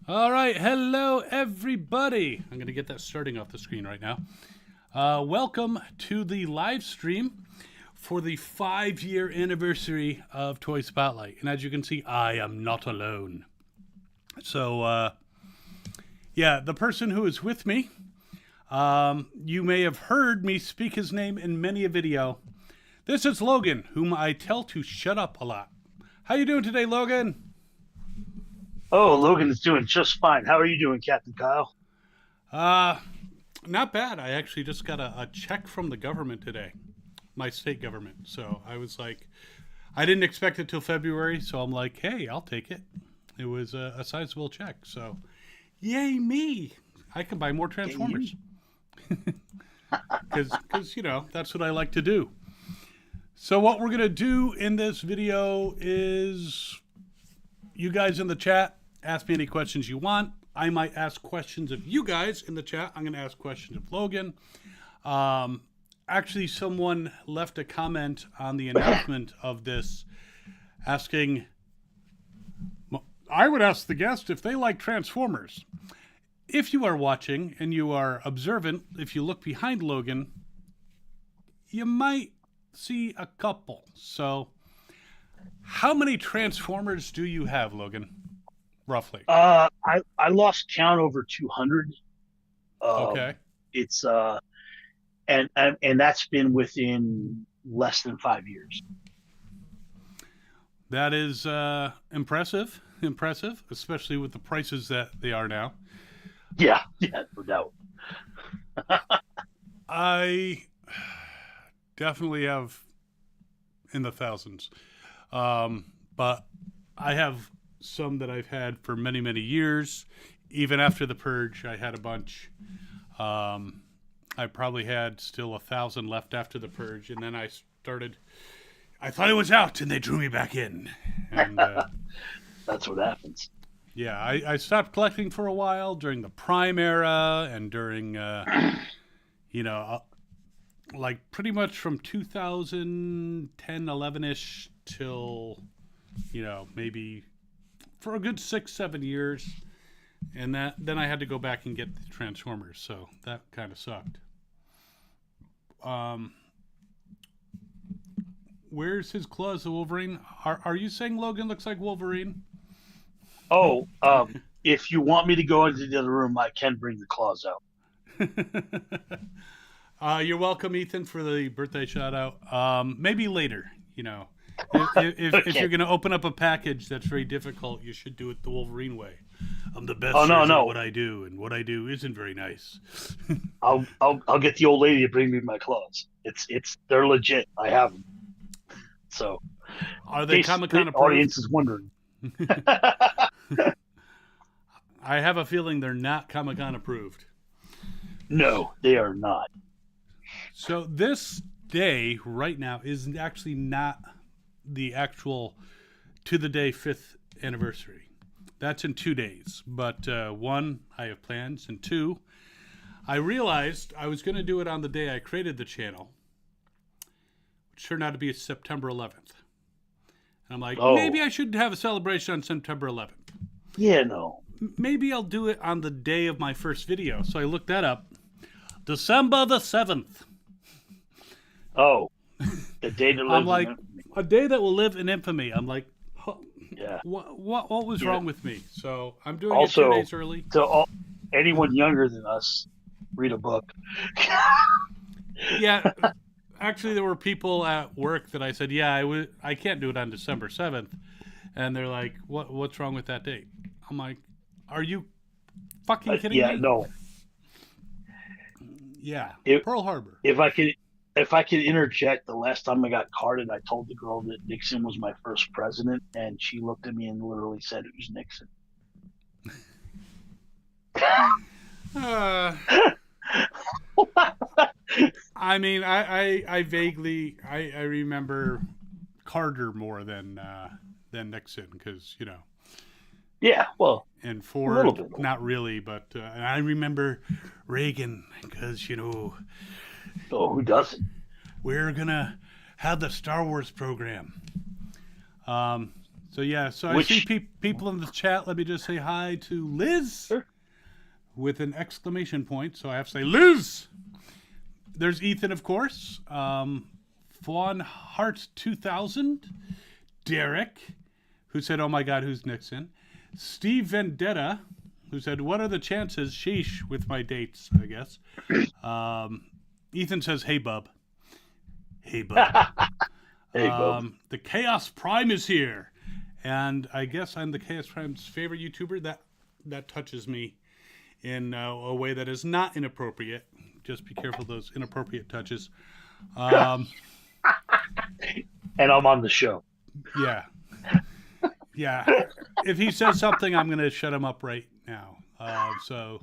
All right, hello everybody. I'm going to get that starting off the screen right now. Welcome to the live stream for the 5-year anniversary of Toy Spotlight. And as you can see, I am not alone. So, the person who is with me, you may have heard me speak his name in many a video. This is Logan, whom I tell to shut up a lot. How you doing today, Logan? Oh, Logan is doing just fine. How are you doing, Captain Kyle? Not bad. I actually just got a check from the government today, my state government. So I was like, I didn't expect it till February. So I'm like, hey, I'll take it. It was a sizable check. So yay me. I can buy more Transformers. Because, that's what I like to do. So what we're going to do in this video is you guys in the chat, ask me any questions you want. I might ask questions of you guys in the chat. I'm going to ask questions of Logan. Actually, someone left a comment on the announcement of this asking, I would ask the guest if they like Transformers. If you are watching and you are observant, if you look behind Logan, you might see a couple. So how many Transformers do you have, Logan? Roughly. I lost count over 200. Okay. It's and that's been within less than 5 years. That is impressive, especially with the prices that they are now. Yeah, no doubt. I definitely have in the thousands. But I have some that I've had for many, many years. Even after the purge, I had a bunch. I probably had still 1,000 left after the purge, and then I thought it was out, and they drew me back in. And that's what happens. Yeah, I stopped collecting for a while during the Prime era and during, like pretty much from 2010, 11-ish till, maybe for a good 6-7 years. And then I had to go back and get the Transformers. So that kind of sucked. Where's his claws, the Wolverine? Are you saying Logan looks like Wolverine? Oh, if you want me to go into the other room, I can bring the claws out. You're welcome, Ethan, for the birthday shout out. Maybe later, If you're going to open up a package that's very difficult, you should do it the Wolverine way. I'm the best at what I do, and what I do isn't very nice. I'll get the old lady to bring me my claws. They're legit. I have them. So are they Comic-Con approved? Audience is wondering. I have a feeling they're not Comic-Con approved. No, they are not. So this day right now is actually not the actual to the day 5th anniversary. That's in 2 days. But one, I have plans, and two, I realized I was going to do it on the day I created the channel, which turned out to be September 11th. And I'm like, maybe I should have a celebration on September 11th. Yeah, no. Maybe I'll do it on the day of my first video. So I looked that up. December the 7th. Oh, the day that lives I'm like, a day that will live in infamy. I'm like, yeah. What was wrong with me? So I'm doing also, it 2 days early. So anyone younger than us, read a book. Yeah. Actually, there were people at work that I said, I can't do it on December 7th. And they're like, what's wrong with that date? I'm like, are you fucking kidding me? No. Yeah, Pearl Harbor. If I could interject, the last time I got carded, I told the girl that Nixon was my first president, and she looked at me and literally said it was Nixon. I mean, I vaguely I remember Carter more than Nixon because Yeah, well, and Ford not really, but and I remember Reagan because oh, who doesn't? We're gonna have the Star Wars program. So I see people in the chat. Let me just say hi to Liz with an exclamation point. So I have to say, Liz! There's Ethan, of course. Fawn Heart 2000. Derek, who said, oh my God, who's Nixon? Steve Vendetta, who said, what are the chances? Sheesh, with my dates, I guess. Ethan says, hey, bub. Hey, bub. Hey, bub. The Chaos Prime is here. And I guess I'm the Chaos Prime's favorite YouTuber. That touches me in a way that is not inappropriate. Just be careful of those inappropriate touches. And I'm on the show. Yeah. Yeah. If he says something, I'm going to shut him up right now. So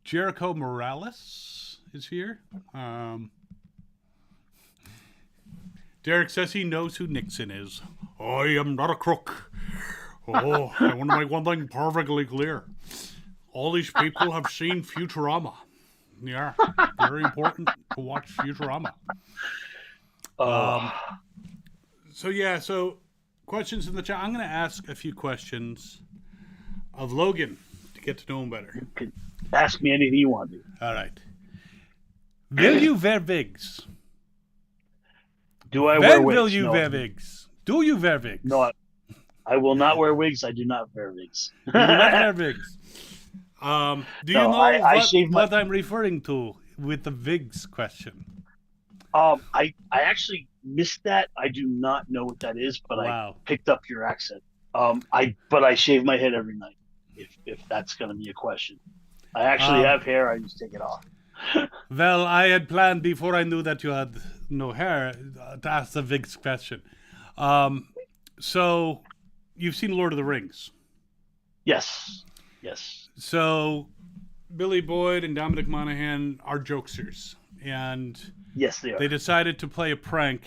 Jericho Morales is here. Derek says he knows who Nixon is. I am not a crook. Oh, I want to make one thing perfectly clear. All these people have seen Futurama. Yeah, very important to watch Futurama. So questions in the chat. I'm going to ask a few questions of Logan to get to know him better. You can ask me anything you want to. All right. Will you wear wigs? Do I wear wigs? Will you wear wigs? Do you wear wigs? No, I will not wear wigs. I do not wear wigs. You do not wear wigs. Do you know what I'm referring to with the wigs question? I actually missed that. I do not know what that is, but I picked up your accent. But I shave my head every night. If that's going to be a question, I actually have hair. I just take it off. Well, I had planned before I knew that you had no hair to ask the wigs question. So you've seen Lord of the Rings? Yes. So Billy Boyd and Dominic Monaghan are jokesters, and yes, they are. They decided to play a prank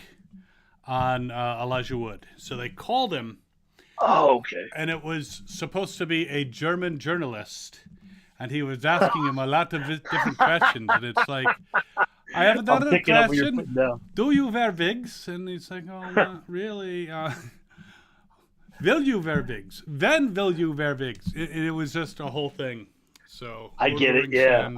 on Elijah Wood. So they called him. Oh, okay. And it was supposed to be a German journalist, and he was asking him a lot of different questions, and it's like, I have another question. Do you wear wigs? And he's like, oh, not really. Will you wear wigs? When will you wear wigs? It was just a whole thing. So I get it. Yeah,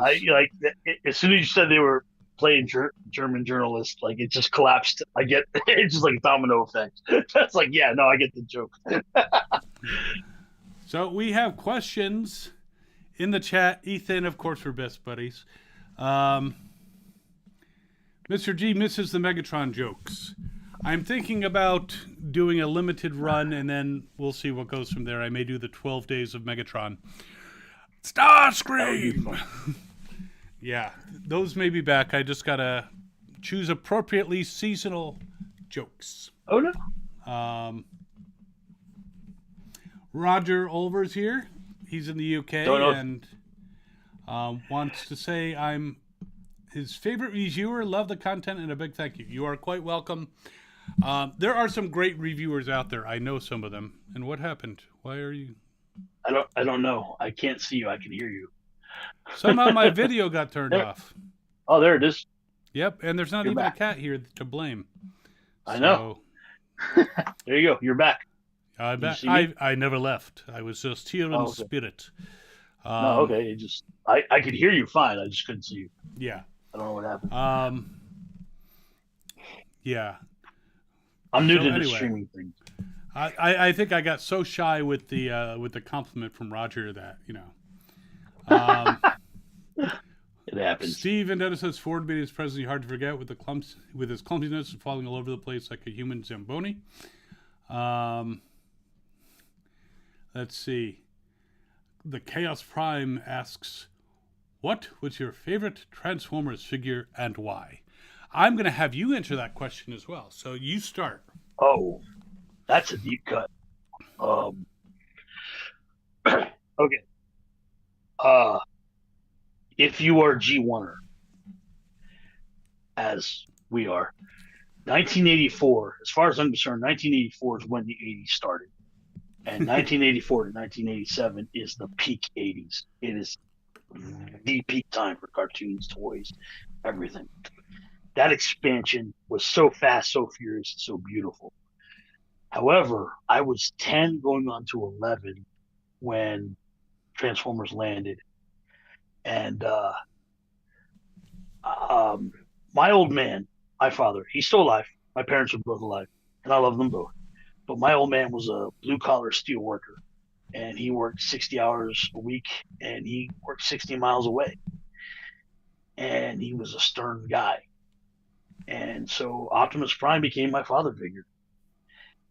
as soon as you said they were playing German journalist, like it just collapsed. I get it's just like a domino effect. That's like, yeah, no, I get the joke. So we have questions in the chat. Ethan, of course, we're best buddies. Mr. G misses the Megatron jokes. I'm thinking about doing a limited run, and then we'll see what goes from there. I may do the 12 days of Megatron. Starscream! Yeah, those may be back. I just got to choose appropriately seasonal jokes. Oh, no. Roger Olver's here. He's in the UK and wants to say I'm his favorite reviewer. Love the content and a big thank you. You are quite welcome. There are some great reviewers out there. I know some of them. And what happened? Why are you? I don't know. I can't see you. I can hear you. Somehow my video got turned off. Oh, there it is. Yep, and there's not even a cat here to blame. I know. There you go. You're back. I never left. I was just here in spirit. No, okay. I could hear you fine. I just couldn't see you. Yeah. I don't know what happened. Yeah. I'm new to the streaming thing. I think I got so shy with the compliment from Roger that, it happens. Steve and Dennis says Ford made his presidency hard to forget with his clumsiness and falling all over the place like a human Zamboni. Let's see. The Chaos Prime asks, what was your favorite Transformers figure and why? I'm going to have you answer that question as well. So you start. Oh, that's a deep cut. Okay. If you are G1er, as we are, 1984, as far as I'm concerned, 1984 is when the 80s started. And 1984 to 1987 is the peak 80s. It is the peak time for cartoons, toys, everything. That expansion was so fast, so furious, so beautiful. However, I was 10 going on to 11 when Transformers landed. And um, my old man, my father, he's still alive. My parents are both alive, and I love them both. But my old man was a blue collar steel worker, and he worked 60 hours a week, and he worked 60 miles away. And he was a stern guy. And so Optimus Prime became my father figure.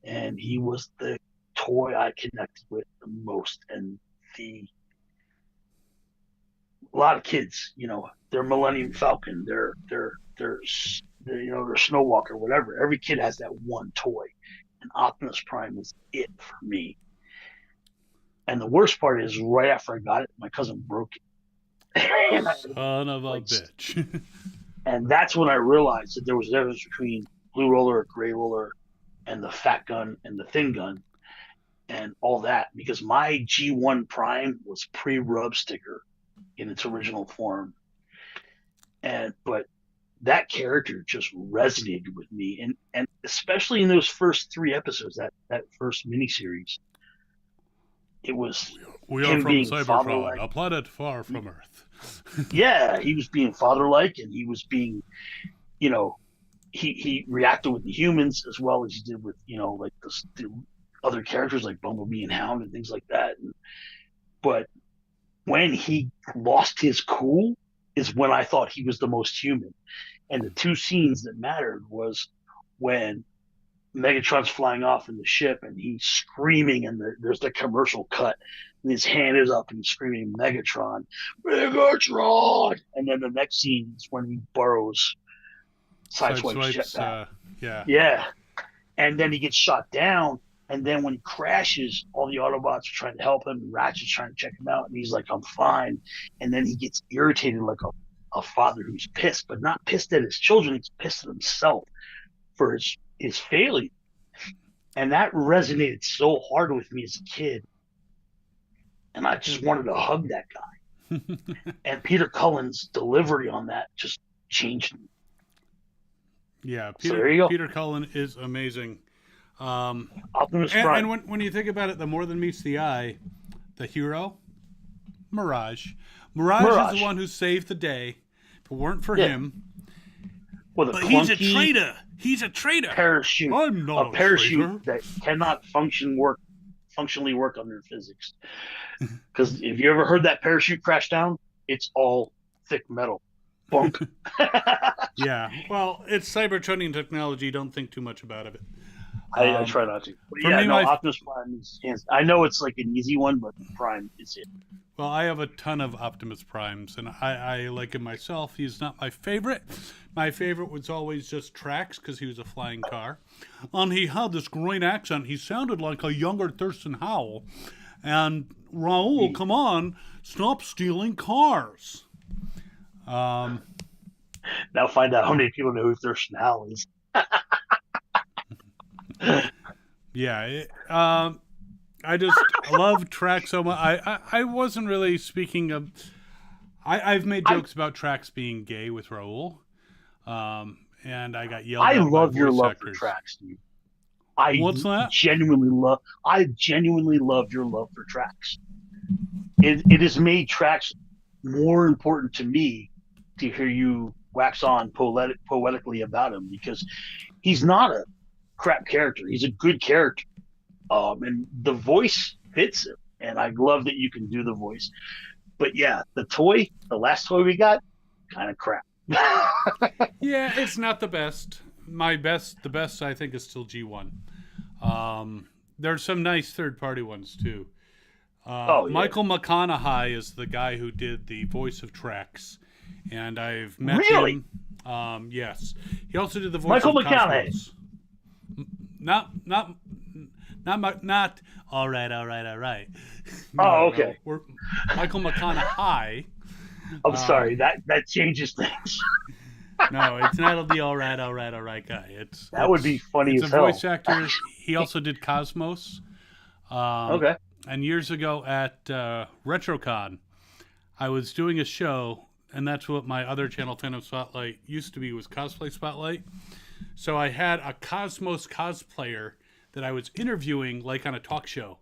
And he was the toy I connected with the most. And the a lot of kids, their Millennium Falcon, their their Snow Walker, whatever. Every kid has that one toy, and Optimus Prime was it for me. And the worst part is, right after I got it, my cousin broke it. And Son of a bitch. And that's when I realized that there was a difference between blue roller, gray roller, and the fat gun and the thin gun, and all that. Because my G1 Prime was pre-rub sticker in its original form, but that character just resonated with me, and especially in those first 3 episodes, that first miniseries, it was we are him from being Cybertron, father-like. a planet far from Earth. Yeah, he was being father-like, and he was being, he reacted with the humans as well as he did with like the other characters like Bumblebee and Hound and things like that. But when he lost his cool is when I thought he was the most human. And the 2 scenes that mattered was when Megatron's flying off in the ship and he's screaming, and there's the commercial cut, and his hand is up and he's screaming Megatron, Megatron. And then the next scene is when he borrows Sideswipe's jetpack. Yeah. And then he gets shot down. And then when he crashes, all the Autobots are trying to help him, and Ratchet's trying to check him out, and he's like, I'm fine. And then he gets irritated like a father who's pissed, but not pissed at his children, he's pissed at himself for his failure. And that resonated so hard with me as a kid. And I just wanted to hug that guy. And Peter Cullen's delivery on that just changed me. Yeah, Peter Cullen is amazing. Optimus Prime. And when you think about it, the more than meets the eye, the hero, Mirage. Mirage is the one who saved the day. If it weren't for him, well, he's a traitor. He's a traitor. Parachute. I'm not a parachute that cannot functionally work under physics. Because if you ever heard that parachute crash down, it's all thick metal. Bunk. Yeah. Well, it's Cybertronian technology. Don't think too much about it. I try not to. But Optimus Prime is hands. I know it's like an easy one, but Prime is it. Well, I have a ton of Optimus Primes, and I like him myself. He's not my favorite. My favorite was always just Trax, because he was a flying car. And he had this great accent. He sounded like a younger Thurston Howell. And Raoul, come on, stop stealing cars. Now find out how many people know who Thurston Howell is. Yeah, I just love Trax so much. I wasn't really speaking of. I've made jokes about Trax being gay with Raoul, and I got yelled at. I love by your voice love actors. for Trax, dude. What's that? I genuinely love your love for Trax. It has made Trax more important to me to hear you wax on poetically about him, because he's not a crap character. He's a good character. And the voice fits him. And I love that you can do the voice. But yeah, the last toy we got, kind of crap. Yeah, it's not the best. The best I think is still G1. There's some nice third-party ones too. Michael McConaughey is the guy who did the voice of Trax, and I've met him. Yes, he also did the voice Michael of McConaughey. Cosmos. Not. All right. Okay. We're Michael McConaughey. I'm sorry. That changes things. No, it's not the all right guy. That would be funny as hell. It's a voice actor. He also did Cosmos. Okay. And years ago at RetroCon, I was doing a show, and that's what my other channel, Phantom Spotlight, used to be, was Cosplay Spotlight. So I had a Cosmos cosplayer that I was interviewing, like on a talk show,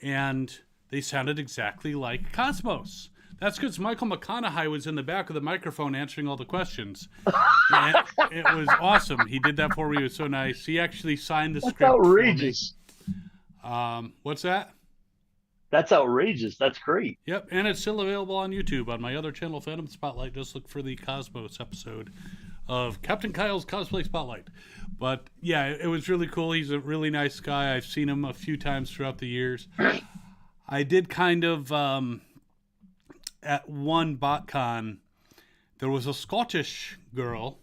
and they sounded exactly like Cosmos. That's because Michael McConaughey was in the back of the microphone answering all the questions. And it was awesome. He did that for me. It was so nice. He actually signed the That's script outrageous. for me. What's that? That's outrageous. That's great. Yep, and it's still available on YouTube on my other channel, Phantom Spotlight. Just look for the Cosmos episode of Captain Kyle's Cosplay Spotlight. But yeah, it was really cool. He's a really nice guy. I've seen him a few times throughout the years. I did kind of, at one BotCon, there was a Scottish girl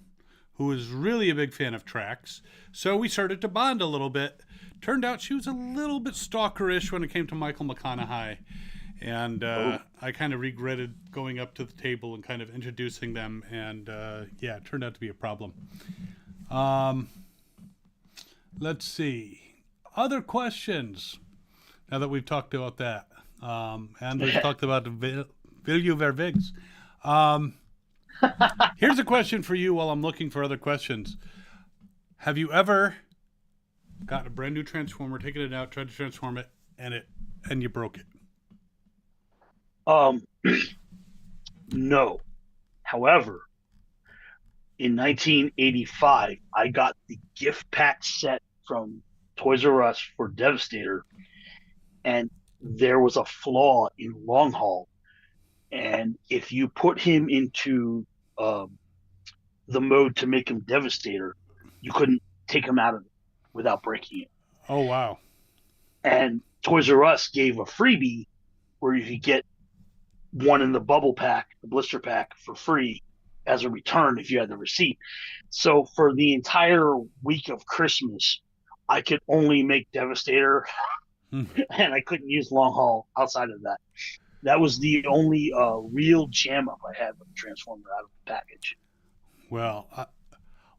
who was really a big fan of tracks. So we started to bond a little bit. Turned out she was a little bit stalkerish when it came to Michael McConaughey. And I kind of regretted going up to the table and kind of introducing them. And yeah, it turned out to be a problem. Let's see. Other questions, now that we've talked about that. And we've talked about Will you Vervigs. Here's a question for you while I'm looking for other questions. Have you ever got a brand new Transformer, taken it out, tried to transform it, and you broke it? No. However, in 1985, I got the gift pack set from Toys R Us for Devastator, and there was a flaw in Long Haul. And if you put him into the mode to make him Devastator, you couldn't take him out of it without breaking it. Oh, wow. And Toys R Us gave a freebie where you could get one in the bubble pack, the blister pack, for free as a return if you had the receipt. So for the entire week of Christmas, I could only make Devastator and I couldn't use Long Haul outside of that. That was the only real jam up I had with the Transformer out of the package. Well,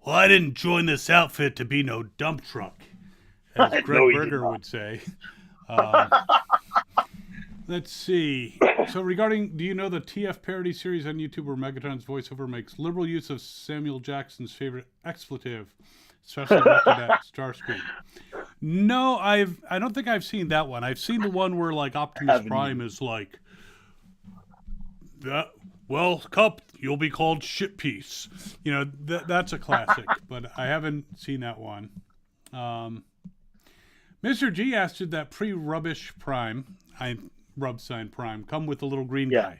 I didn't join this outfit to be no dump truck, as Greg Berger would say. Let's see. So regarding, do you know the TF parody series on YouTube where Megatron's voiceover makes liberal use of Samuel Jackson's favorite expletive, especially after that Starscream? No, I don't think I've seen that one. I've seen the one where like Optimus Prime is like, well, Cup, you'll be called shit piece. You know, that's a classic, but I haven't seen that one. Mr. G asked, did that pre-rubbish Prime, rub sign Prime, come with the little green guy?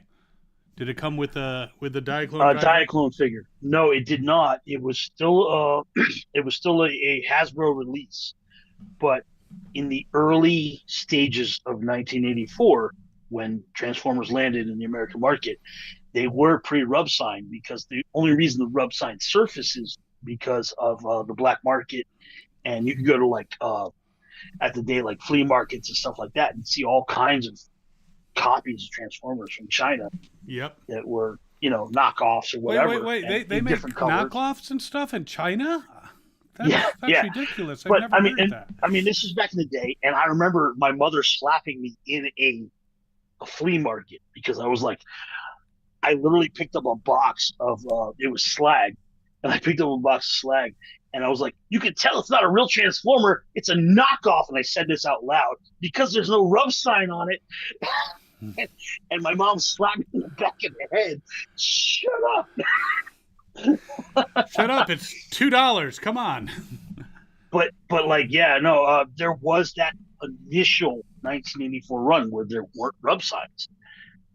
Did it come with the Diaclone? Diaclone figure? No, it did not. It was still a Hasbro release, but in the early stages of 1984, when Transformers landed in the American market, they were pre-rub sign, because the only reason the rub sign surfaces because of the black market, and you can go to like at the day like flea markets and stuff like that and see all kinds of copies of Transformers from China. Yep. That were, knockoffs or whatever. Wait. They make knockoffs and stuff in China? That's ridiculous. But I've never heard that. I mean, this was back in the day, and I remember my mother slapping me in a flea market because I was like, I literally picked up a box of it was slag, and I picked up a box of slag, and I was like, you can tell it's not a real Transformer, it's a knockoff. And I said this out loud because there's no rub sign on it. And my mom slapped me in the back of the head. Shut up. Shut up. It's $2. Come on. But there was that initial 1984 run where there weren't rub signs.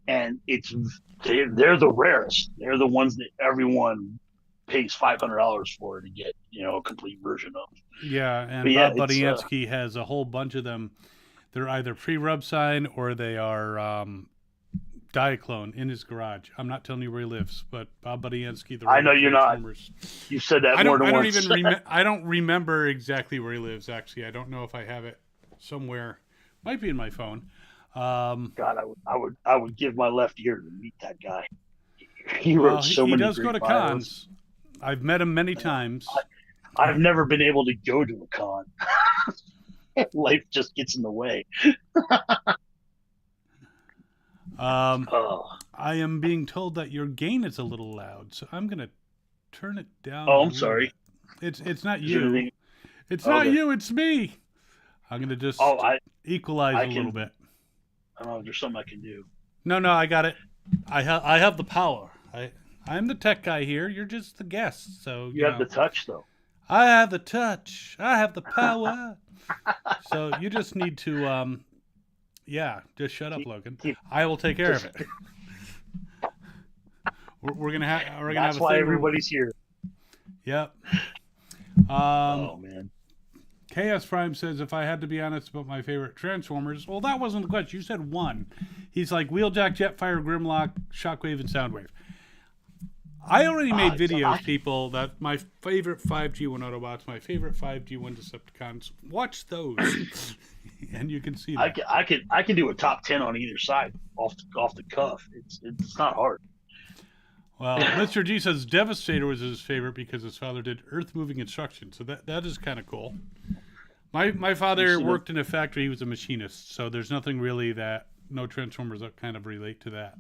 And they're the rarest. They're the ones that everyone pays $500 for to get, a complete version of. Yeah, and Bob Budiansky has a whole bunch of them. They're either pre-rub sign or they are Diaclone in his garage. I'm not telling you where he lives, but Bob Budiansky. I know you're not. You said that more than once. I don't remember exactly where he lives. Actually, I don't know if I have it somewhere. Might be in my phone. God, I would give my left ear to meet that guy. He wrote so many. He does go to cons. I've met him many times. I've never been able to go to a con. Life just gets in the way. I am being told that your gain is a little loud, so I'm going to turn it down. Oh, I'm sorry. It's not you. It's not you. It's me. I'm going to just I equalize I a little can. bit. I don't know if there's something I can do. No, I got it. I have the power. I'm the tech guy here. You're just the guest. So, You have the touch though. I have the touch. I have the power. So you just need to, just shut up, Logan. I will take care of it. We're gonna have a That's why thing everybody's here. Yep. Oh man. Chaos Prime says, if I had to be honest about my favorite Transformers, well, that wasn't the question. You said one. He's like Wheeljack, Jetfire, Grimlock, Shockwave, and Soundwave. I already made videos, people, that my favorite 5G1 Autobots, my favorite 5G1 Decepticons. Watch those, and you can see that. I can do a top 10 on either side off the cuff. It's not hard. Well, Mr. G says Devastator was his favorite because his father did earth-moving instruction, so that is kind of cool. My father worked in a factory. He was a machinist, so there's nothing really no Transformers that kind of relate to that.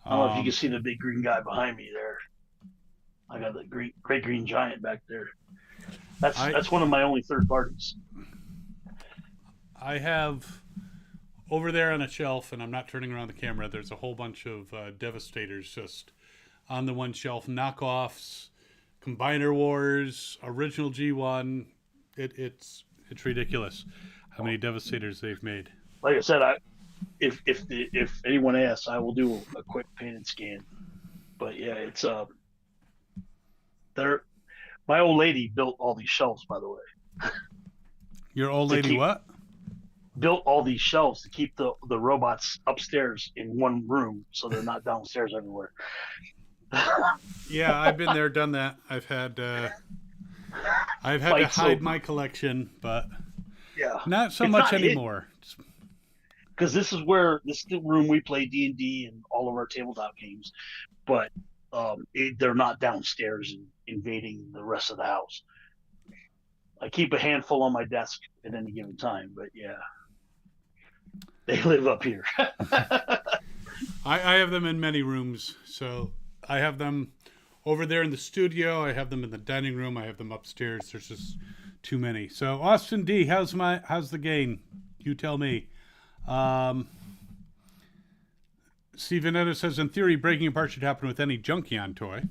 I don't know if you can see the big green guy behind me there. I got the great green giant back there. That's one of my only third parties. I have over there on a shelf, and I'm not turning around the camera. There's a whole bunch of Devastators just on the one shelf, knockoffs, Combiner Wars, original G1. It's ridiculous how many Devastators they've made. Like I said, if anyone asks, I will do a quick pan and scan. But yeah, it's my old lady built all these shelves, by the way. Your old lady what? Built all these shelves to keep the robots upstairs in one room so they're not downstairs everywhere. Yeah, I've been there, done that. I've had to hide my collection, but not so much anymore. Because this is the room we play D&D and all of our tabletop games, but they're not downstairs and invading the rest of the house. I keep a handful on my desk at any given time, but yeah, they live up here. I have them in many rooms, so I have them over there in the studio. I have them in the dining room. I have them upstairs. There's just too many. So Austin D, how's the game? You tell me. Steven Edda says, in theory, breaking apart should happen with any Junkion toy.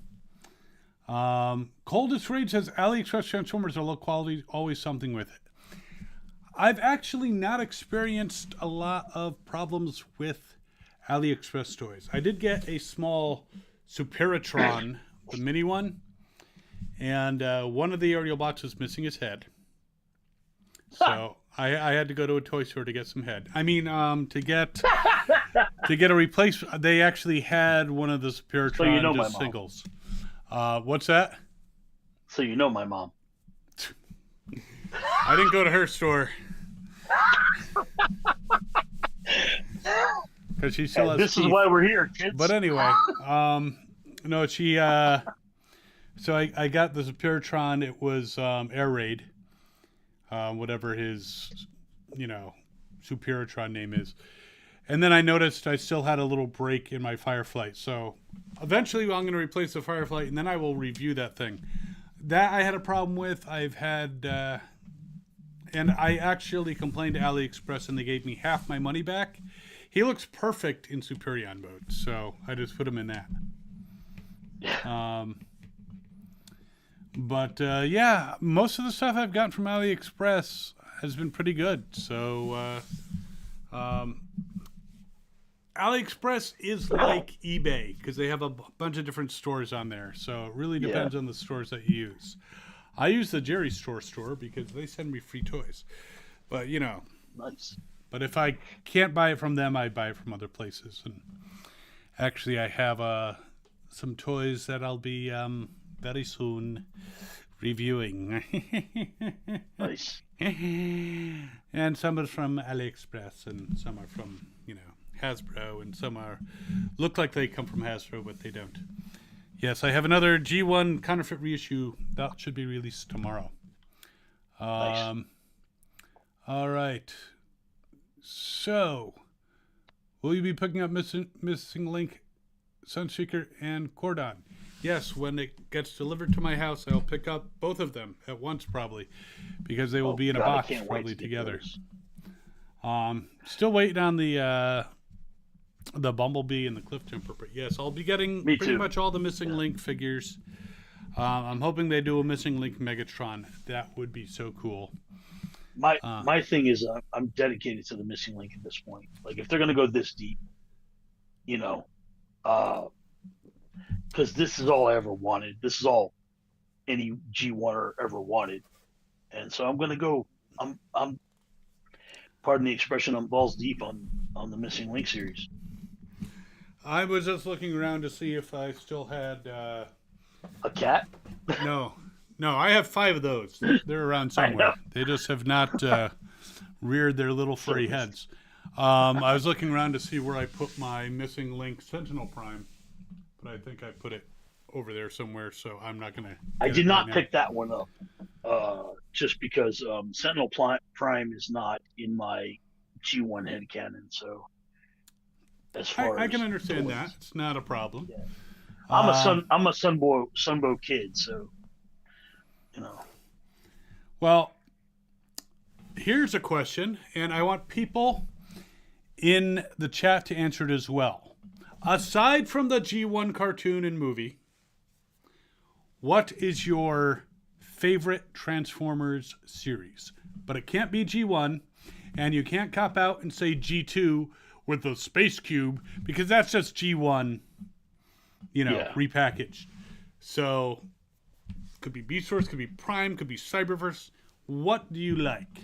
Coldest Rage says, AliExpress Transformers are low quality, always something with it. I've actually not experienced a lot of problems with AliExpress toys. I did get a small Superatron, the mini one, and one of the aerial bots was missing his head. So I had to go to a toy store to get some head. I mean, to get a replacement. They actually had one of the Superatron so you know just singles. What's that? So you know my mom. I didn't go to her store. Because she still has this teeth. Is why we're here, kids. But anyway, no, she, so I got the Superatron. It was Air Raid, whatever his, Superatron name is. And then I noticed I still had a little break in my Fireflight. So eventually I'm going to replace the Fireflight, and then I will review that thing. That I had a problem with. I've had, and I actually complained to AliExpress, and they gave me half my money back. He looks perfect in Superion mode, so I just put him in that. But most of the stuff I've gotten from AliExpress has been pretty good. So AliExpress is like eBay because they have a bunch of different stores on there. So it really depends on the stores that you use. I use the Jerry store because they send me free toys. But, Nice. But if I can't buy it from them, I buy it from other places. And actually, I have some toys that I'll be very soon reviewing. Nice. And some are from AliExpress, and some are from, Hasbro, and some look like they come from Hasbro, but they don't. Yes, I have another G1 counterfeit reissue that should be released tomorrow. Nice. All right. So, will you be picking up Missing Link, Sunseeker, and Cordon? Yes, when it gets delivered to my house, I'll pick up both of them at once, probably, because they will Oh be in a God, I box can't wait probably to get together. those. Still waiting on the Bumblebee and the Cliff Jumper, but yes, I'll be getting Me pretty too. much all the missing Yeah. Link figures. I'm hoping they do a missing Link Megatron. That would be so cool. My Uh, my thing is, I'm dedicated to the missing link at this point. Like, if they're gonna go this deep, you know, because this is all I ever wanted. This is all any G1er ever wanted, and so I'm gonna go. I'm pardon the expression. I'm balls deep on the missing link series. I was just looking around to see if I still had. A cat? No, no, I have 5 of those. They're around I know. somewhere. They just have not reared their little furry Surface. heads. I was looking around to see where I put my missing Link Sentinel Prime, but I think I put it over there somewhere, so I'm not going to I get did it right not now. pick that one up, just because Sentinel Prime is not in my G1 headcanon. So as far I as can understand toys, that. It's not a problem. yeah, Um, I'm a Sunbow kid, so you know. well, here's a question, and I want people in the chat to answer it as well. Aside from the G1 cartoon and movie, what is your favorite Transformers series? But it can't be G1, and you can't cop out and say G2 with the Space Cube, because that's just G1, Yeah. repackaged. So, could be Beast Force, could be Prime, could be Cyberverse. What do you like?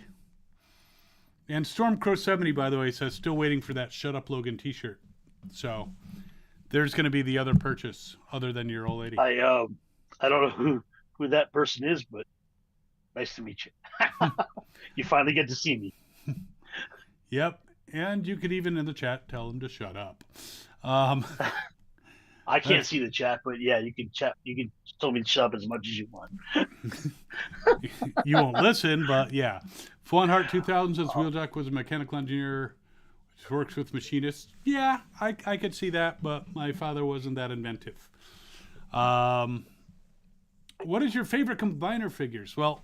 And Stormcrow70, by the way, says still waiting for that Shut Up Logan t-shirt. So, there's going to be the other purchase other than your old lady. I don't know who that person is, but nice to meet you. You finally get to see me. Yep. And you could even in the chat tell them to shut up. Um, I can't see the chat, but yeah, you can chat. You can tell me to shut up as much as you want. you won't listen, but yeah. Fawn Heart 2000 says Wheeljack was a mechanical engineer which works with machinists. Yeah, I could see that, but my father wasn't that inventive. What is your favorite combiner figures? Well,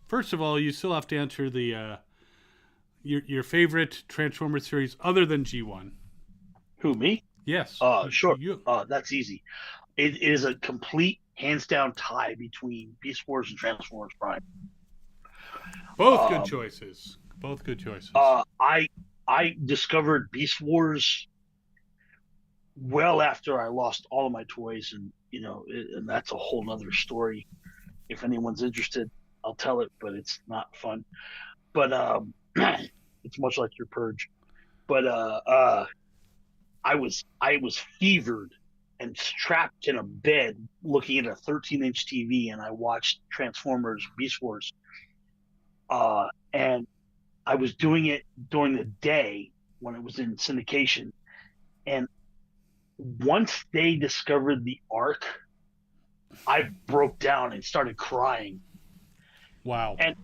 first of all, you still have to answer the your favorite Transformer series other than G1. Who, me? Yes. Sure. You. That's easy. It is a complete, hands down tie between Beast Wars and Transformers Prime. Both good choices. Both good choices. I discovered Beast Wars well after I lost all of my toys, and and that's a whole nother story. If anyone's interested, I'll tell it, but it's not fun. But it's much like your purge. But I was fevered and trapped in a bed looking at a 13-inch TV, and I watched Transformers Beast Wars. And I was doing it during the day when it was in syndication. And once they discovered the arc, I broke down and started crying. Wow. And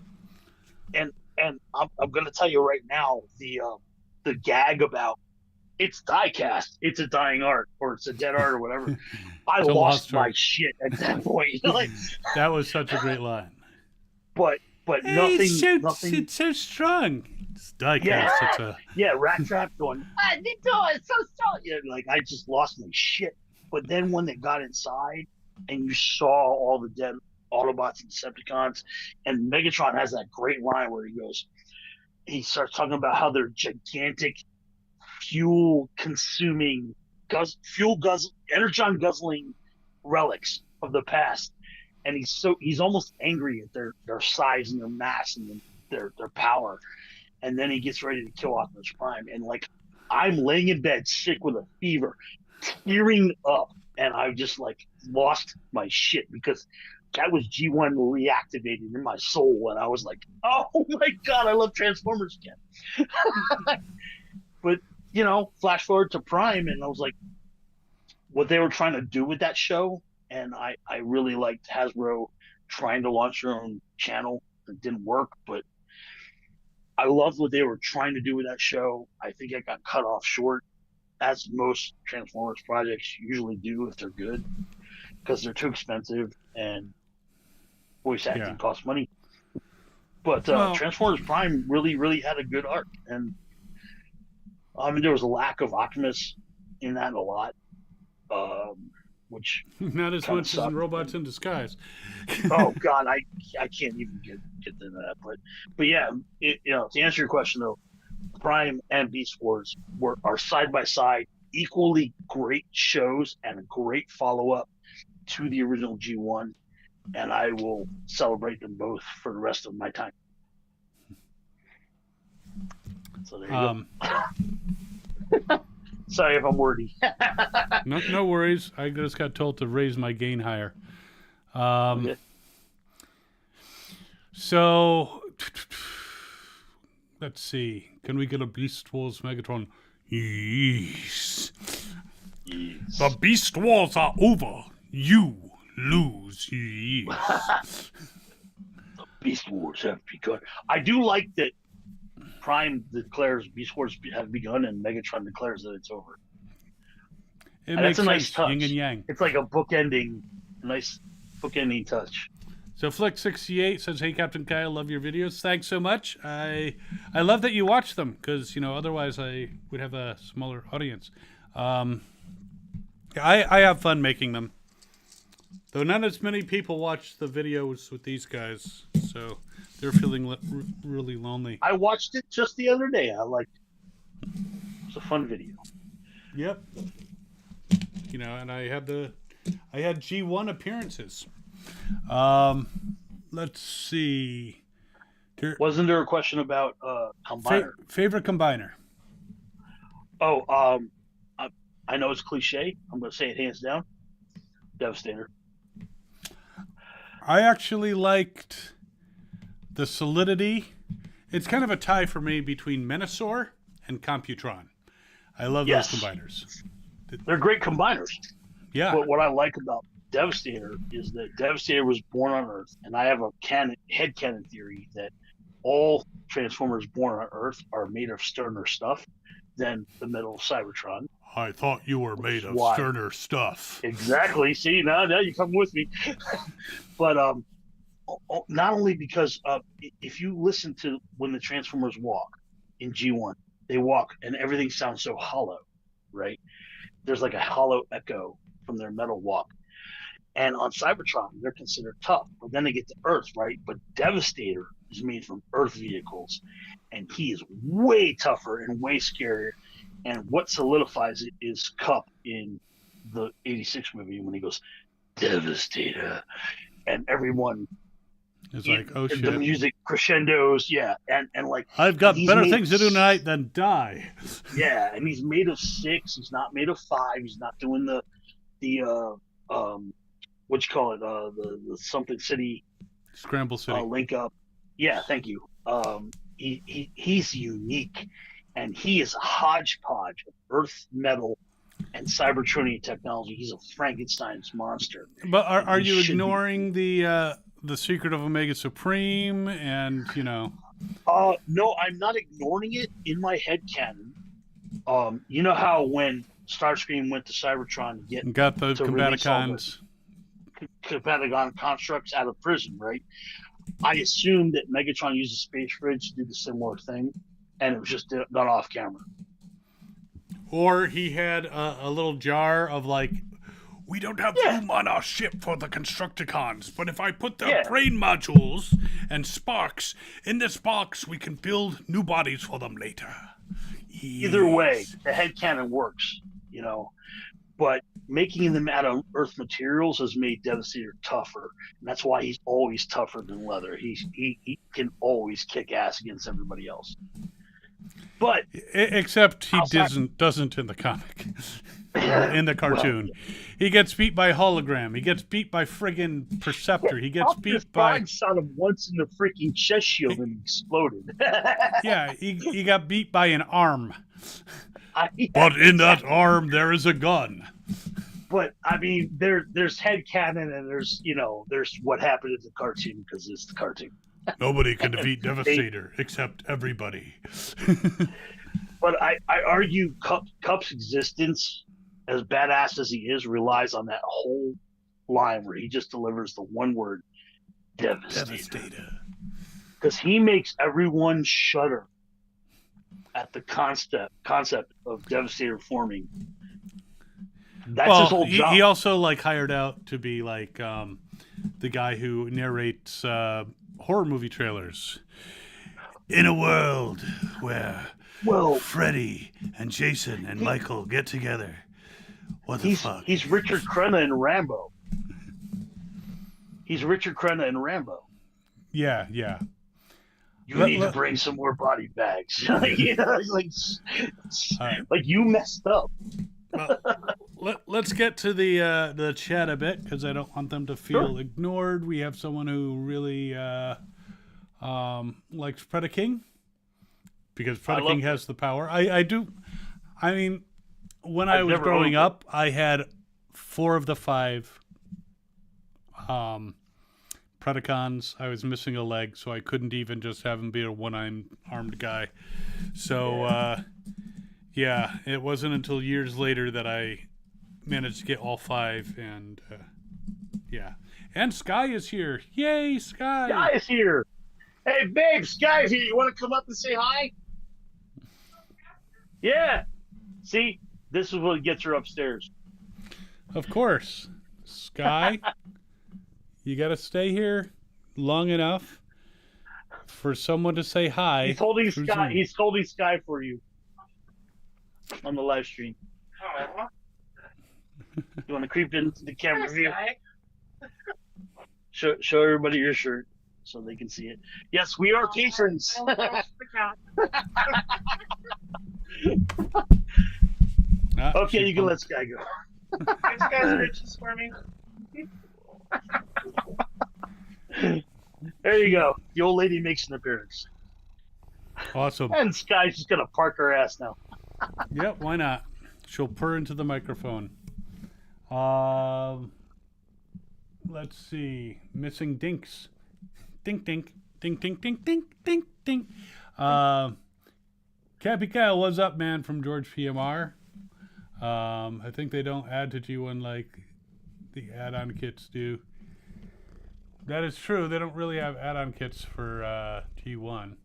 I'm going to tell you right now, the gag about it's diecast, it's a dying art, or it's a dead art, or whatever. I lost my shit at that point. That was such a great line. But hey, nothing. It's so strong. It's diecast. Yeah, yeah. Rat Trap going. It's so strong. Yeah, like I just lost my shit. But then when they got inside and you saw all the dead Autobots and Decepticons, and Megatron has that great line where he starts talking about how they're gigantic, fuel-consuming, energon guzzling relics of the past, and he's almost angry at their size and their mass and their power. And then he gets ready to kill Optimus Prime, and like I'm laying in bed sick with a fever, tearing up, and I just like lost my shit because that was G1 reactivated in my soul, and I was like, oh my god, I love Transformers again. But flash forward to Prime, and I was like, what they were trying to do with that show, and I really liked Hasbro trying to launch their own channel. It didn't work, but I loved what they were trying to do with that show. I think it got cut off short, as most Transformers projects usually do if they're good. because they're too expensive and voice acting Yeah. costs money. But Well, Transformers Prime really, really had a good arc, and I mean there was a lack of Optimus in that a lot, which not as kind of much as in sucked. Robots in Disguise. Oh God, I can't even get into that. But yeah, to answer your question though, Prime and Beast Wars are side by side, equally great shows and a great follow up to the original G1, and I will celebrate them both for the rest of my time. So there you go. Sorry if I'm wordy. No worries. I just got told to raise my gain higher. Okay. So, let's see. Can we get a Beast Wars Megatron? Yes. Yes. The Beast Wars are over. You lose. Yes. Beast Wars have begun. I do like that Prime declares Beast Wars have begun and Megatron declares that it's over. It And makes that's a nice sense. touch. Yin and yang. It's like a nice bookending touch. So Flick68 says, "Hey Captain Kyle, love your videos. Thanks so much. I love that you watch them because otherwise I would have a smaller audience. I have fun making them, though not as many people watch the videos with these guys, so they're feeling really lonely. I watched it just the other day. I liked it. It's a fun video. Yep. And I had G1 appearances. Let's see. Wasn't there a question about combiner? Favorite combiner? Oh, I know it's cliche. I'm going to say it hands down. Devastator. I actually liked the Solidity. It's kind of a tie for me between Menasor and Computron. I love those combiners. They're great combiners. Yeah. But what I like about Devastator is that Devastator was born on Earth, and I have a headcanon theory that all Transformers born on Earth are made of sterner stuff than the metal of Cybertron. I thought you were made of sterner stuff. Exactly. See, now you come with me. But not only because if you listen to when the Transformers walk in G1, they walk and everything sounds so hollow, right? There's like a hollow echo from their metal walk. And on Cybertron, they're considered tough. But then they get to Earth, right? But Devastator is made from Earth vehicles. And he is way tougher and way scarier. And what solidifies it is Cup in the 86 movie when he goes, Devastator. And everyone... It's like, oh shit. The music crescendos, yeah. And like... I've got better things to do tonight than die. Yeah, and he's made of 6. He's not made of 5. He's not doing the what you call it, the something city, Scramble City, link up. Yeah, thank you. He's unique, and he is a hodgepodge of Earth metal and Cybertronian technology. He's a Frankenstein's monster. But are you ignoring the secret of Omega Supreme and No, I'm not ignoring it. In my head canon, you know how when Starscream went to Cybertron to got those Combaticons. Pentagon constructs out of prison, right? I assumed that Megatron used a space fridge to do the similar thing, and it was just done off camera. Or he had a little jar of like, we don't have room on our ship for the Constructicons, but if I put the brain modules and sparks in this box, we can build new bodies for them later. Yes. Either way, the headcanon works, but making them out of Earth materials has made Devastator tougher, and that's why he's always tougher than leather. He can always kick ass against everybody else. But except he doesn't in the comic, in the cartoon. He gets beat by hologram. He gets beat by friggin' Perceptor. He gets beat by. Shot him once in the freaking chest shield and exploded. Yeah, he got beat by an arm. But in that arm, there is a gun. But I mean, there's headcanon and there's what happened in the cartoon because it's the cartoon. Nobody can defeat Devastator except everybody. But I argue Cup's existence, as badass as he is, relies on that whole line where he just delivers the one word, Devastator. because he makes everyone shudder at the concept of Devastator forming. That's his whole job. He also like hired out to be like the guy who narrates horror movie trailers. In a world where Freddy and Jason and Michael get together, what the fuck? He's Richard Crenna in Rambo. Yeah. You need to bring some more body bags. You know, it's like you messed up. Well, let's get to the chat a bit because I don't want them to feel ignored. We have someone who really likes Predaking because Predaking has the power. I do. I mean, when I was growing up, I had 4 of the 5 Predacons. I was missing a leg, so I couldn't even just have him be a one-armed guy. So, yeah, it wasn't until years later that I managed to get all 5, and yeah. And Sky is here. Yay, Sky! Sky is here. Hey, babe, Sky's here. You want to come up and say hi? Yeah. See, this is what gets her upstairs. Of course. Sky, you got to stay here long enough for someone to say hi. He's holding Sky. He's holding Sky for you on the live stream. You want to creep into the camera view? Show everybody your shirt so they can see it. Yes, we are patrons. Okay, you can let Sky go. Can you guys riches for me? There you go. The old lady makes an appearance. Awesome. And Sky's just gonna park her ass now. Yep, why not? She'll purr into the microphone. Let's see. Missing dinks. Dink, dink. Dink, dink, dink, dink, dink, dink. Cappy Kyle, what's up, man, from George PMR. I think they don't add to G1 like the add-on kits do. That is true. They don't really have add-on kits for G1.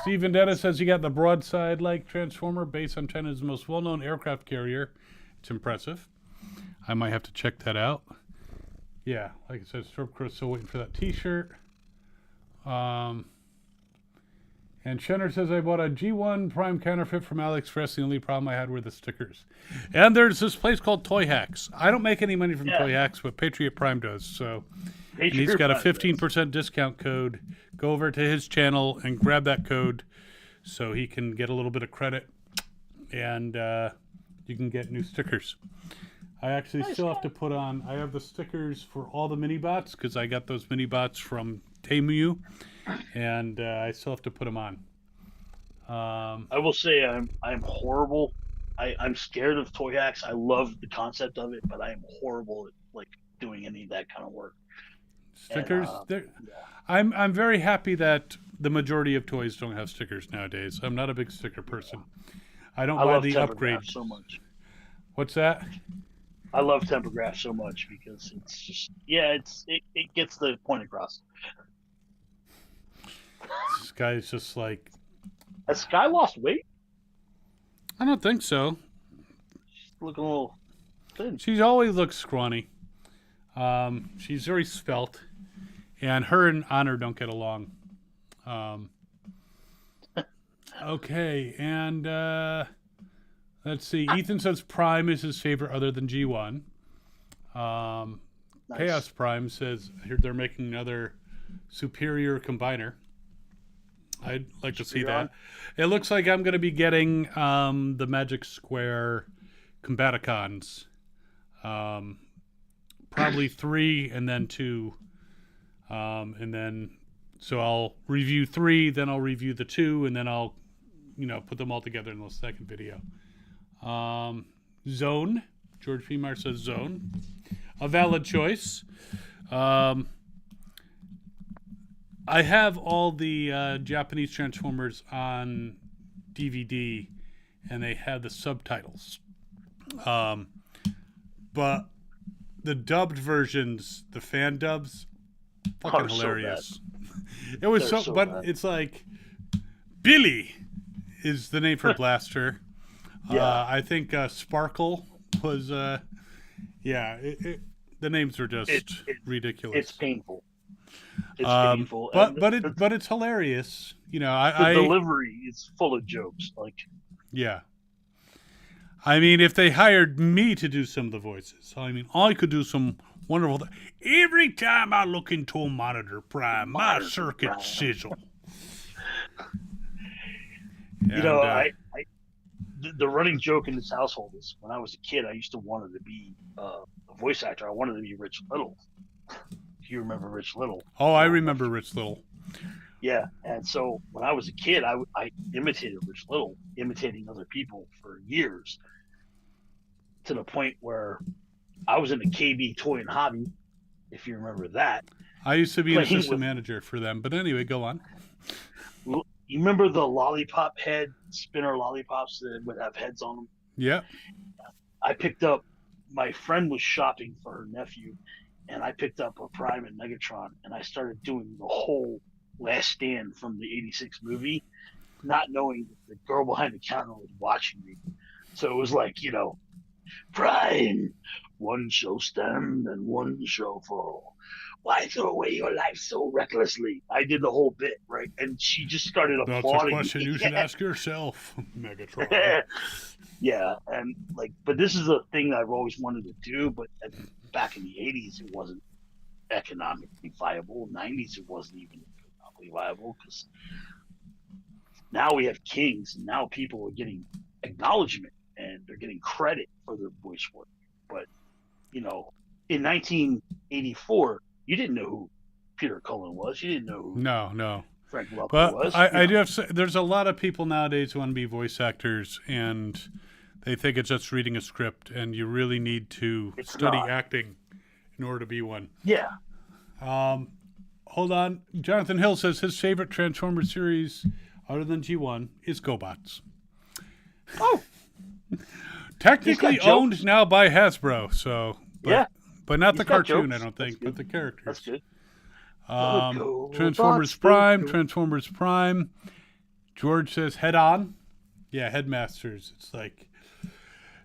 Steve Vendetta says you got the broadside-like transformer. Base antenna is the most well-known aircraft carrier. It's impressive. I might have to check that out. Yeah, like I said, Storm Crow still waiting for that T-shirt. And Shenner says, I bought a G1 Prime counterfeit from AliExpress. The only problem I had were the stickers. And there's this place called Toy Hacks. I don't make any money from Toy Hacks, but Patriot Prime does. So he's got a 15% discount code. Go over to his channel and grab that code so he can get a little bit of credit. And you can get new stickers. I actually still have to put on, I have the stickers for all the mini bots because I got those mini bots from Temu. And I still have to put them on. I will say I'm horrible. I'm scared of Toy Hacks. I love the concept of it, but I am horrible at like doing any of that kind of work. Stickers. I'm very happy that the majority of toys don't have stickers nowadays. I'm not a big sticker person. I don't buy the upgrades so much. What's that? I love Tempergraph so much because it's just it gets the point across. This guy's just like... Has Sky lost weight? I don't think so. She's looking a little thin. She's always looked scrawny. She's very svelte. And her and Honor don't get along. Okay, and let's see. Ethan says Prime is his favorite other than G1. Nice. Chaos Prime says they're making another superior combiner. I'd like to see that. It looks like I'm going to be getting the Magic Square Combaticons. Probably 3 and then 2. And then, so I'll review 3, then I'll review the 2, and then I'll, put them all together in the second video. Zone. George Pimar says Zone. A valid choice. I have all the Japanese Transformers on DVD, and they have the subtitles. but the dubbed versions, the fan dubs, fucking Are so hilarious. It was They're so, so but bad. it's like Billy is the name for Blaster. Yeah. I think Sparkle was. The names are just ridiculous. It's painful. It's painful. And But it's hilarious. You know, the delivery is full of jokes. Like, yeah. I mean, if they hired me to do some of the voices, I mean, I could do some wonderful. Every time I look into a monitor, Prime, my circuit sizzle. You know, the running joke in this household is when I was a kid, I used to want to be a voice actor. I wanted to be Rich Little. If you remember Rich Little. Oh, I remember Rich Little. Yeah, and so when I was a kid, I imitated Rich Little, imitating other people for years, to the point where I was in the KB Toy and Hobby, if you remember that. I used to be an assistant manager for them, but anyway, go on. You remember the lollipop head spinner lollipops that would have heads on them? Yeah. I picked up. My friend was shopping for her nephew, and I picked up a Prime and Megatron, and I started doing the whole Last Stand from the '86 movie, not knowing that the girl behind the counter was watching me. So it was like, you know, Prime, one shall stand and one shall fall. Why throw away your life so recklessly? I did the whole bit, right? And she just started applauding. That's a question you should ask yourself, Megatron. Yeah, and like, but this is a thing I've always wanted to do, but back in the '80s, it wasn't economically viable. '90s, it wasn't even economically viable, because now we have kings, and now people are getting acknowledgement and they're getting credit for their voice work. But, you know, in 1984, you didn't know who Peter Cullen was. You didn't know who No. Frank Welker But was. I do have to say, there's a lot of people nowadays who want to be voice actors, and they think it's just reading a script, and you really need to study acting in order to be one. Yeah. Hold on. Jonathan Hill says his favorite Transformers series, other than G1, is GoBots. Oh. Technically owned now by Hasbro, so. Yeah. But not the cartoon, jokes. I don't think, but the characters. That's good. Transformers Prime, Transformers Prime. George says head on. Yeah, Headmasters. It's like,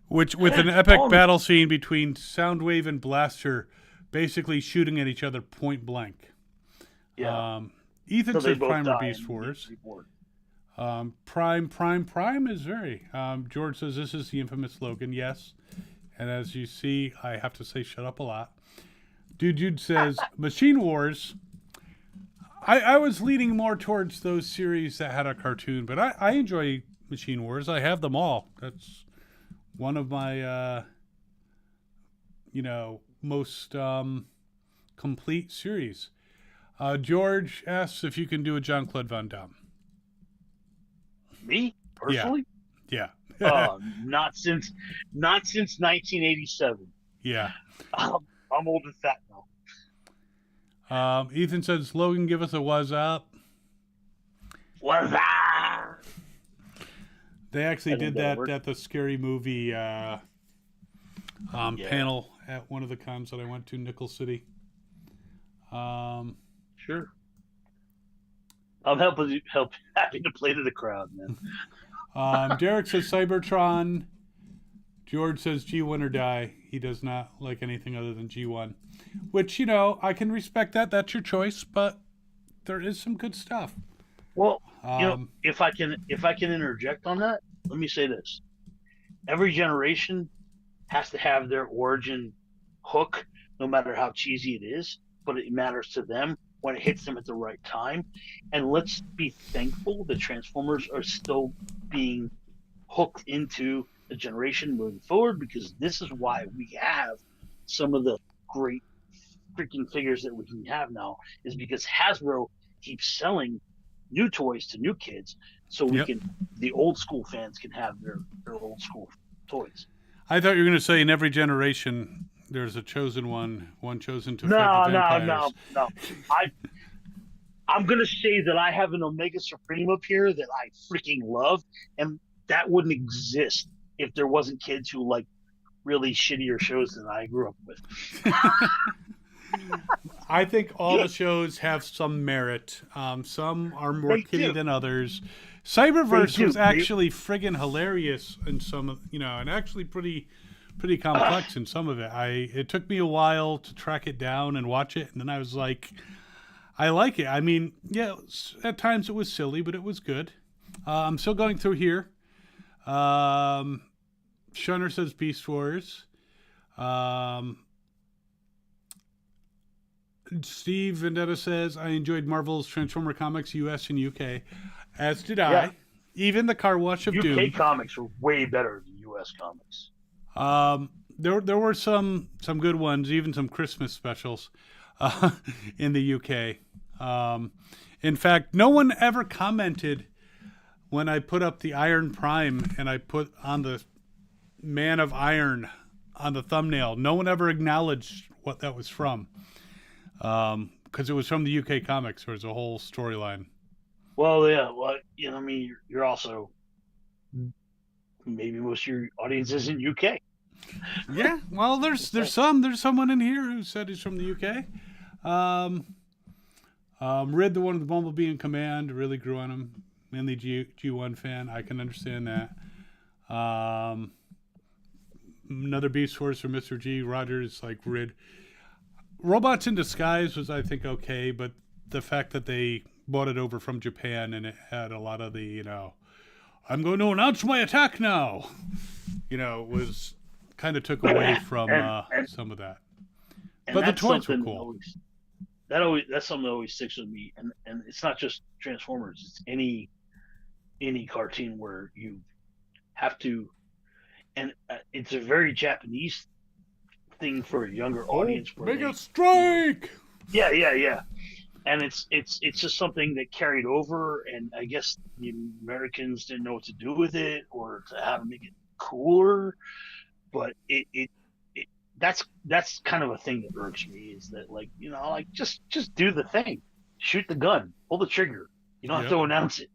with an epic battle scene between Soundwave and Blaster basically shooting at each other point blank. Yeah. Ethan says Prime or Beast Wars. Prime is very. George says this is the infamous Logan. Yes. And as you see, I have to say shut up a lot. Dude says Machine Wars. I was leaning more towards those series that had a cartoon, but I enjoy Machine Wars. I have them all. That's one of my, most complete series. George asks if you can do a Jean-Claude Van Damme. Me personally? Yeah. Not since 1987. Yeah. I'm old and fat now. Ethan says, Logan, give us a what's up. What's up? They actually did that at the Scary Movie panel at one of the cons that I went to, Nickel City. Sure. I'm happy to play to the crowd, man. Derek says Cybertron. George says G1 or die. He does not like anything other than G1, which, I can respect that. That's your choice, but there is some good stuff. Well, if I can interject on that, let me say this. Every generation has to have their origin hook, no matter how cheesy it is, but it matters to them when it hits them at the right time. And let's be thankful that Transformers are still being hooked into the generation moving forward, because this is why we have some of the great freaking figures that we can have now, is because Hasbro keeps selling new toys to new kids, so the old school fans can have their old school toys. I thought you were going to say in every generation there's a chosen one chosen to fight the vampires. No. I'm going to say that I have an Omega Supreme up here that I freaking love, and that wouldn't exist if there wasn't kids who like really shittier shows than I grew up with. I think all the shows have some merit. Some are more They kiddie do. than others. Cyberverse They was do. actually friggin' hilarious in some of, and actually pretty complex in some of it. It took me a while to track it down and watch it, and then I was like, I like it. I mean, yeah, at times it was silly, but it was good. I'm still going through here. Shunner says Beast Wars. Steve Vendetta says, I enjoyed Marvel's Transformer comics, US and UK, as did I. Yeah. Even the Car Wash of UK Doom. comics were way better than US comics. There were some good ones, even some Christmas specials in the UK. In fact, no one ever commented when I put up the Iron Prime and I put on the Man of Iron on the thumbnail. No one ever acknowledged what that was from. Because it was from the UK comics. There was a whole storyline. Well, yeah. Well, I mean, you're also maybe most of your audience isn't UK. Yeah. Well, there's someone in here who said he's from the UK. Rid, the one with the Bumblebee in Command, really grew on him. Mainly G1 fan. I can understand that. Another Beast Force for Mr. G. Rogers, like Rid. Robots in Disguise was, I think, okay, but the fact that they bought it over from Japan and it had a lot of the, I'm going to announce my attack now, was kind of took away from some of that. But the toys were cool. That's something that always sticks with me, and it's not just Transformers. It's any cartoon where you have to, and it's a very Japanese thing for a younger audience. Make a strike! Yeah. And it's just something that carried over, and I guess the Americans didn't know what to do with it or to how to make it cooler. But that's kind of a thing that irks me, is that just do the thing, shoot the gun, pull the trigger. You don't have to announce it.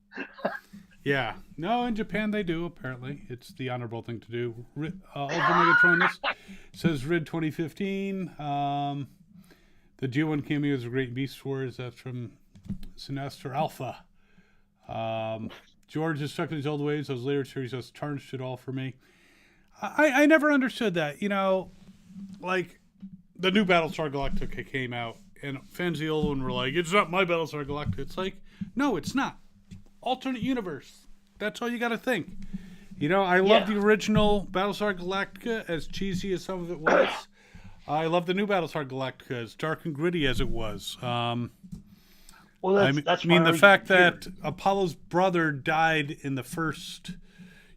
Yeah, no, in Japan they do. Apparently, it's the honorable thing to do. Ultra Megatron says Rid 2015. The G1 cameo is a great Beast Wars. That's from Sinestro Alpha. George is stuck in his old ways. Those later series has tarnished it all for me. I never understood that. Like the new Battlestar Galactica came out, and fans of the old one were like, "It's not my Battlestar Galactica." It's like, no, it's not. Alternate universe. That's all you got to think. I love the original Battlestar Galactica, as cheesy as some of it was. I love the new Battlestar Galactica, as dark and gritty as it was. Well, that's the fact that Apollo's brother died in the first,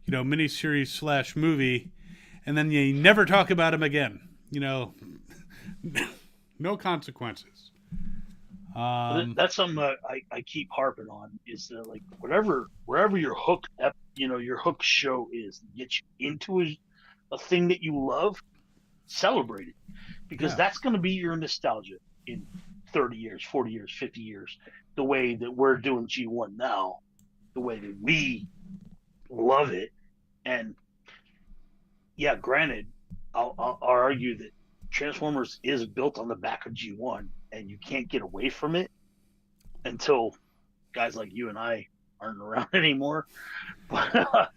miniseries / movie, and then you never talk about him again. No consequences. That's something that I keep harping on, is that wherever your hook show is, get you into a thing that you love, celebrate it, because that's going to be your nostalgia in 30 years, 40 years, 50 years. The way that we're doing G1 now, the way that we love it, and yeah, granted, I'll argue that Transformers is built on the back of G1, and you can't get away from it until guys like you and I aren't around anymore. But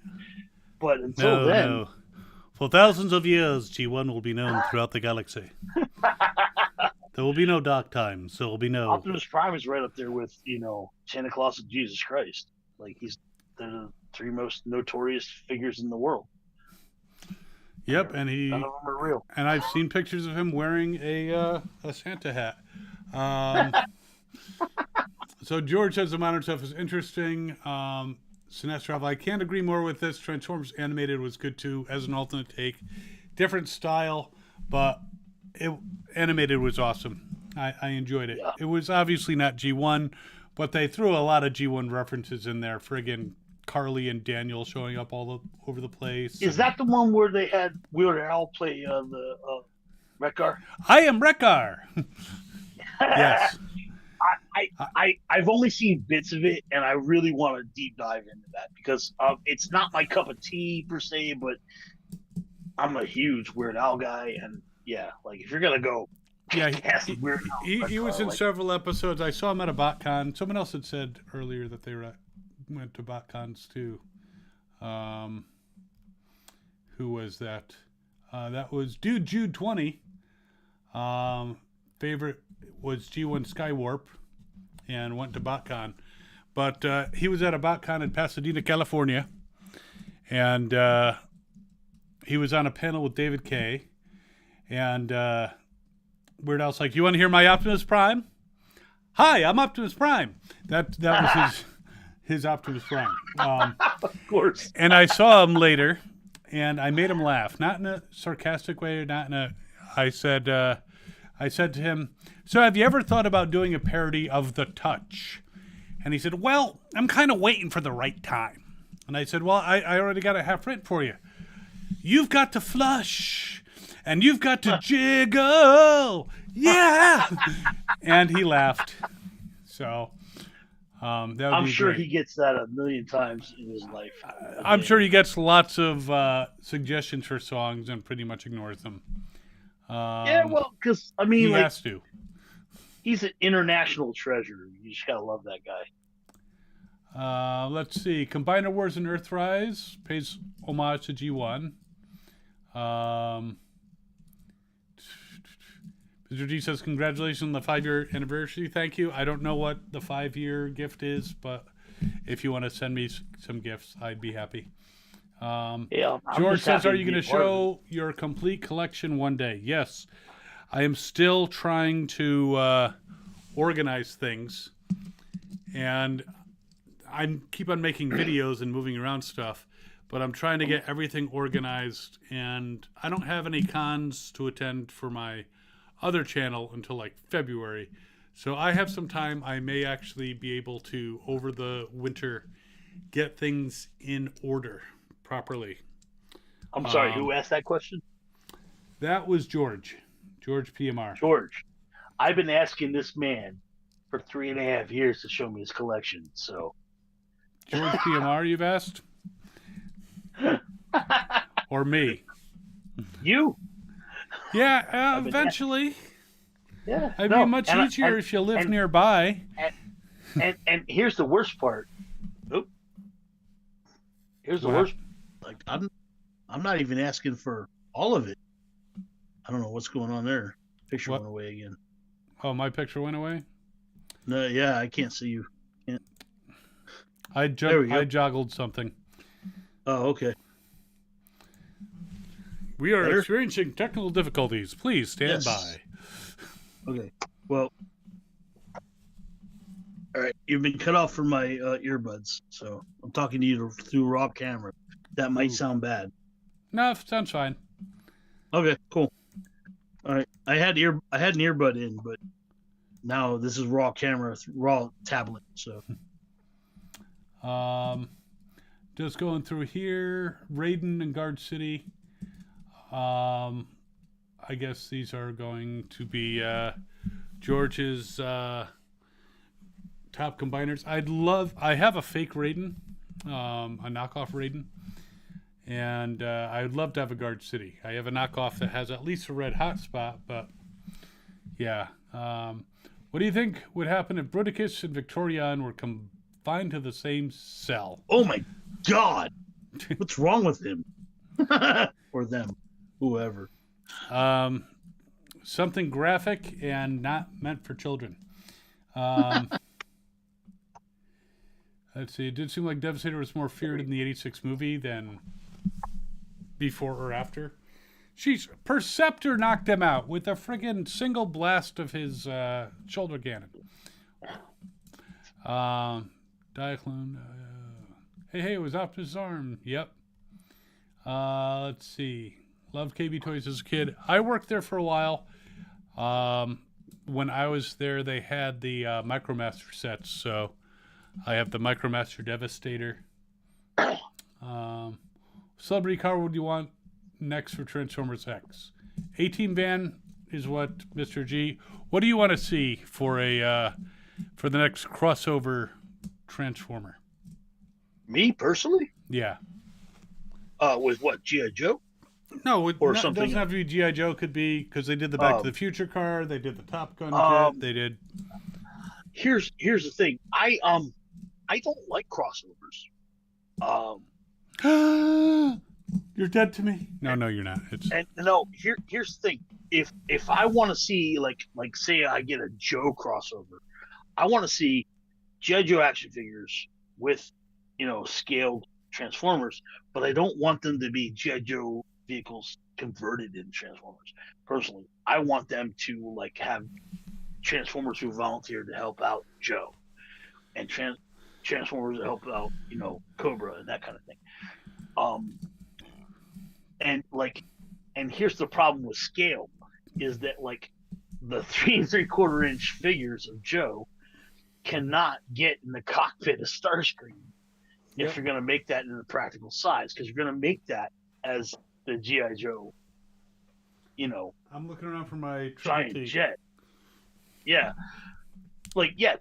until then. No. For thousands of years, G1 will be known throughout the galaxy. There will be no dark times. There will be no... Optimus Prime is right up there with, Santa Claus and Jesus Christ. Like, he's the three most notorious figures in the world. Yep, and none of them are real. And I've seen pictures of him wearing a Santa hat. So George says the modern stuff is interesting. Sinestro, I can't agree more with this. Transformers Animated was good too, as an alternate take. Different style, but Animated was awesome. I enjoyed it. Yeah. It was obviously not G1, but they threw a lot of G1 references in there. Friggin' Carly and Daniel showing up all over the place. Is that the one where they had Weird Al play the Wreck-Gar? I am Wreck-Gar. Yes. I've only seen bits of it, and I really want to deep dive into that, because it's not my cup of tea per se, but I'm a huge Weird Al guy, and yeah, like if you're gonna go, Yeah, cast Weird Al. he was in like, several episodes. I saw him at a BotCon. Someone else had said earlier that they went to BotCons too. Who was that? That was Jude 20. Favorite was G1 Skywarp and went to BotCon. But he was at a BotCon in Pasadena, California. And he was on a panel with David Kaye. And Weird Al's like, you want to hear my Optimus Prime? Hi, I'm Optimus Prime. That was his Optimus Prime. of course. And I saw him later, and I made him laugh. Not in a sarcastic way, not in a... I said to him, so have you ever thought about doing a parody of The Touch? And he said, well, I'm kind of waiting for the right time. And I said, well, I already got a half written for you. You've got to flush, and you've got to jiggle. Yeah. And he laughed. So that would I'm be sure great. he gets that a million times in his life. I'm sure he gets lots of suggestions for songs and pretty much ignores them. Yeah, well, because I mean, he like, has to. he's an international treasure. You just gotta love that guy. Let's see. Combiner Wars and Earthrise pays homage to G1. Mr. G says, congratulations on the 5-year anniversary. Thank you. I don't know what the 5-year gift is, but if you want to send me some gifts, I'd be happy. Yeah, I'm George just says, happy are to you be going to a part of it. show your complete collection one day? Yes. I am still trying to organize things. And I keep on making videos and moving around stuff. But I'm trying to get everything organized. And I don't have any cons to attend for my other channel until like February. So I have some time. I may actually be able to, over the winter, get things in order properly. I'm sorry, who asked that question? That was George PMR. George. I've been asking this man for 3.5 years to show me his collection. So George PMR, you've asked? Or me? you? Yeah, eventually. Yeah. It'd be much easier if you live nearby. And here's the worst part. Oop. Here's the What? worst. Like I'm not even asking for all of it. I don't know what's going on there. Picture What? went away again. Oh, my picture went away? No, yeah, I can't see you. I There we go. joggled something. Oh, okay. We are Better? experiencing technical difficulties. Please stand Yes. by. Okay. Well, all right. You've been cut off from my earbuds, so I'm talking to you through raw camera. That might Ooh. sound bad. No, sounds fine. Okay, cool. All right. I had an earbud in, but now this is raw camera, raw tablet. So Just going through here, Raiden and Guard City. I guess these are going to be George's top combiners. I have a fake Raiden, a knockoff Raiden, and I'd love to have a Guard City. I have a knockoff that has at least a red hotspot, but yeah. What do you think would happen if Bruticus and Victorion were confined to the same cell? oh my God, what's wrong with him or them, whoever? Something graphic and not meant for children. Let's see. It did seem like Devastator was more feared in the '86 movie than before or after. Jeez, Perceptor knocked him out with a friggin' single blast of his shoulder cannon. Diaclone. Hey, it was Optimus' arm. Yep. Let's see. Loved KB Toys as a kid. I worked there for a while. When I was there, they had the Micromaster sets, so I have the Micromaster Devastator. Celebrity car would you want next for Transformers X? 18 van is what, Mr. G. What do you want to see for the next crossover Transformer? Me personally? Yeah. With what, G.I. Joe? No, or it something. doesn't have to be G.I. Joe. Could be because they did the Back to the Future car. They did the Top Gun jet. They did. Here's the thing. I don't like crossovers. You're dead to me. No, you're not. It's And no, here's the thing. If I want to see like say I get a Joe crossover, I want to see G.I. Joe action figures with scaled Transformers, but I don't want them to be G.I. Joe vehicles converted into Transformers. Personally, I want them to like have Transformers who volunteer to help out Joe, and Transformers to help out Cobra and that kind of thing. And here's the problem with scale is that like the 3 3/4 inch figures of Joe cannot get in the cockpit of Starscream if you're going to make that in the practical size, because you're going to make that as the G.I. Joe, I'm looking around for my giant T. jet. Yeah.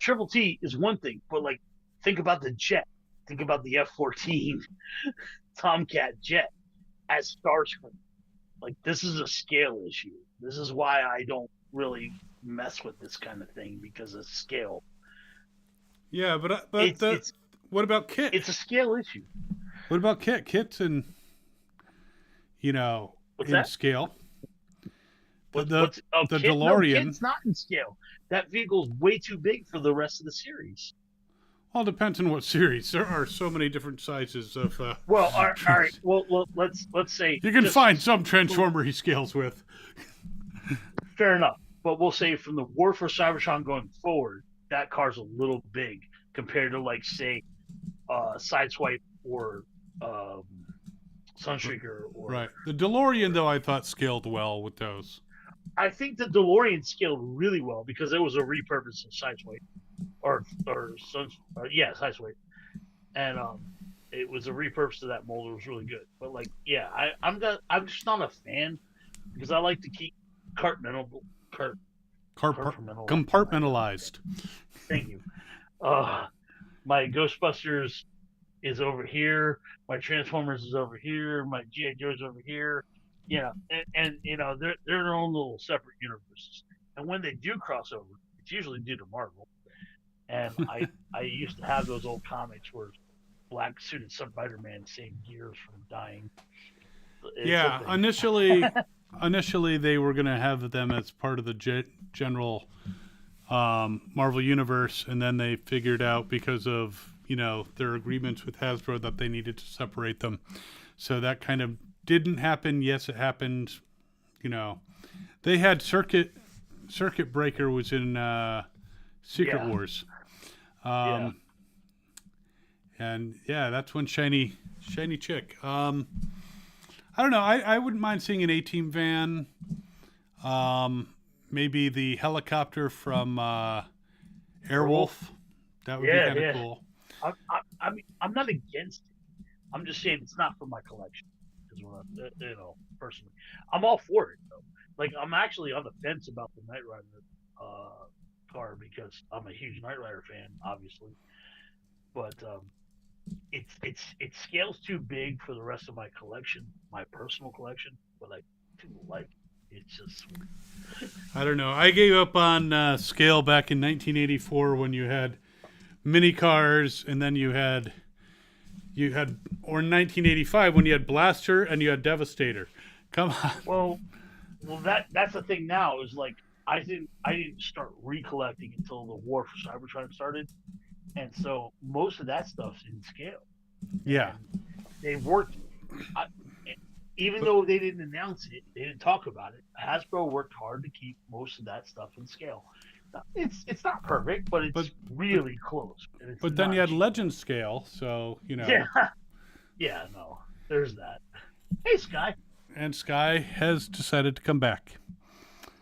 Triple T is one thing, but like think about the jet. Think about the F-14 Tomcat jet as Starscream. Like, this is a scale issue. This is why I don't really mess with this kind of thing, because of scale. Yeah, but what about Kit? It's a scale issue. What about Kit? Kit's in, What's in that? scale. The Kit? DeLorean. No, Kit's not in scale. That vehicle's way too big for the rest of the series. All depends on what series. There are so many different sizes of. Well, all right. Well, let's say you can find some Transformer he scales with. Fair enough, but we'll say from the War for Cybertron going forward, that car's a little big compared to like say, Sideswipe or Sunstreaker. Or Right. The DeLorean though I thought scaled well with those. I think the DeLorean scaled really well because it was a repurpose of Sideswipe, Sideswipe, and it was a repurpose of that mold. It was really good. But like, yeah, I'm just not a fan because I like to keep compartmentalized. Thank you. My Ghostbusters is over here. My Transformers is over here. My G.I. Joe's over here. And they're their own little separate universes. And when they do cross over, it's usually due to Marvel. And I used to have those old comics where black suited Spider-Man saved gears from dying. Initially they were going to have them as part of the general Marvel universe, and then they figured out because of their agreements with Hasbro that they needed to separate them. So that kind of didn't happen. Yes, it happened. They had Circuit Breaker was in Secret Wars. And that's when Shiny Chick. I don't know. I wouldn't mind seeing an A-Team van. Maybe the helicopter from Airwolf. That would be kind of cool. I'm not against it. I'm just saying it's not for my collection. Personally, I'm all for it though. Like, I'm actually on the fence about the Knight Rider car because I'm a huge Knight Rider fan, obviously. But it scales too big for the rest of my collection, my personal collection. But I do like it. It's just sweet. I don't know. I gave up on scale back in 1984 when you had mini cars, and then you had, or 1985 when you had Blaster and you had Devastator. Come on. Well, that's the thing now is like I didn't start recollecting until the War for Cybertron started, and so most of that stuff's in scale. Yeah, and they worked. Even though they didn't announce it, they didn't talk about it. Hasbro worked hard to keep most of that stuff in scale. It's not perfect, but it's really close. But then you had Legend scale, so Yeah, no, there's that. Hey, Sky. And Sky has decided to come back.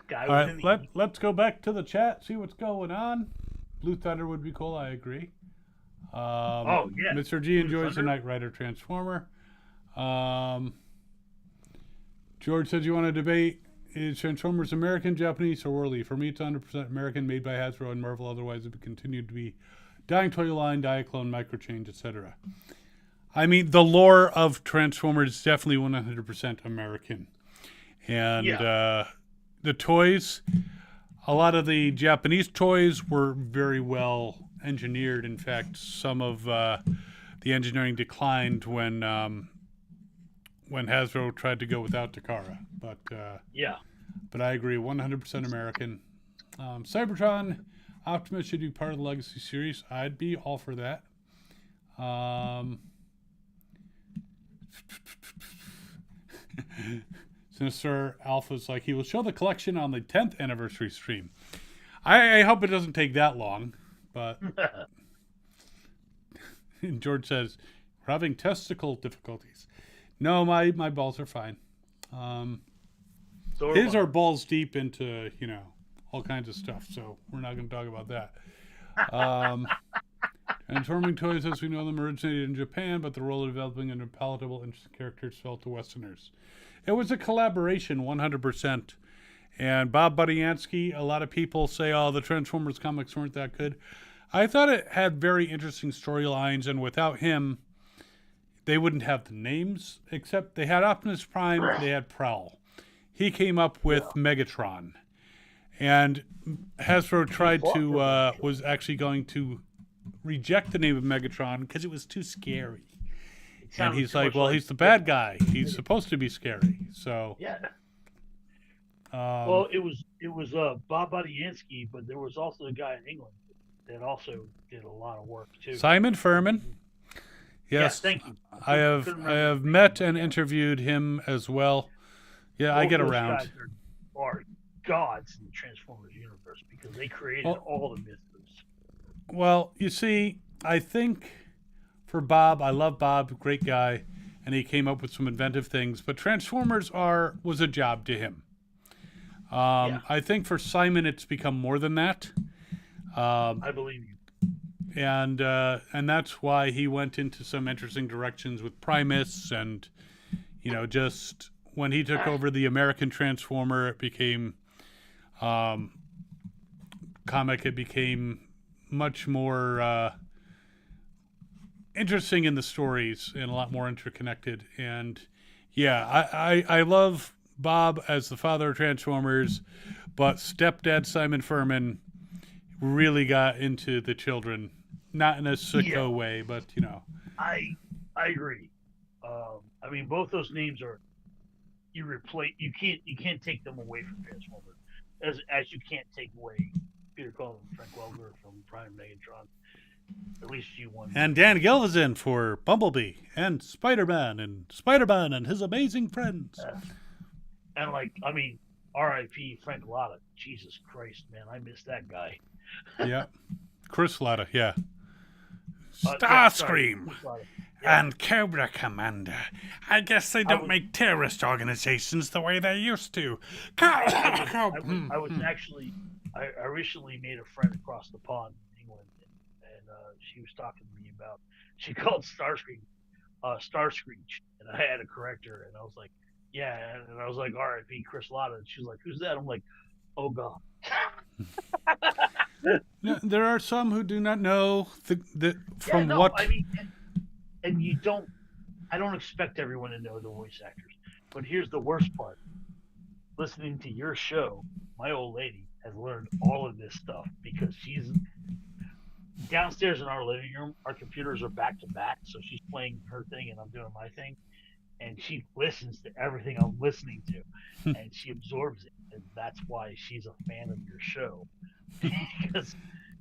Sky All right, let's go back to the chat, see what's going on. Blue Thunder would be cool, I agree. Mr. G enjoys the Knight Rider Transformer. George says you want to debate, is Transformers American, Japanese, or worldly? For me, it's 100% American, made by Hasbro and Marvel. Otherwise, it would continue to be dying toy line, Diaclone, Microchange, etc. I mean, the lore of Transformers is definitely 100% American. And the toys, a lot of the Japanese toys were very well engineered. In fact, some of the engineering declined when Hasbro tried to go without Takara. But I agree, 100% American. Cybertron Optimus should be part of the Legacy series. I'd be all for that. Sinister Alpha's like, he will show the collection on the 10th anniversary stream. I hope it doesn't take that long, but George says, we're having testicle difficulties. No, my balls are fine. His are balls deep into, all kinds of stuff, so we're not going to talk about that. Transforming toys as we know them originated in Japan, but the role of developing into palatable, interesting characters fell to Westerners. It was a collaboration, 100%. And Bob Budiansky, a lot of people say, oh, the Transformers comics weren't that good. I thought it had very interesting storylines, and without him, they wouldn't have the names, except they had Optimus Prime, they had Prowl. He came up with Megatron. And Hasbro tried to, was actually going to reject the name of Megatron because it was too scary. And he's like, well, he's the bad guy. He's supposed to be scary. So well, it was Bob Budiansky, but there was also a guy in England that also did a lot of work too. Simon Furman. Yes, thank you. I have met and interviewed him as well. Yeah, I get around. Guys are gods in the Transformers universe because they created all the mythos. Well, you see, I think for Bob, I love Bob, great guy, and he came up with some inventive things. But Transformers was a job to him. I think for Simon, it's become more than that. I believe you. And that's why he went into some interesting directions with Primus, and just when he took over the American Transformer, it became comic. It became much more interesting in the stories and a lot more interconnected. And I love Bob as the father of Transformers, but stepdad Simon Furman really got into the children, not in a sicko way, but I agree. I mean, both those names are you can't take them away from Transformers, as you can't take away Peter Cullen and Frank Welker from Prime Megatron. At least you won. And Dan Gilvezan for Bumblebee and Spider-Man and his amazing friends. And R.I.P. Frank Latta. Jesus Christ, man, I miss that guy. Yeah, Chris Latta. Yeah. Starscream and Cobra Commander. I guess they don't make terrorist organizations the way they used to. I recently made a friend across the pond in England, and she was talking to me about, she called Starscream Starscreech, and I had to correct her, and I was like, yeah, and I was like, R.I.P. Chris Latta, and she's like, who's that? I'm like, oh God. There are some who do not know and you don't. I don't expect everyone to know the voice actors, but here's the worst part: listening to your show, my old lady has learned all of this stuff because she's downstairs in our living room. Our computers are back to back, so she's playing her thing and I'm doing my thing, and she listens to everything I'm listening to, and she absorbs it, and that's why she's a fan of your show.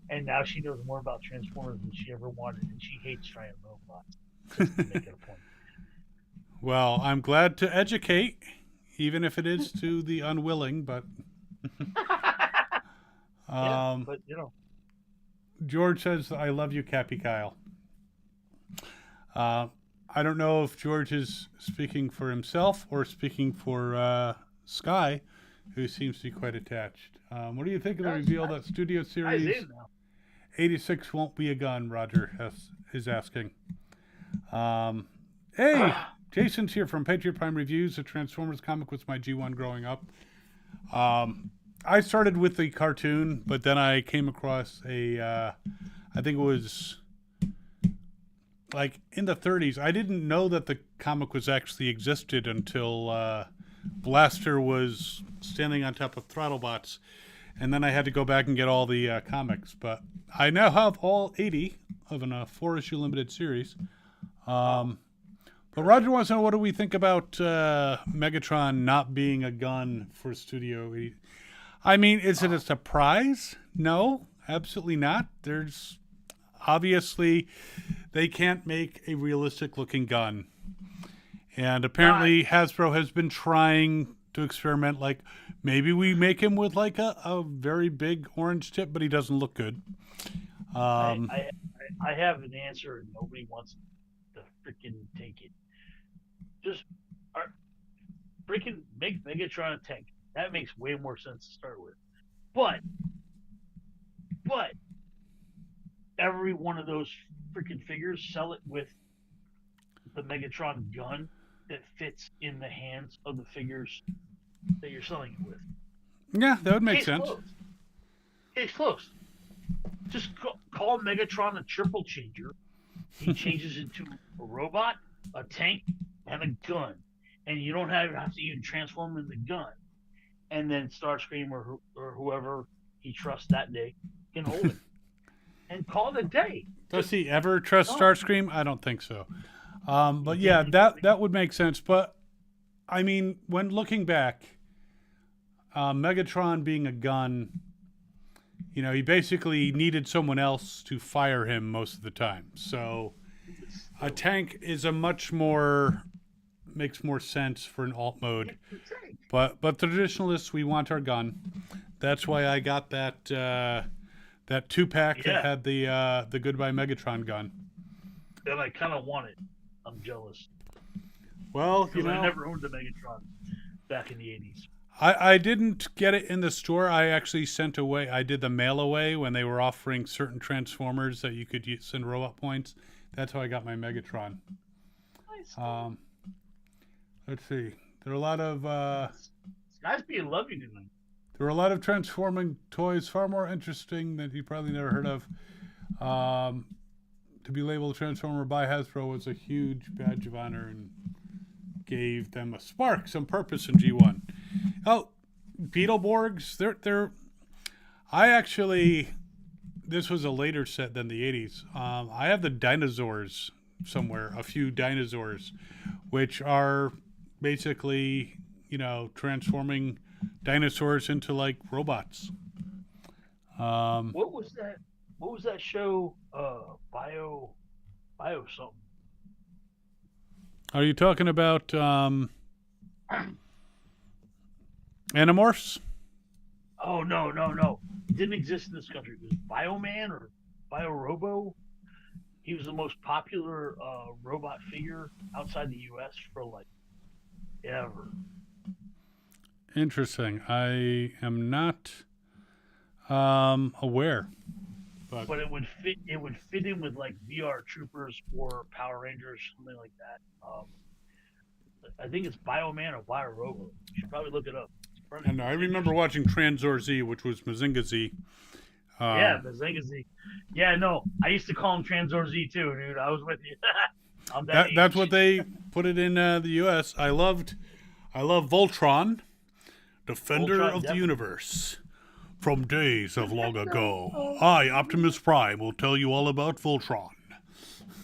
And now she knows more about Transformers than she ever wanted, and she hates giant robots. Just to make it a point. Well, I'm glad to educate, even if it is to the unwilling, but but George says, I love you, Cappy Kyle. I don't know if George is speaking for himself or speaking for Sky, who seems to be quite attached. What do you think of the reveal that Studio Series 86 won't be a gun, Roger is asking. Hey, Jason's here from Patriot Prime Reviews. The Transformers comic was my G1 growing up. I started with the cartoon, but then I came across I think it was like in the 30s. I didn't know that the comic was actually existed until Blaster was standing on top of Throttlebots, and then I had to go back and get all the comics. But I now have all 80 of a 4-issue limited series. But Roger wants to know, what do we think about Megatron not being a gun for Studio 80? I mean, is it a surprise? No, absolutely not. There's obviously they can't make a realistic looking gun. And apparently Hasbro has been trying to experiment, like maybe we make him with like a very big orange tip, but he doesn't look good. I have an answer and nobody wants to freaking take it. Just freaking make Megatron a tank. That makes way more sense to start with. But every one of those freaking figures, sell it with the Megatron gun that fits in the hands of the figures that you're selling it with. Yeah, that would make Case sense. closed. Case closed. Just call Megatron a triple changer. He changes into a robot, a tank, and a gun. And you don't have to even transform him in the gun. And then Starscream or whoever he trusts that day can hold him. And call it a day. Does he ever trust Starscream? I don't think so. But yeah, that would make sense. But I mean, when looking back, Megatron being a gun, you know, he basically needed someone else to fire him most of the time. So a tank is a much more, makes more sense for an alt mode. But traditionalists, we want our gun. That's why I got that 2-pack that had the Goodbye Megatron gun. And I kind of want it. I'm jealous. Well, you know, I never owned the Megatron back in the 80s. I didn't get it in the store. I actually sent away. I did the mail away when they were offering certain Transformers that you could send robot points. That's how I got my Megatron. Nice. Let's see. There are a lot of Guys being lovely tonight. there were a lot of transforming toys, far more interesting that you probably never heard of. To be labeled a Transformer by Hasbro was a huge badge of honor and gave them a spark, some purpose in G1. Oh, Beetleborgs, they're I actually, this was a later set than the 80s. I have the dinosaurs somewhere, a few dinosaurs, which are basically, you know, transforming dinosaurs into like robots. What was that? What was that show? Bio something. Are you talking about Animorphs? Oh no! It didn't exist in this country. It was Bioman or Biorobo. He was the most popular robot figure outside the U.S. for like ever. Interesting. I am not aware. But it would fit. It would fit in with like VR Troopers or Power Rangers, something like that. I think it's Bioman or Biorobo. You should probably look it up. And I remember watching Tranzor Z, which was Mazinga Z. Yeah, Mazinga Z. Yeah, no, I used to call him Tranzor Z too, dude. I was with you. That's what they put it in the U.S. I love Voltron, Defender of the Universe. From days of long ago, I, Optimus Prime, will tell you all about Voltron.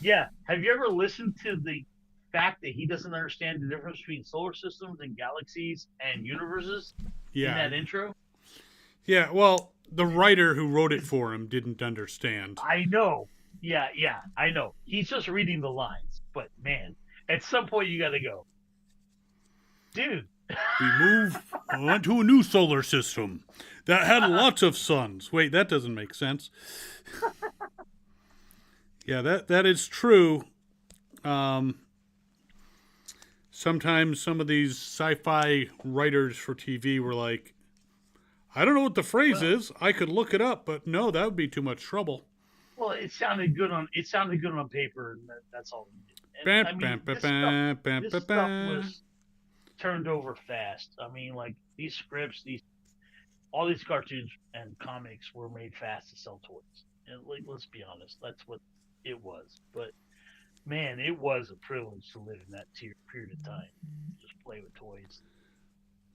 Yeah, have you ever listened to the fact that he doesn't understand the difference between solar systems and galaxies and universes in that intro? Yeah, well, the writer who wrote it for him didn't understand. I know. Yeah, I know. He's just reading the lines. But, man, at some point you got to go, dude. We move on to a new solar system that had lots of suns. Wait, that doesn't make sense. Yeah, that is true. Sometimes some of these sci-fi writers for TV were like, I don't know what the phrase is. I could look it up, but no, that would be too much trouble. Well, it sounded good on paper, and that's all. This stuff was turned over fast. I mean, like these scripts, all these cartoons and comics were made fast to sell toys. And like, let's be honest, that's what it was. But man, it was a privilege to live in that period of time. Just play with toys.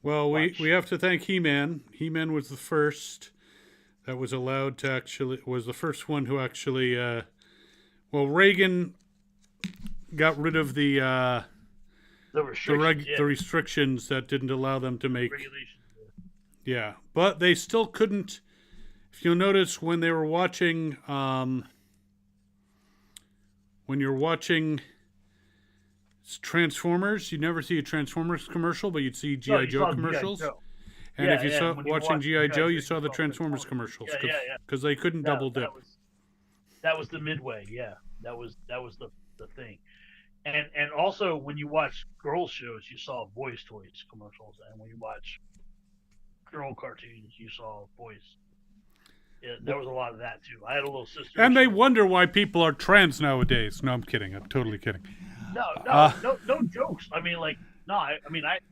Well, we Watch. have to thank He-Man. He-Man was the first that was allowed to actually, was the first one who actually, well, Reagan got rid of the The restrictions that didn't allow them to make, regulations. yeah, but they still couldn't. If you'll notice, when they were watching, when you're watching Transformers, you never see a Transformers commercial, but you'd see G.I. Joe commercials. And Yeah, if you yeah, saw when you watching watch G.I. Joe, you G.I. saw the Joe Transformers Transformers. commercials Yeah, yeah, yeah. because they couldn't double dip. That was the midway. Yeah, that was the thing. And also when you watch girl shows, you saw boys toys commercials, and when you watch girl cartoons, you saw boys. Yeah, there was a lot of that too. I had a little sister. And they wonder why people are trans nowadays. No, I'm kidding. I'm totally kidding. No jokes. I mean, like, no.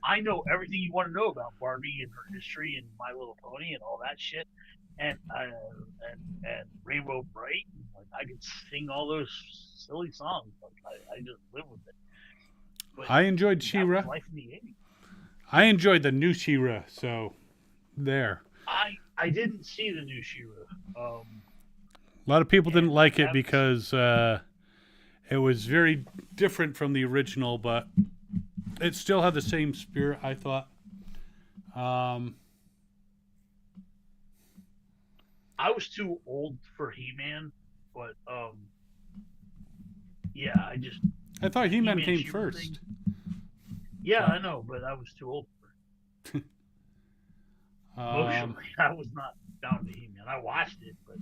I know everything you want to know about Barbie and her history and My Little Pony and all that shit, and Rainbow Bright. And, like, I could sing all those silly songs. Like, I just live with it. But I enjoyed that She-Ra. was life in the 80s. I enjoyed the new She-Ra. So, there. I didn't see the new She-Ra. A lot of people didn't like it that- because it was very different from the original, but it still had the same spirit, I thought. I was too old for He-Man, but yeah, I thought He-Man He-Man came She-Ra first. thing. Yeah, I know, but I was too old for it. Emotionally, I was not down to He-Man. I watched it, but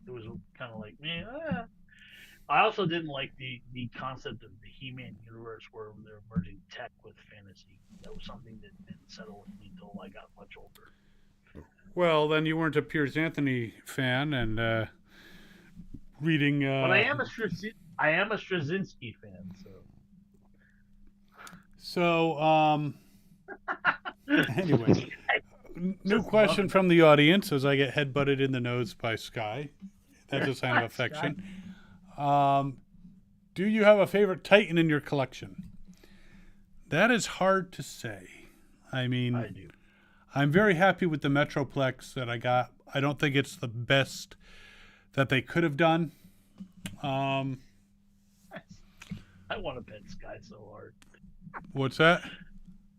it was kind of like, man. I also didn't like the concept of the He-Man universe where they're merging tech with fantasy. That was something that didn't settle with me until I got much older. Well, then you weren't a Piers Anthony fan and reading. But I am a Straczynski fan, so. So, anyway, new Just question from the audience as I get headbutted in the nose by Sky. That's a sign of affection. Do you have a favorite Titan in your collection? That is hard to say. I mean, I do. I'm very happy with the Metroplex that I got. I don't think it's the best that they could have done. I want to pet Sky so hard. What's that?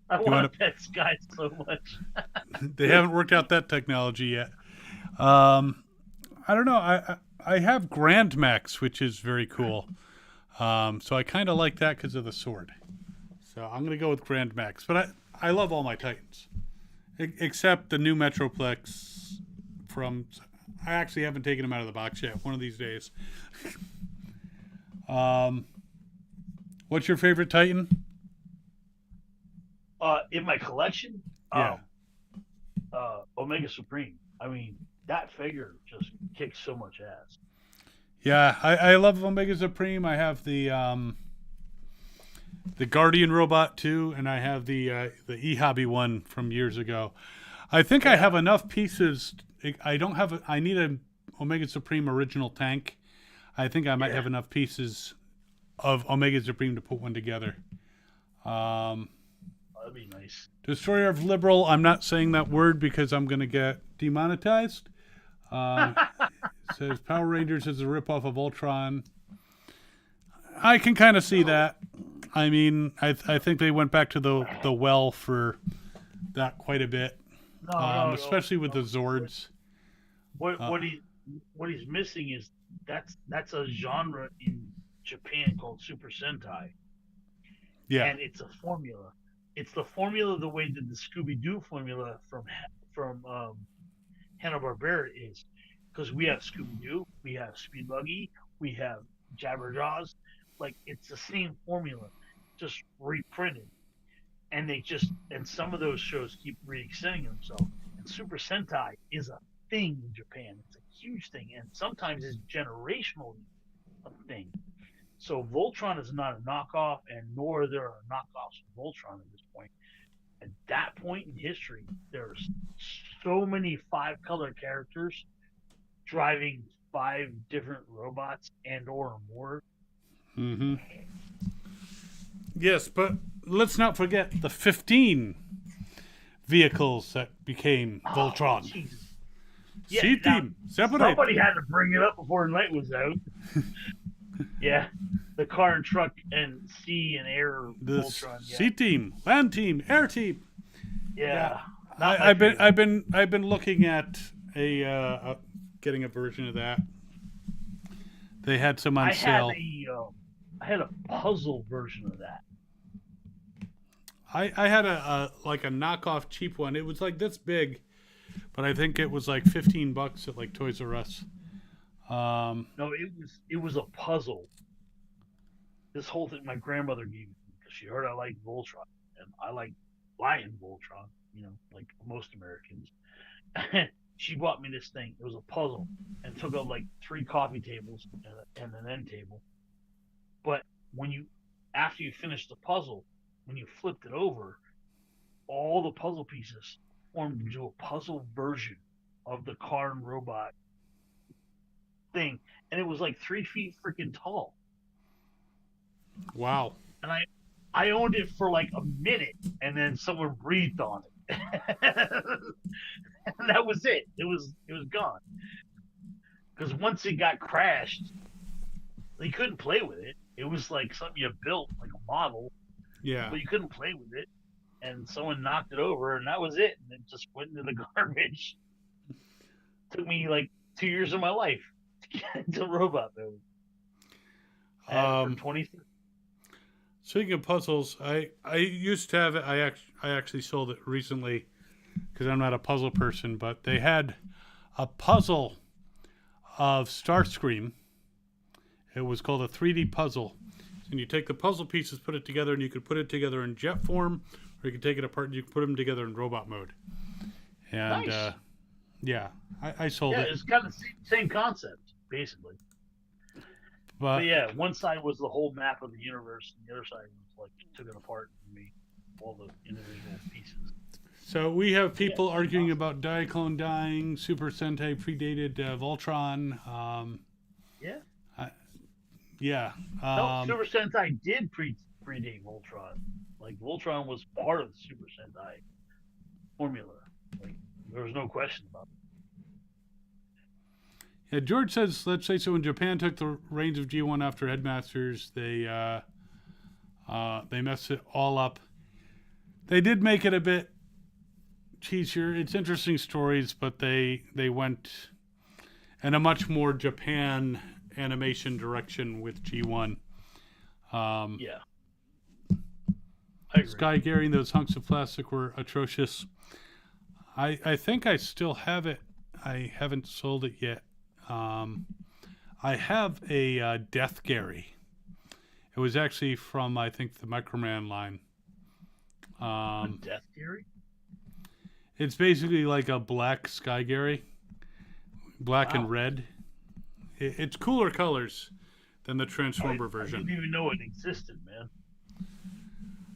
I want to pet Sky so much. They haven't worked out that technology yet. I don't know. I have Grand Max, which is very cool. So I kind of like that because of the sword. So I'm going to go with Grand Max. But I love all my Titans. Except the new Metroplex from... I actually haven't taken them out of the box yet. One of these days. What's your favorite Titan? In my collection? Yeah. Omega Supreme. I mean, that figure just kicks so much ass. Yeah, I love Omega Supreme. I have the Guardian robot too, and I have the E-Hobby one from years ago. I think I have enough pieces. I don't have. I need a Omega Supreme original tank. I think I might have enough pieces of Omega Supreme to put one together. That'd be nice. Destroyer of Liberal. I'm not saying that word because I'm going to get demonetized. It says Power Rangers is a ripoff of Ultron. I can kind of see that. I mean, I think they went back to the well for that quite a bit, especially with the Zords. What he's missing is that's a genre in Japan called Super Sentai. Yeah, and it's a formula. It's the formula the way that the Scooby-Doo formula from Hanna-Barbera is, because we have Scooby-Doo, we have Speed Buggy, we have Jabberjaws. Like, it's the same formula, just reprinted. And some of those shows keep re-extending themselves. And Super Sentai is a thing in Japan. It's a huge thing, and sometimes it's generational a thing. So Voltron is not a knockoff, and nor are there knockoffs of Voltron at this point. At that point in history, there's so many 5-color characters driving 5 different robots and or more Mm-hmm. Yes, but let's not forget the 15 vehicles that became Voltron. Jesus. C-Team, separate. Somebody had to bring it up before the night was out. Yeah, the car and truck and sea and air The Voltron. Yeah. C-Team, Land Team, Air Team. Yeah. I've been looking at a getting a version of that. They had some on sale. I had a puzzle version of that. I had a like a knockoff cheap one. It was like this big, but I think it was like $15 at like Toys R Us. No, it was a puzzle. This whole thing my grandmother gave me because she heard I liked Voltron and I like flying Voltron, like most Americans. She bought me this thing. It was a puzzle and took up like 3 coffee tables and an end table. But after you finished the puzzle, when you flipped it over, all the puzzle pieces formed into a puzzle version of the car and robot thing, and it was like 3 feet freaking tall. Wow. And I owned it for like a minute, and then someone breathed on it. And that was it. It was gone. Because once it got crashed, you couldn't play with it. It was like something you built, like a model. Yeah. But you couldn't play with it. And someone knocked it over, and that was it. And it just went into the garbage. Took me like 2 years of my life to get into robot mode. And for 20. Speaking of puzzles, I used to have it. I actually sold it recently because I'm not a puzzle person. But they had a puzzle of Starscream. It was called a 3D puzzle. And you take the puzzle pieces, put it together, and you could put it together in jet form, or you could take it apart and you could put them together in robot mode. And Nice. Yeah, I sold it. Yeah, it's kind of the same concept, basically. But yeah, one side was the whole map of the universe, and the other side was like took it apart and made all the individual pieces. So we have people arguing about Diaclone dying, Super Sentai predated Voltron. Yeah. Yeah. No, Super Sentai did predate Voltron. Like Voltron was part of the Super Sentai formula. Like there was no question about it. Yeah, George says, let's say so when Japan took the reins of G1 after Headmasters, they messed it all up. They did make it a bit cheesier. It's interesting stories, but they went in a much more Japan animation direction with G1. Yeah. I agree. Sky Gary and those hunks of plastic were atrocious. I think I still have it. I haven't sold it yet. I have a Death Gary. It was actually from, I think, the Microman line. Death Gary? It's basically like a black Sky Gary. Black and red. It's cooler colors than the Transformer version. I didn't even know it existed, man.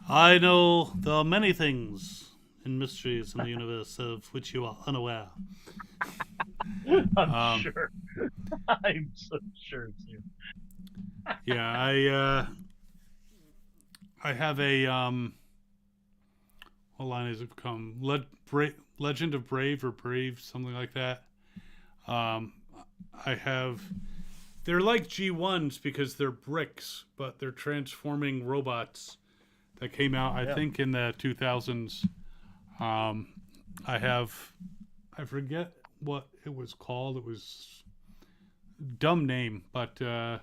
I know there are many things and mysteries in the universe of which you are unaware. I'm sure. I'm so sure too. Yeah, I have a what line has it become? Legend of Brave or Brave, something like that. I have. They're like G1s because they're bricks, but they're transforming robots that came out, I think, in the 2000s. I forget what it was called. It was dumb name, but yeah,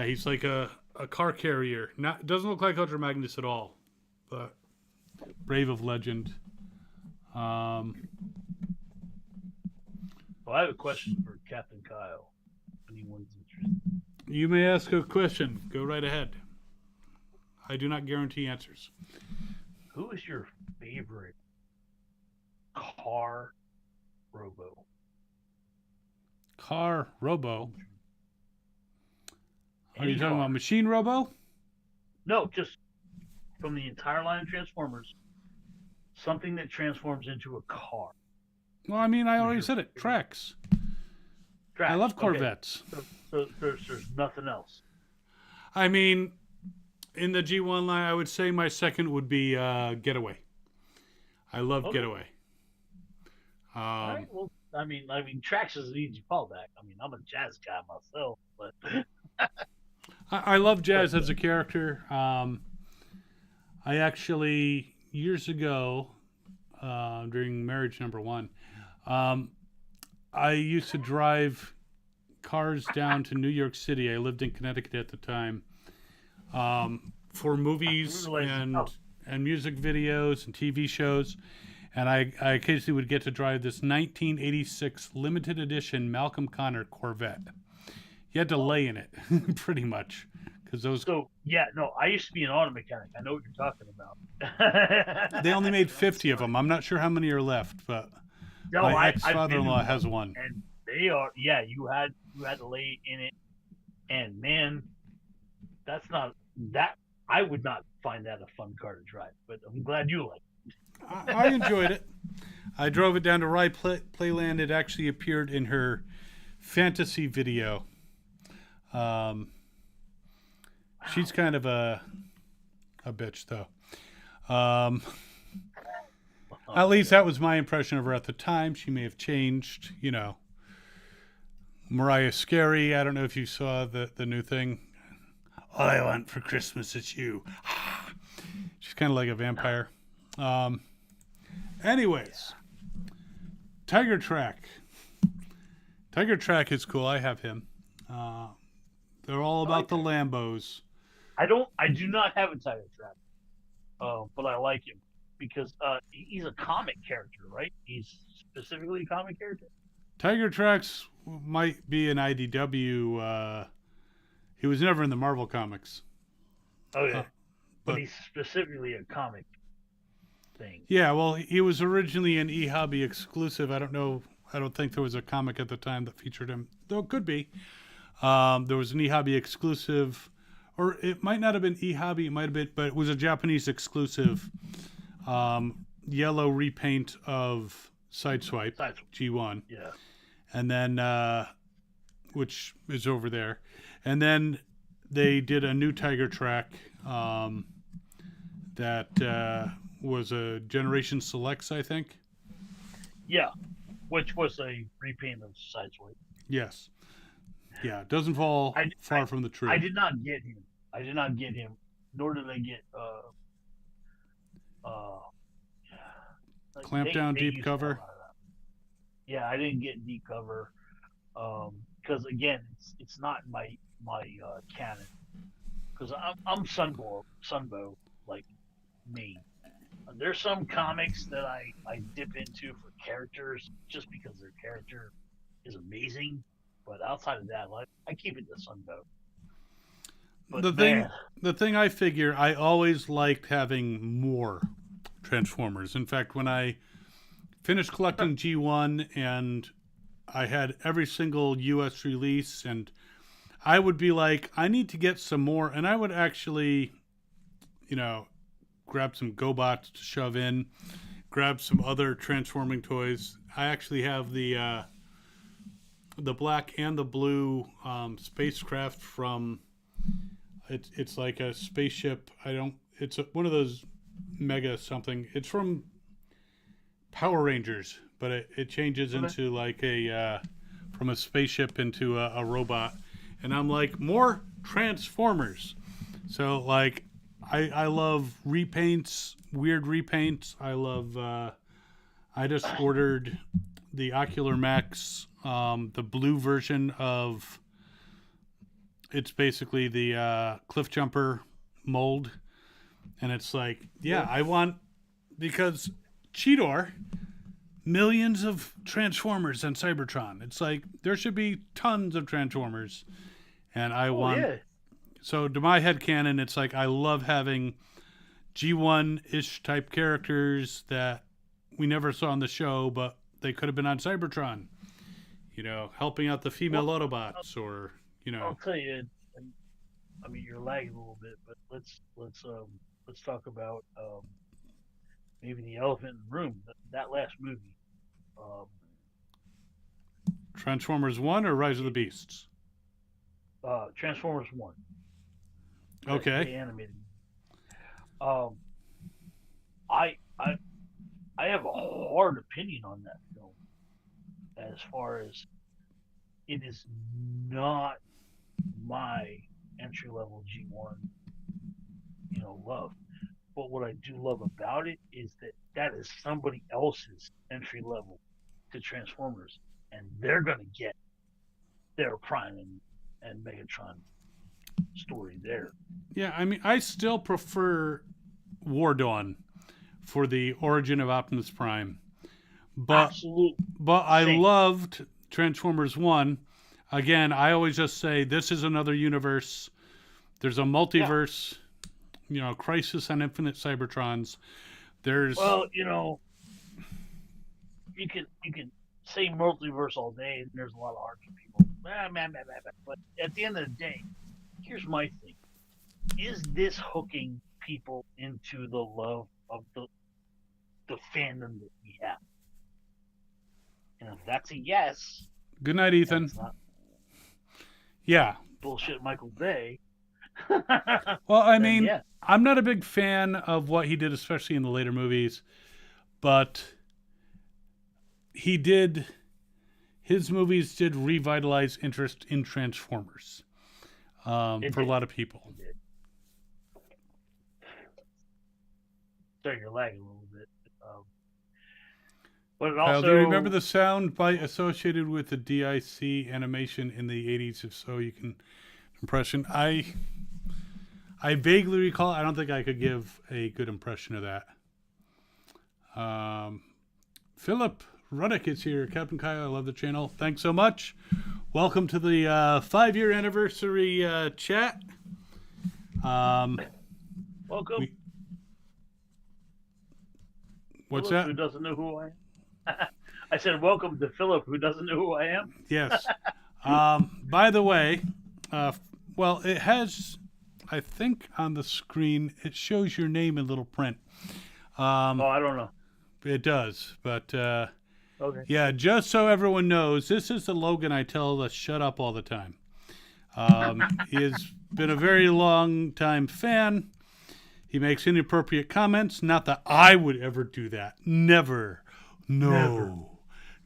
he's like a car carrier. Not doesn't look like Ultra Magnus at all, but Brave of Legend. Well, I have a question for Captain Kyle. Anyone's interested? You may ask a question. Go right ahead. I do not guarantee answers. Who is your favorite car robo? Car Robo. Are Any you talking car. about Machine Robo? No, just from the entire line of Transformers. Something that transforms into a car. Well, I mean, I already said it. Tracks. I love Corvettes. So there's nothing else. I mean, in the G1 line, I would say my second would be Getaway. I love Okay. Getaway. All right. Well, I mean, Trax is an easy fallback. I mean, I'm a jazz guy myself, but I love Jazz as a character. I actually, years ago, during marriage number 1, I used to drive cars down to New York City. I lived in Connecticut at the time, for movies and music videos and TV shows. And I occasionally would get to drive this 1986 limited edition Malcolm Connor Corvette. You had to lay in it, pretty much. Because those. So, yeah, no, I used to be an auto mechanic. I know what you're talking about. They only made 50 of them. I'm not sure how many are left, but No, my I've ex-father-in-law been in has one, one. and they are, yeah, you had to lay in it, and man, that's not that. I would not find that a fun car to drive, but I'm glad you like it. I enjoyed it. I drove it down to Rye Playland. It actually appeared in her fantasy video. She's kind of a bitch, though. At least that was my impression of her at the time. She may have changed, you know. Mariah Scary. I don't know if you saw the new thing. All I want for Christmas is you. She's kind of like a vampire. Anyways, Tiger Track. Tiger Track is cool. I have him. They're all about the Lambos. I do not have a Tiger Trap, but I like him because he's a comic character, right? He's specifically a comic character. Tiger Tracks might be an IDW. He was never in the Marvel comics. Oh yeah, but but he's specifically a comic thing. yeah, well, he was originally an eHobby exclusive. I don't know. I don't think there was a comic at the time that featured him, though it could be. There was an eHobby exclusive, or it might not have been eHobby. It might have been, but it was a Japanese exclusive yellow repaint of Sideswipe G1. Yeah. And then, which is over there. And then they did a new Tiger Track that was a Generation Selects, I think. Yeah, which was a repaint of Sideswipe. Yes. Yeah, it doesn't fall far from the truth. I did not get him. Nor did I get Clamp down deep cover. Yeah, I didn't get deep cover because again, it's not my canon. Because I'm Sunbow like me. There's some comics that I dip into for characters just because their character is amazing. But outside of that, I keep it to Sunbow. The thing I figure, I always liked having more Transformers. In fact, when I finished collecting G1 and I had every single US release, and I would be like, I need to get some more, and I would actually, you know, grab some GoBots to shove in, grab some other transforming toys. I actually have the black and the blue spacecraft from. It's like a spaceship. It's one of those mega something. It's from Power Rangers, but it changes into like from a spaceship into a robot. And I'm like, more Transformers. So like, I love repaints, weird repaints. I love. I just ordered the Ocular Max, the blue version of. It's basically the Cliff Jumper mold, and it's like, yeah, I want, because Cheetor, millions of Transformers on Cybertron. It's like there should be tons of Transformers, and I want. Yeah. So to my headcanon, it's like I love having G1-ish type characters that we never saw on the show, but they could have been on Cybertron. You know, helping out the female Autobots, or you know. I'll tell you. I mean, you're lagging a little bit, but let's talk about maybe the elephant in the room. That last movie. Transformers 1 or Rise of the Beasts? Transformers 1. Okay. The animated. Um, I have a hard opinion on that film, as far as it is not my entry level G1, love. But what I do love about it is that is somebody else's entry level to Transformers, and they're gonna get their Prime and Megatron story there. Yeah, I mean, I still prefer War Dawn for the origin of Optimus Prime, but Absolutely. I Same. loved Transformers 1. Again, I always just say this is another universe. There's a multiverse. Crisis on Infinite Cybertrons. There's Well, you can say multiverse all day, and there's a lot of arguing people. But at the end of the day, here's my thing: is this hooking people into the love of the fandom that we have? And if that's a yes, good night, Ethan. it's not Yeah. bullshit, Michael Bay. Well, I then mean, yes. I'm not a big fan of what he did, especially in the later movies, but his movies did revitalize interest in Transformers for a lot of people. It did. Sorry, you're lagging a little bit. But it also, Do you remember the sound bite associated with the DIC animation in the 80s? If so, you can impression. I vaguely recall. I don't think I could give a good impression of that. Philip Ruddick is here. Captain Kyle, I love the channel. Thanks so much. Welcome to the 5-year anniversary chat. welcome. What's Philip, that? Who doesn't know who I am? I said, welcome to Philip, who doesn't know who I am. Yes. By the way, well, it has, I think on the screen, it shows your name in little print. I don't know. It does, but Okay. yeah, just so everyone knows, this is the Logan I tell to shut up all the time. He has been a very long time fan. He makes inappropriate comments. Not that I would ever do that. Never. No. Never.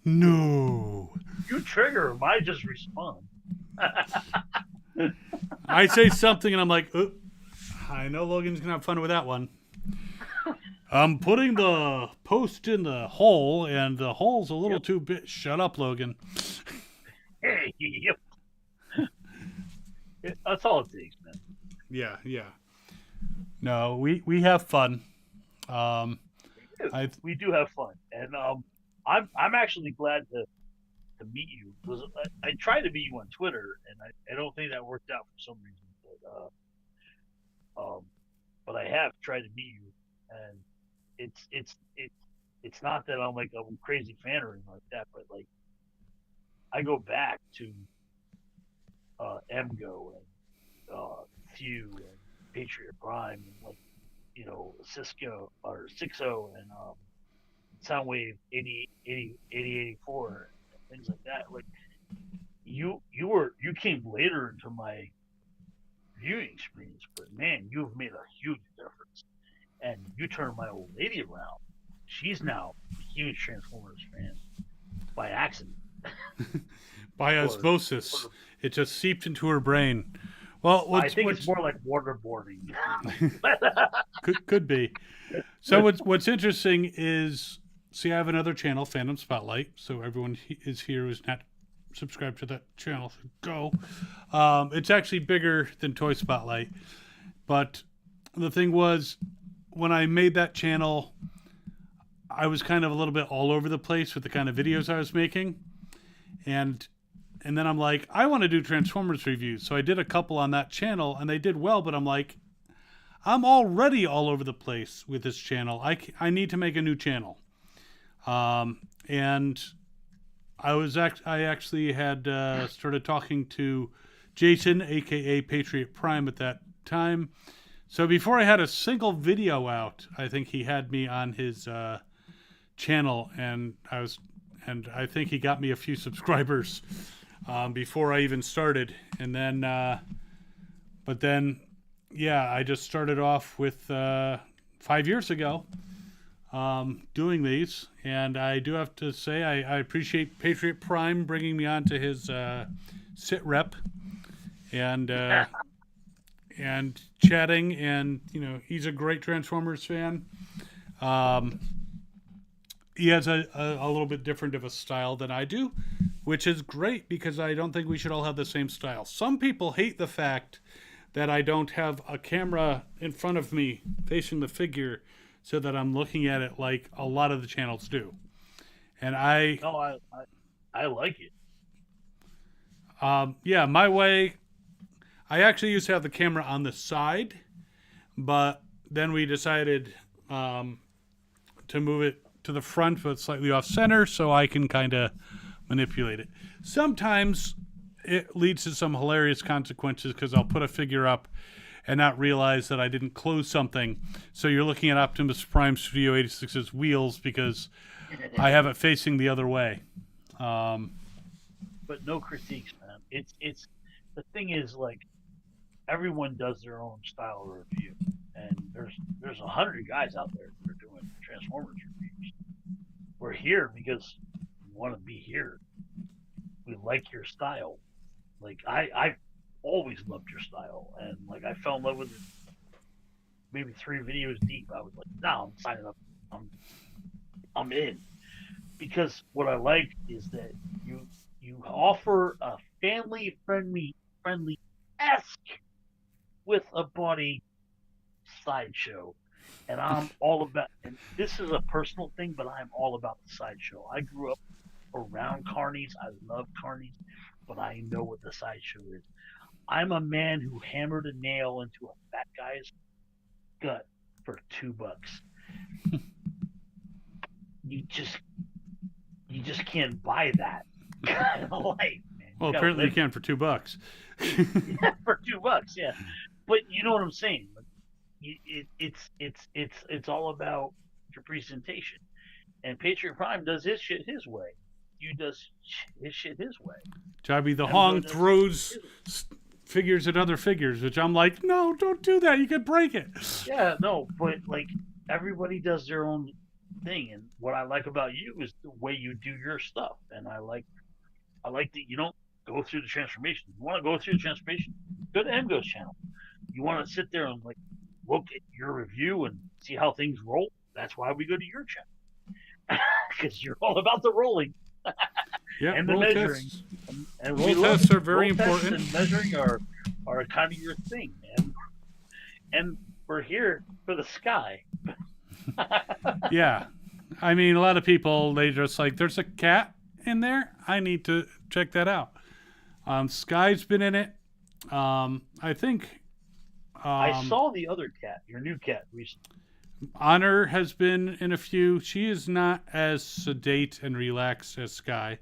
No. You trigger him. I just respond. I say something and I'm like, oop, I know Logan's going to have fun with that one. I'm putting the post in the hole, and the hole's a little too big. Shut up, Logan. Hey, yep. That's all it takes, man. Yeah. No, we have fun. We do have fun, and I'm actually glad to meet you, because I tried to meet you on Twitter, and I don't think that worked out for some reason, but I have tried to meet you, and it's not that I'm like a crazy fan or anything like that, but like I go back to MGO and Few and Patriot Prime and like Cisco or 6.0 and Soundwave 8084 and things like that. Like you came later into my viewing experience, but man, you've made a huge difference. And you turned my old lady around. She's now a huge Transformers fan by accident. By osmosis. It just seeped into her brain. Well, I think it's more like waterboarding. could be. So what's interesting is, see, I have another channel, Phantom Spotlight. So everyone is here who's not subscribed to that channel should go. It's actually bigger than Toy Spotlight. But the thing was, when I made that channel, I was kind of a little bit all over the place with the kind of videos I was making. And then I'm like, I want to do Transformers reviews. So I did a couple on that channel, and they did well, but I'm like, I'm already all over the place with this channel. I need to make a new channel. And I actually had started talking to Jason, a.k.a. Patriot Prime, at that time. So before I had a single video out, I think he had me on his channel, and I think he got me a few yeah, I just started off with 5 years ago doing these, and I do have to say I appreciate Patriot Prime bringing me onto his sit rep and chatting, and he's a great Transformers fan. He has a little bit different of a style than I do, which is great because I don't think we should all have the same style. Some people hate the fact that I don't have a camera in front of me facing the figure so that I'm looking at it like a lot of the channels do. And I like it. Yeah, my way, I actually used to have the camera on the side, but then we decided to move it to the front, but slightly off center, so I can kind of manipulate it. Sometimes it leads to some hilarious consequences because I'll put a figure up and not realize that I didn't close something. So you're looking at Optimus Prime Studio 86's wheels because I have it facing the other way. But no critiques, man. It's the thing is, like, everyone does their own style review, and there's 100 guys out there that are doing Transformers reviews. We're here because we want to be here. We like your style. Like I've always loved your style, and like I fell in love with it. Maybe 3 videos deep, I was like, "No, I'm signing up. I'm in." Because what I like is that you offer a family friendly esque with a body sideshow, and I'm all about. And this is a personal thing, but I'm all about the sideshow. I grew up around carnies. I love carnies, but I know what the sideshow is. I'm a man who hammered a nail into a fat guy's gut for $2. You just can't buy that kind of life, man. Well, apparently you can for $2. Yeah, for $2, yeah. But you know what I'm saying. It's all about your presentation. And Patriot Prime does his shit his way. You does his shit his way. Jabby the Hong throws figures at other figures, which I'm like, no, don't do that. You could break it. Yeah, no, but like everybody does their own thing, and what I like about you is the way you do your stuff, and I like that you don't go through the transformation. You want to go through the transformation, go to MGo's channel. You want to sit there and like look at your review and see how things roll. That's why we go to your channel, because you're all about the rolling. Yeah, and the roll measuring. tests. And Roll tests are very important. And measuring are kind of your thing, man. And we're here for the sky. Yeah. I mean, a lot of people, they just like, there's a cat in there. I need to check that out. Sky's been in it. I think. I saw the other cat, your new cat, recently. Honor has been in a few. She is not as sedate and relaxed as Sky.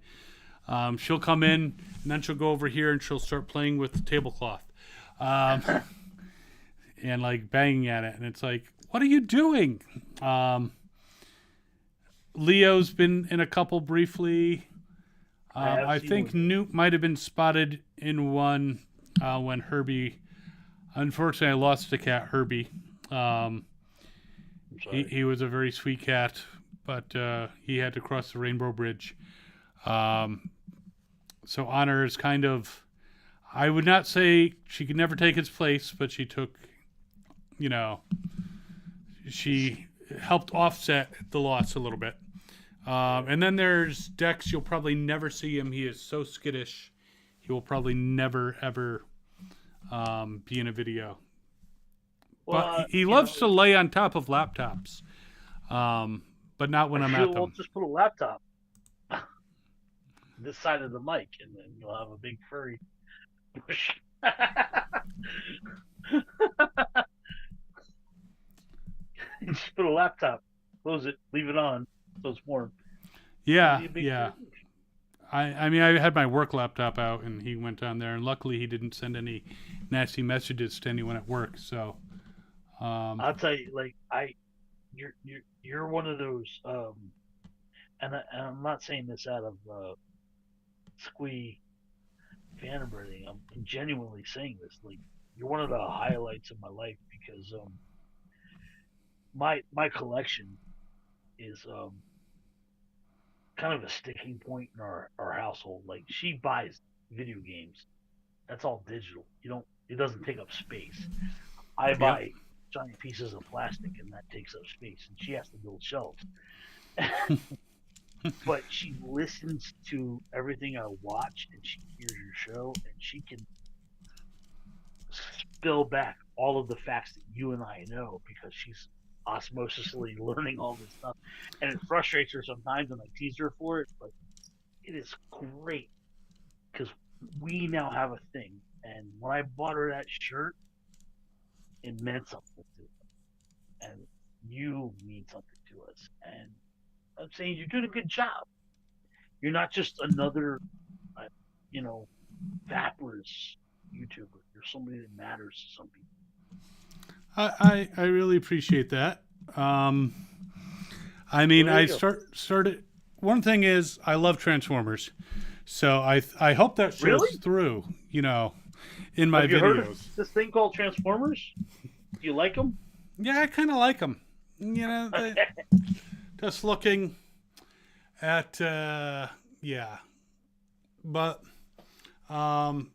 She'll come in, and then she'll go over here and she'll start playing with the tablecloth. And like banging at it. And it's like, what are you doing? Leo's been in a couple briefly. I think Newt might have been spotted in one when Herbie. Unfortunately, I lost the cat, Herbie. He was a very sweet cat, but he had to cross the Rainbow Bridge. So Honor is kind of, I would not say she could never take his place, but she took, she helped offset the loss a little bit. And then there's Dex. You'll probably never see him. He is so skittish. He will probably never, ever be in a video. Well, but he loves to lay on top of laptops. But not when I'm at them. We'll just put a laptop this side of the mic, and then you'll have a big furry bush. Just put a laptop, close it, leave it on, so it's warm. Yeah. I mean, I had my work laptop out, and he went on there, and luckily he didn't send any nasty messages to anyone at work. So, I'll tell you, like you're one of those, and I'm not saying this out of squee fan or anything. I'm genuinely saying this. Like, you're one of the highlights of my life because my collection is kind of a sticking point in our household. Like she buys video games. That's all digital. It doesn't take up space. I buy giant pieces of plastic and that takes up space and she has to build shelves. But she listens to everything I watch and she hears your show and she can spill back all of the facts that you and I know because she's osmosisly learning all this stuff. And it frustrates her sometimes and I tease her for it, but it is great because we now have a thing. And when I bought her that shirt, it meant something to her. And you mean something to us. And I'm saying you're doing a good job. You're not just another, vapors YouTuber. You're somebody that matters to some people. I really appreciate that. I mean, I started. One thing is, I love Transformers, so I hope that shows Really? through. In my Have you videos. heard of this thing called Transformers? Do you like them? Yeah, I kind of like them. Just looking at but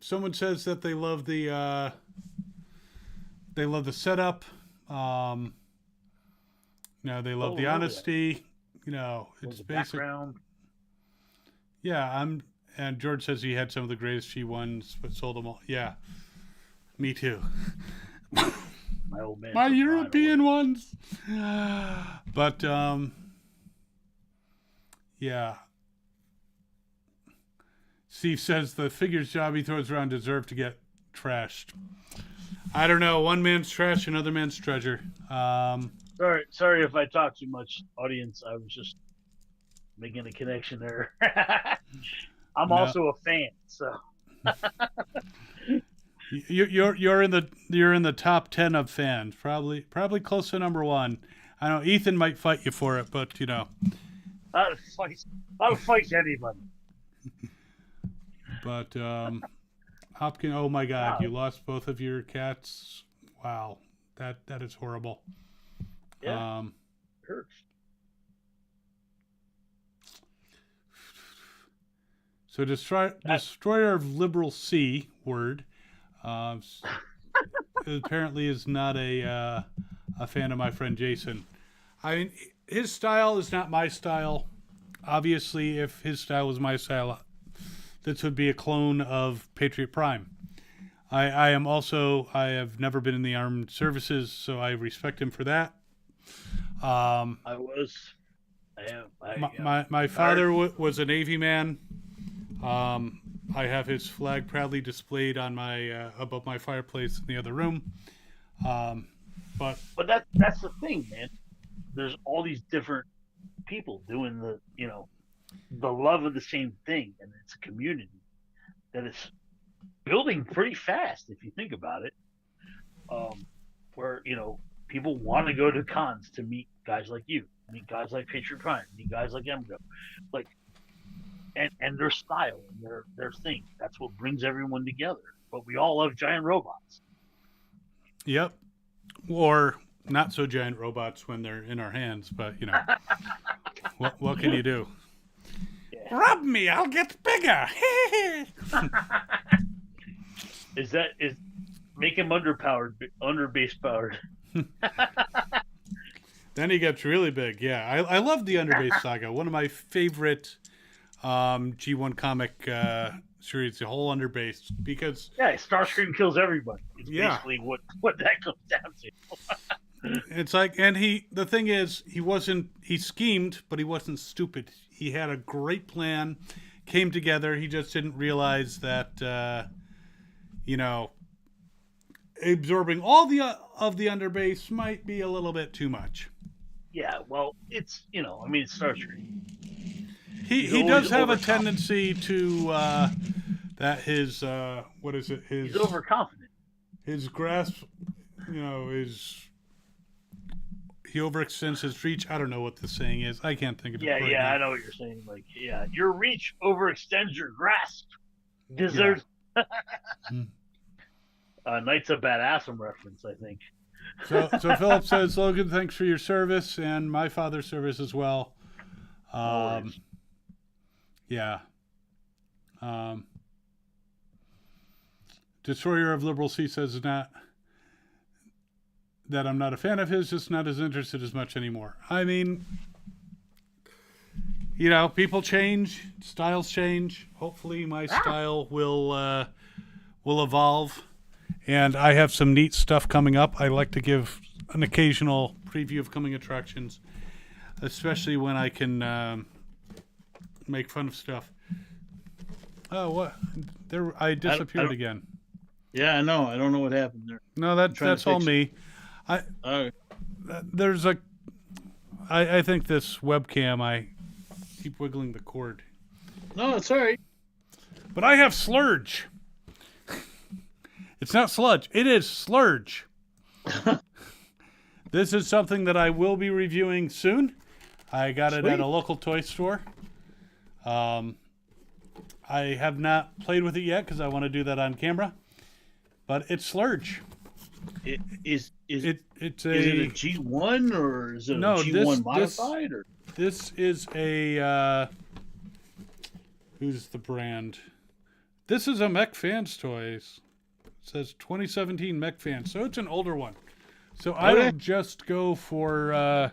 someone says that they love the setup. They love the honesty. It's The basic. background. Yeah, and George says he had some of the greatest G1s, but sold them all. Yeah, me too. My old man. My took mine European away. ones. But yeah. Steve says the figures job he throws around deserve to get trashed. I don't know. One man's trash, another man's treasure. Sorry if I talk too much, audience. I was just making a connection there. I'm also a fan, so. You're in the top 10 of fans, probably close to number 1. I know Ethan might fight you for it, but I'll fight anybody. But Hopkins, oh my God, you lost both of your cats. Wow, that is horrible. Yeah, it hurts. So destroyer of liberal C word. Apparently is not a fan of my friend Jason. I mean, his style is not my style. Obviously, if his style was my style, this would be a clone of Patriot Prime. I have never been in the armed services, so I respect him for that. I am. My father was a Navy man. I have his flag proudly displayed on my above my fireplace in the other room. But that's the thing, man. There's all these different people doing the love of the same thing, and it's a community that is building pretty fast if you think about it. Where people want to go to cons to meet guys like you, meet guys like Patriot Prime, meet guys like Emgo, like. And their style and their thing. That's what brings everyone together. But we all love giant robots. Yep. Or not so giant robots when they're in our hands, but what can you do? Yeah. Rub me, I'll get bigger. is make him under base powered. Then he gets really big. Yeah, I love the Underbase Saga. One of my favorite G1 comic series, the whole Underbase, because Starscream kills everybody. It's basically what that comes down to. It's like, and the thing is, he schemed, but he wasn't stupid. He had a great plan, came together. He just didn't realize that, absorbing all of the Underbase might be a little bit too much. Yeah, well, it's it's Starscream. He does have a tendency to that his what is it? He's overconfident. His grasp, he overextends his reach. I don't know what the saying is. I can't think of it. Yeah, I know what you're saying. Like, your reach overextends your grasp. Gizzard. Yeah. Knights of Badassum reference, I think. So Philip says, Logan, thanks for your service and my father's service as well. worries. Yeah. Destroyer of Liberal Sea says not that I'm not a fan of his, just not as interested as much anymore. I mean, you know, people change, styles change. Hopefully, my style will evolve, and I have some neat stuff coming up. I like to give an occasional preview of coming attractions, especially when I can make fun of stuff. Oh, what? There, I disappeared again. Yeah, I know. I don't know what happened there. No, that's all me. There's a. I think this webcam. I keep wiggling the cord. No, it's all right. But I have slurge. It's not sludge. It is slurge. This is something that I will be reviewing soon. I got it at a local toy store. I have not played with it yet because I want to do that on camera. But it's slurge. Is it a G1 G1 or is it a G1 modified? This is a who's the brand? This is a Mech Fans Toys. It says 2017 Mech Fans, so it's an older one. So I don't just go for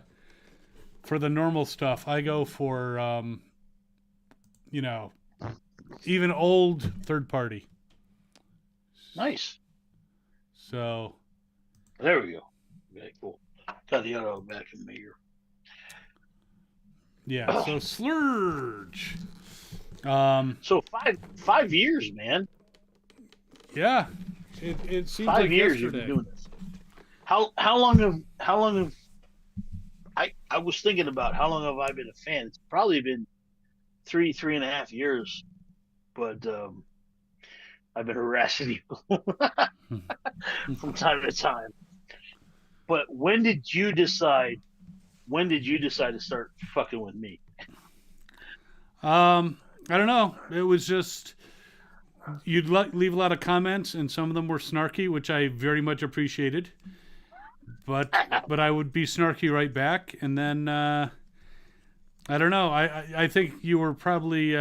the normal stuff. I go for you know, even old third party. Nice. So there we go. Okay, cool. Got the other back in me here. yeah, so Slurge. So 5 years, man. Yeah, it seems 5 like years you've yesterday. been doing this. How long have I was thinking about how long have I been a fan? It's probably been 3.5 years, but I've been harassing you from time to time. But when did you decide to start fucking with me? I don't know. It was just you'd leave a lot of comments, and some of them were snarky, which I very much appreciated. But I would be snarky right back, and then I don't know. I think you were probably.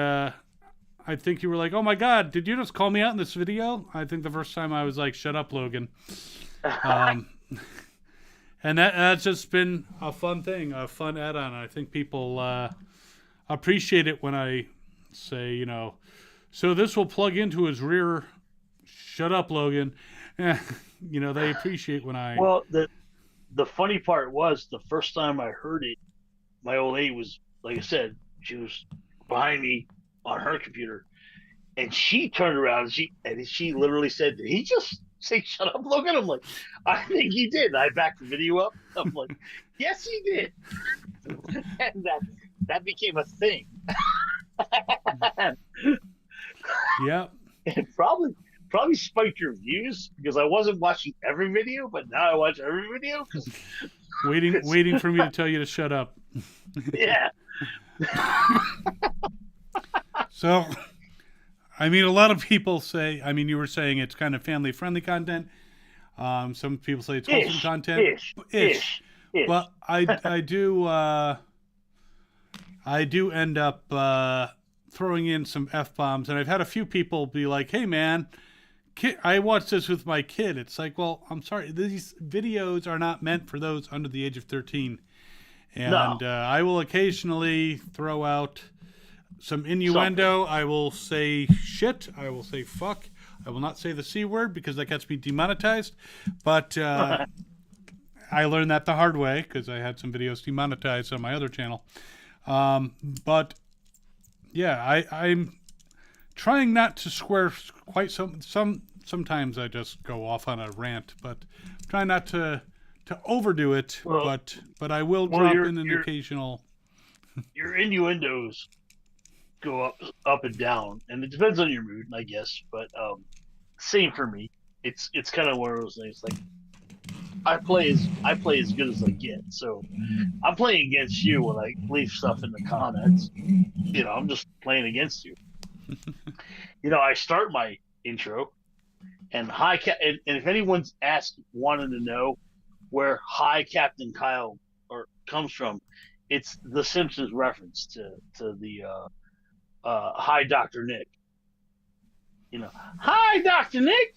I think you were like, "Oh my God, did you just call me out in this video?" I think the first time I was like, "Shut up, Logan." And that's just been a fun thing, a fun add-on. I think people appreciate it when I say, you know, so this will plug into his rear. Shut up, Logan. You know, they appreciate when I. Well, the funny part was the first time I heard it, my old lady was, like I said, she was behind me on her computer, and she turned around and she literally said, "Did he just say shut up, Logan?" I'm like, "I think he did." And I backed the video up. I'm like, "Yes, he did." And that became a thing. Yeah. It probably spiked your views because I wasn't watching every video, but now I watch every video. Waiting for me to tell you to shut up. Yeah. So, I mean, a lot of people say, I mean, you were saying it's kind of family-friendly content. Some people say it's wholesome content. Ish. But I do end up throwing in some F-bombs, and I've had a few people be like, "Hey, man, I watched this with my kid." It's like, well, I'm sorry, these videos are not meant for those under the age of 13. And No. I will occasionally throw out some innuendo. I will say shit. I will say fuck. I will not say the C word because that gets me demonetized. But I learned that the hard way because I had some videos demonetized on my other channel. But yeah, I'm trying not to swear quite sometimes I just go off on a rant, but I'm trying not to overdo it. Well, but I will drop in an occasional. Your innuendos go up and down, and it depends on your mood, I guess. But same for me. It's kind of one of those things. Like I play as good as I get. So I'm playing against you when I leave stuff in the comments. You know, I'm just playing against you. You know, I start my intro, And and if anyone's wanted to know where High Captain Kyle comes from, it's the Simpsons reference to the Hi Dr. Nick. Hi Dr. Nick.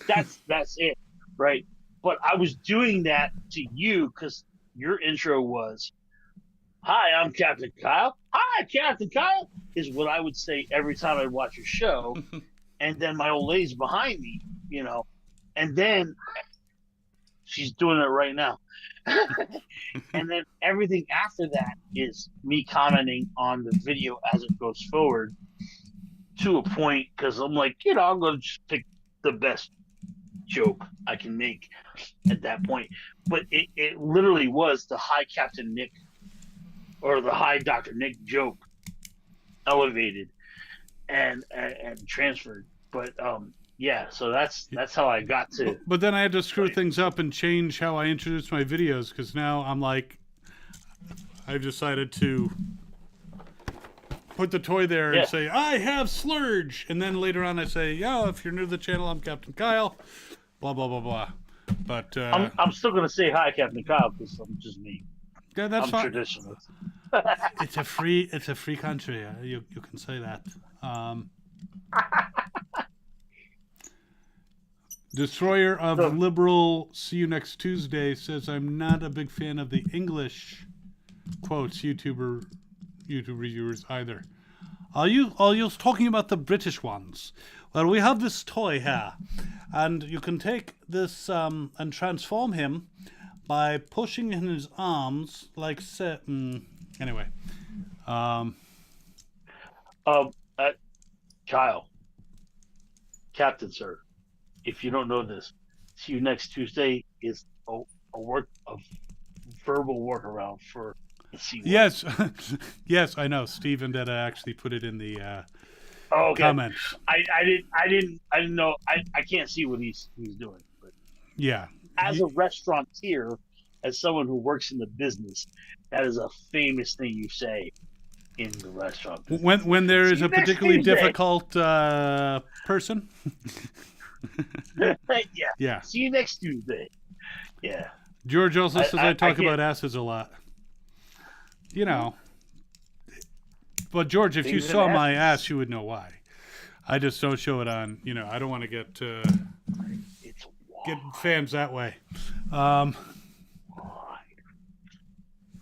That's it, right? But I was doing that to you because your intro was, "Hi, I'm Captain Kyle." "Hi, Captain Kyle" is what I would say every time I'd watch your show. And then my old lady's behind me, and then she's doing it right now. And then everything after that is me commenting on the video as it goes forward to a point, because I'm like, I'm going to just pick the best joke I can make at that point. But it literally was the High Captain Nick or the High Dr. Nick joke elevated and transferred. But yeah, so that's how I got to. But then I had to screw things up and change how I introduce my videos, because now I'm like, I've decided to put the toy there and say, "I have Slurge," and then later on I say, if you're new to the channel, I'm Captain Kyle, blah blah blah blah. But I'm still gonna say hi, Captain Kyle, because I'm just me. Yeah, that's I'm fine. traditionalist. It's a free country. You can say that. Destroyer of Liberal, see you next Tuesday, says, "I'm not a big fan of the English quotes YouTube reviewers either. Are you talking about the British ones? Well, we have this toy here, and you can take this and transform him by pushing in his arms like so." Anyway, Kyle, Captain Sir, if you don't know this, see you next Tuesday is a verbal workaround for the C word. yes, yes, I know. Steven did actually put it in the comments. I didn't know. I can't see what he's doing. But Yeah. as a restaurateur, as someone who works in the business, that is a famous thing you say in the restaurant business. When there is a particularly Tuesday. difficult person. Yeah. See you next Tuesday. Yeah. George also says I talk can't- about asses a lot. But George, if you Things in saw my asses. ass, you would know why. I just don't show it on. I don't want to get It's fans that way.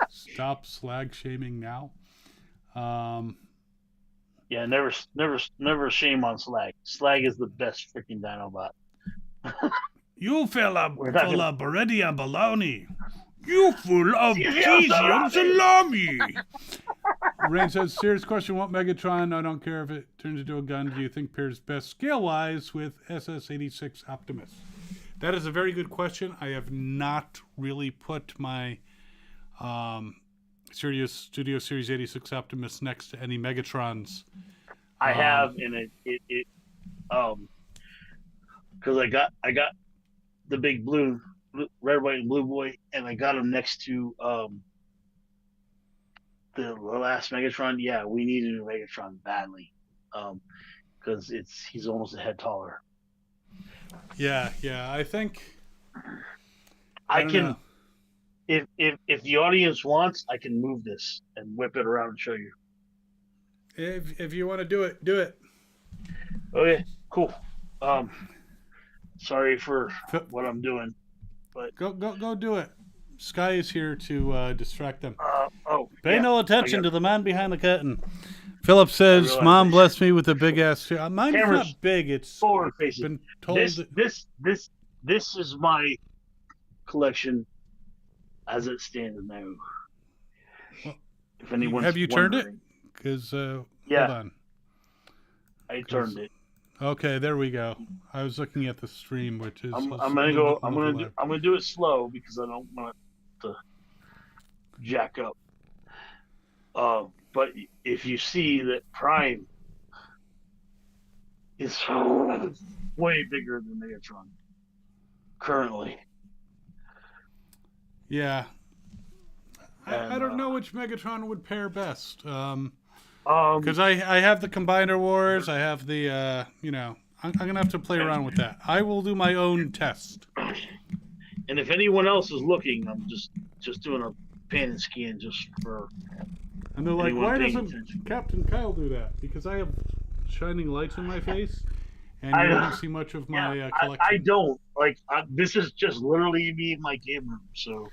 Stop slag shaming now. Yeah, never shame on Slag. Slag is the best freaking Dinobot. You fella We're not full gonna- of bread and bologna. You full of Cheesy cheesy and salami. Rain says, serious question, what Megatron, I don't care if it turns into a gun, do you think pairs best scale-wise with SS-86 Optimus? That is a very good question. I have not really put my Studio Series 86 Optimus next to any Megatrons. I have, and it because I got the big blue, red, white, and blue boy, and I got him next to the last Megatron. Yeah, we need a new Megatron badly, because he's almost a head taller. Yeah, I think I don't can, know. if the audience wants, I can move this and whip it around and show you. If you want to do it, do it. Okay, cool. Sorry for what I'm doing, but Go do it. Sky is here to distract them. Pay yeah, no attention to the man behind the curtain. Philip says, realize "Mom this. blessed me with a big ass." Mine's Camera's not big. It's forward facing. been told. This is my collection as it stands now. Well, If anyone's have you turned it? wondering. Because Yeah. hold on. I turned it. Okay, there we go. I was looking at the stream, which is. I'm a gonna little go. bit I'm more gonna do. live. I'm gonna do it slow because I don't want it to jack up. But if you see that Prime is way bigger than Megatron currently. Yeah. And, I don't know which Megatron would pair best. Because Because I have the Combiner Wars. I have the I'm gonna have to play around with that. I will do my own test. And if anyone else is looking, I'm just doing a pan and scan just for. And they're like, anyone why paying doesn't attention. Captain Kyle do that? Because I have shining lights in my face, and I you know. don't see much of my Yeah, collection. I don't like. This is just literally me in my game room. So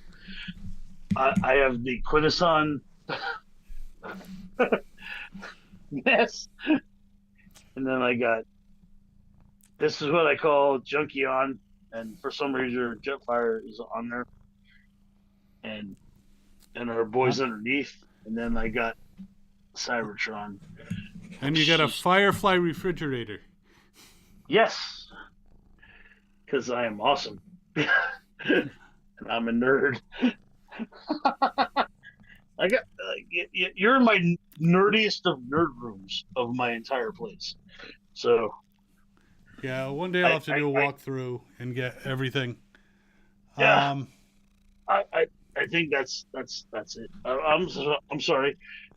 I have the Quintesson mess, and then I got. This is what I call Junkion, and for some reason Jetfire is on there, and our boys underneath, and then I got Cybertron. And you got a Firefly refrigerator. Yes, because I am awesome, and I'm a nerd. I got you're in my nerdiest of nerd rooms of my entire place, so. Yeah, one day I'll have to do a walkthrough and get everything. Yeah. I think that's it. I'm sorry.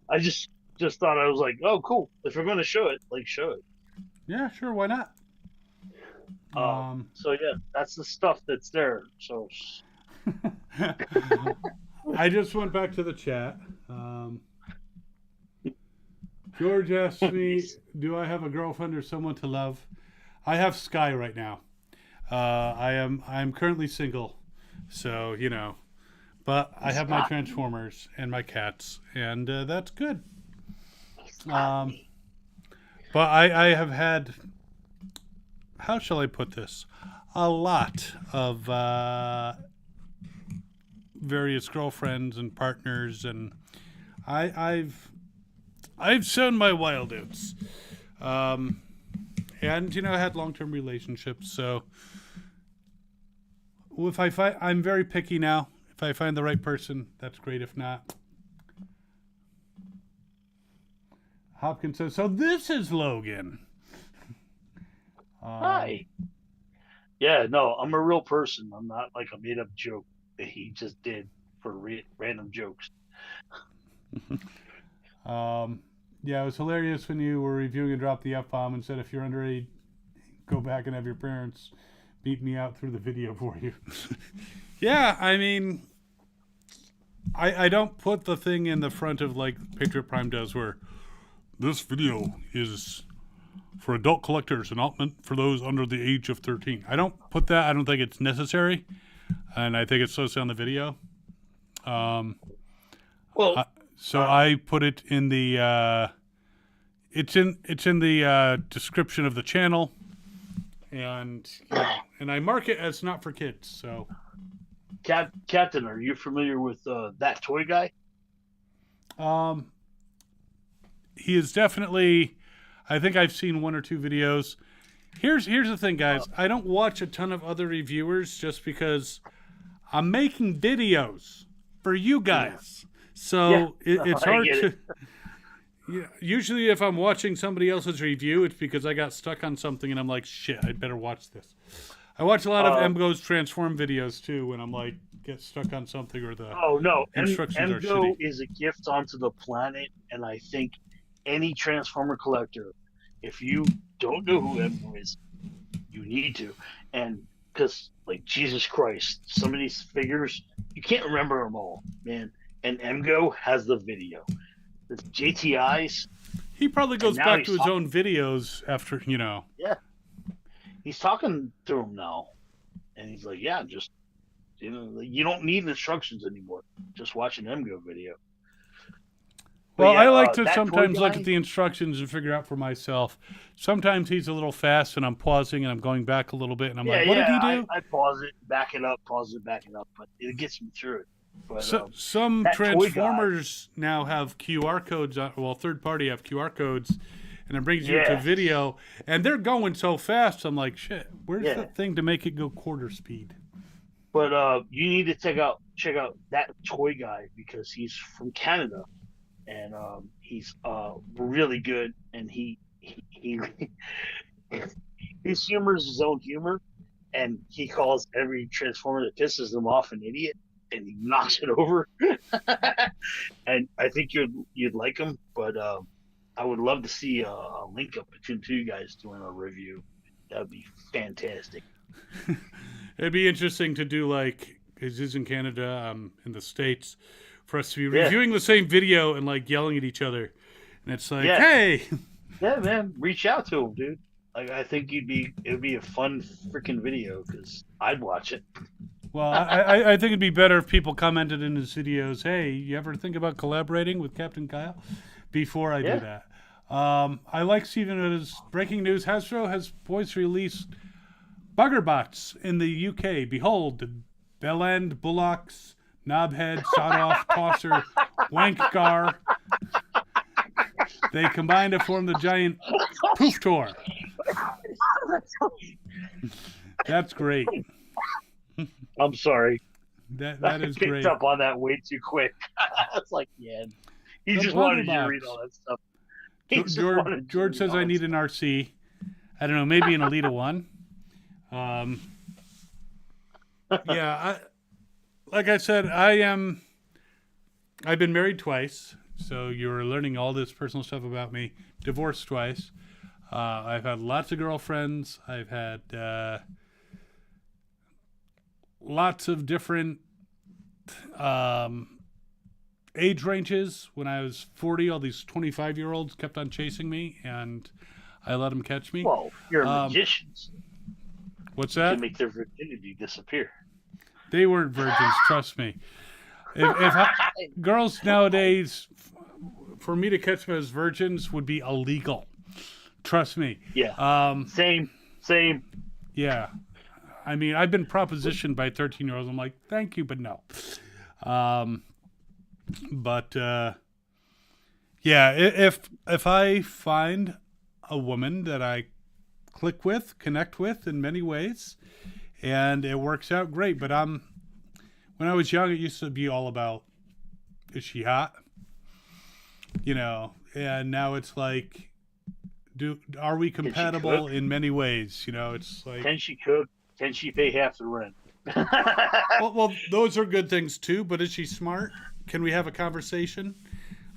I just thought I was like, oh, cool. If we're gonna show it, like show it. Yeah, sure, why not? So yeah, that's the stuff that's there. So I just went back to the chat. George asked me, do I have a girlfriend or someone to love? I have Sky right now. I'm currently single, so you know, but I have my Transformers and my cats, and that's good. But I have had, how shall I put this, a lot of various girlfriends and partners, and I've shown my wild oats. And, you know, I had long-term relationships, so if I'm very picky now. If I find the right person, that's great. If not, Hopkins says, so this is Logan. hi. Yeah, no, I'm a real person. I'm not like a made-up joke that he just did for random jokes. Yeah, it was hilarious when you were reviewing and dropped the F-bomb and said if you're underage, go back and have your parents beat me out through the video for you. Yeah, I mean, I don't put the thing in the front of like Patriot Prime does where this video is for adult collectors and not meant for those under the age of 13. I don't put that. I don't think it's necessary, and I think it's supposed to on the video. So I put it in the it's in the description of the channel, and you know, and I mark it as not for kids. So, Captain, are you familiar with that toy guy? He is definitely. I think I've seen one or two videos. Here's the thing, guys. I don't watch a ton of other reviewers just because I'm making videos for you guys. So it's hard to. Yeah, usually, if I'm watching somebody else's review, it's because I got stuck on something and I'm like, shit, I'd better watch this. I watch a lot of MGO's Transform videos too when I'm like, get stuck on something or the instructions are MGO shitty. is a gift onto the planet, and I think any Transformer collector, if you don't know who MGO is, you need to. And because, like, Jesus Christ, some of these figures, you can't remember them all, man. And MGO has the video. The JTIs. He probably goes back to his own videos after, you know. Yeah. He's talking to him now. And he's like, yeah, just, you know, you don't need instructions anymore. Just watch an MGO video. Well, yeah, I like to sometimes look at the instructions and figure out for myself. Sometimes he's a little fast and I'm pausing and I'm going back a little bit and I'm like, what did he do? I pause it, back it up, pause it, back it up, but it gets me through it. But, some Transformers now have QR codes. Well, third party have QR codes, and it brings you to video. And they're going so fast. I'm like, shit. Where's the thing to make it go quarter speed? But you need to check out that toy guy because he's from Canada, and he's really good. And he his humor is his own humor, and he calls every Transformer that pisses him off an idiot. And he knocks it over, and I think you'd like him. But I would love to see a link up between two guys doing a review. That'd be fantastic. It'd be interesting to do like, because he's in Canada, in the States, for us to be reviewing the same video and like yelling at each other. And it's like, hey. Yeah, man, reach out to him, dude. Like, I think it'd be a fun freaking video because I'd watch it. Well, I think it'd be better if people commented in his videos, hey, you ever think about collaborating with Captain Kyle? Before I do that. I like Steven at his breaking news. Hasbro has boys released Buggerbots in the UK. Behold, Bell End, Bullocks, Knobhead, Sawed-Off, Tosser, Wankgar. They combine to form the giant Poof Tour. That's great. I'm sorry. That I is picked great. up on that way too quick. It's like, yeah, he just wanted you to read all that stuff. George says I need an RC. I don't know, maybe an Alita 1. Like I said, I've been married twice, so you're learning all this personal stuff about me. Divorced twice. I've had lots of girlfriends. I've had lots of different age ranges. When I was 40, all these 25-year-olds kept on chasing me, and I let them catch me. Well, you're magicians. What's You that? can make their virginity disappear. They weren't virgins, trust me. Girls nowadays, for me to catch them as virgins would be illegal. Trust me. Yeah. Same. Yeah. I mean, I've been propositioned by 13-year-olds. I'm like, thank you, but no. If I find a woman that I click with, connect with in many ways, and it works out great. But when I was young, it used to be all about, is she hot? And now it's like, are we compatible in many ways? It's like, can she cook? Can she pay half the rent? well, those are good things too. But is she smart? Can we have a conversation?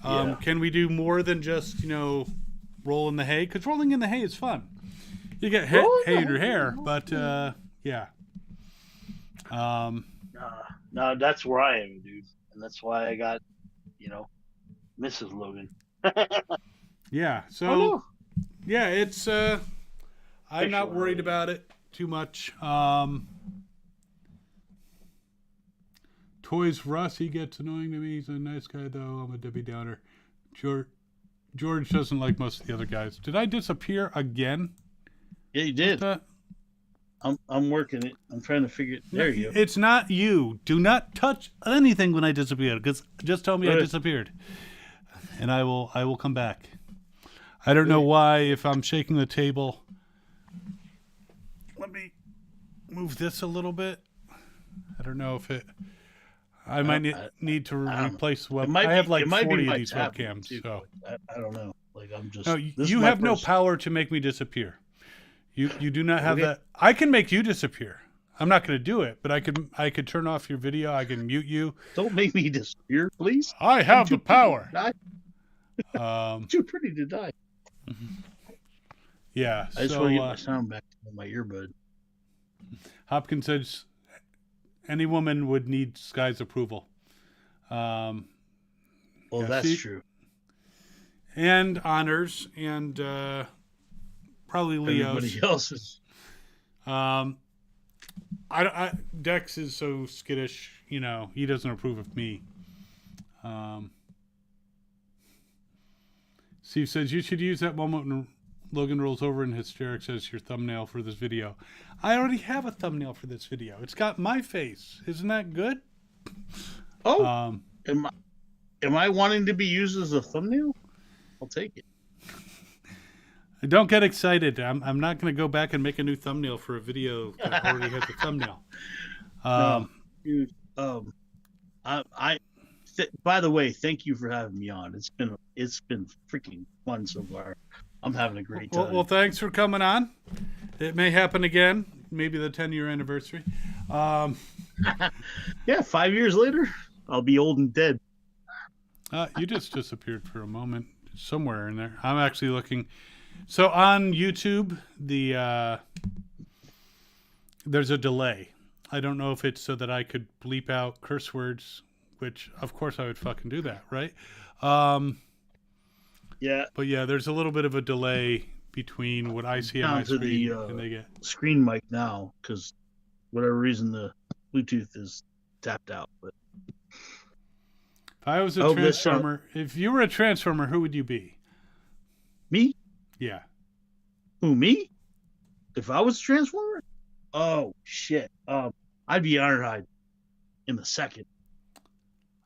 Can we do more than just roll in the hay? Because rolling in the hay is fun. You get hay in your hair, but yeah. No, that's where I am, dude, and that's why I got, Mrs. Logan. Yeah. So, yeah, it's. I'm not worried about it too much. Toys for Us, he gets annoying to me. He's a nice guy, though. I'm a Debbie Downer. George doesn't like most of the other guys. Did I disappear again? Yeah, you did. I'm working it. I'm trying to figure it. There you go. It's not you. Do not touch anything when I disappear. Because just tell me I disappeared, and I will come back. I don't know why. If I'm shaking the table, let me move this a little bit. I don't know if it. I might need to replace the web. I have like 40 of these webcams, so I don't know. Like I'm just. No, you have no power to make me disappear. You do not have that. I can make you disappear. I'm not going to do it, but I could turn off your video. I can mute you. Don't make me disappear, please. I have the power. Too pretty to die. Yeah. I just want to get my sound back on my earbud. Hopkins says any woman would need Sky's approval. Well, that's true. And Honors and probably Leo's. Everybody else's. Dex is so skittish, he doesn't approve of me. Steve says you should use that moment when Logan rolls over in hysterics as your thumbnail for this video. I already have a thumbnail for this video. It's got my face. Isn't that good? Oh, am I wanting to be used as a thumbnail? I'll take it. Don't get excited. I'm not going to go back and make a new thumbnail for a video that already has a thumbnail. No, dude, by the way, thank you for having me on. It's been freaking fun so far. I'm having a great time. Well, thanks for coming on. It may happen again, maybe the 10-year anniversary. Yeah, 5 years later, I'll be old and dead. You just disappeared for a moment somewhere in there. I'm actually looking. So on YouTube, there's a delay. I don't know if it's so that I could bleep out curse words, which of course I would fucking do that, right? Yeah. But yeah, there's a little bit of a delay between what I see on my Down to screen the, and they get. screen mic now because whatever reason the Bluetooth is tapped out. But If I was a Oh, this, transformer, if you were a transformer, who would you be? me? Yeah. Who, me? If I was a Transformer? Oh shit. I'd be Ironhide in a second.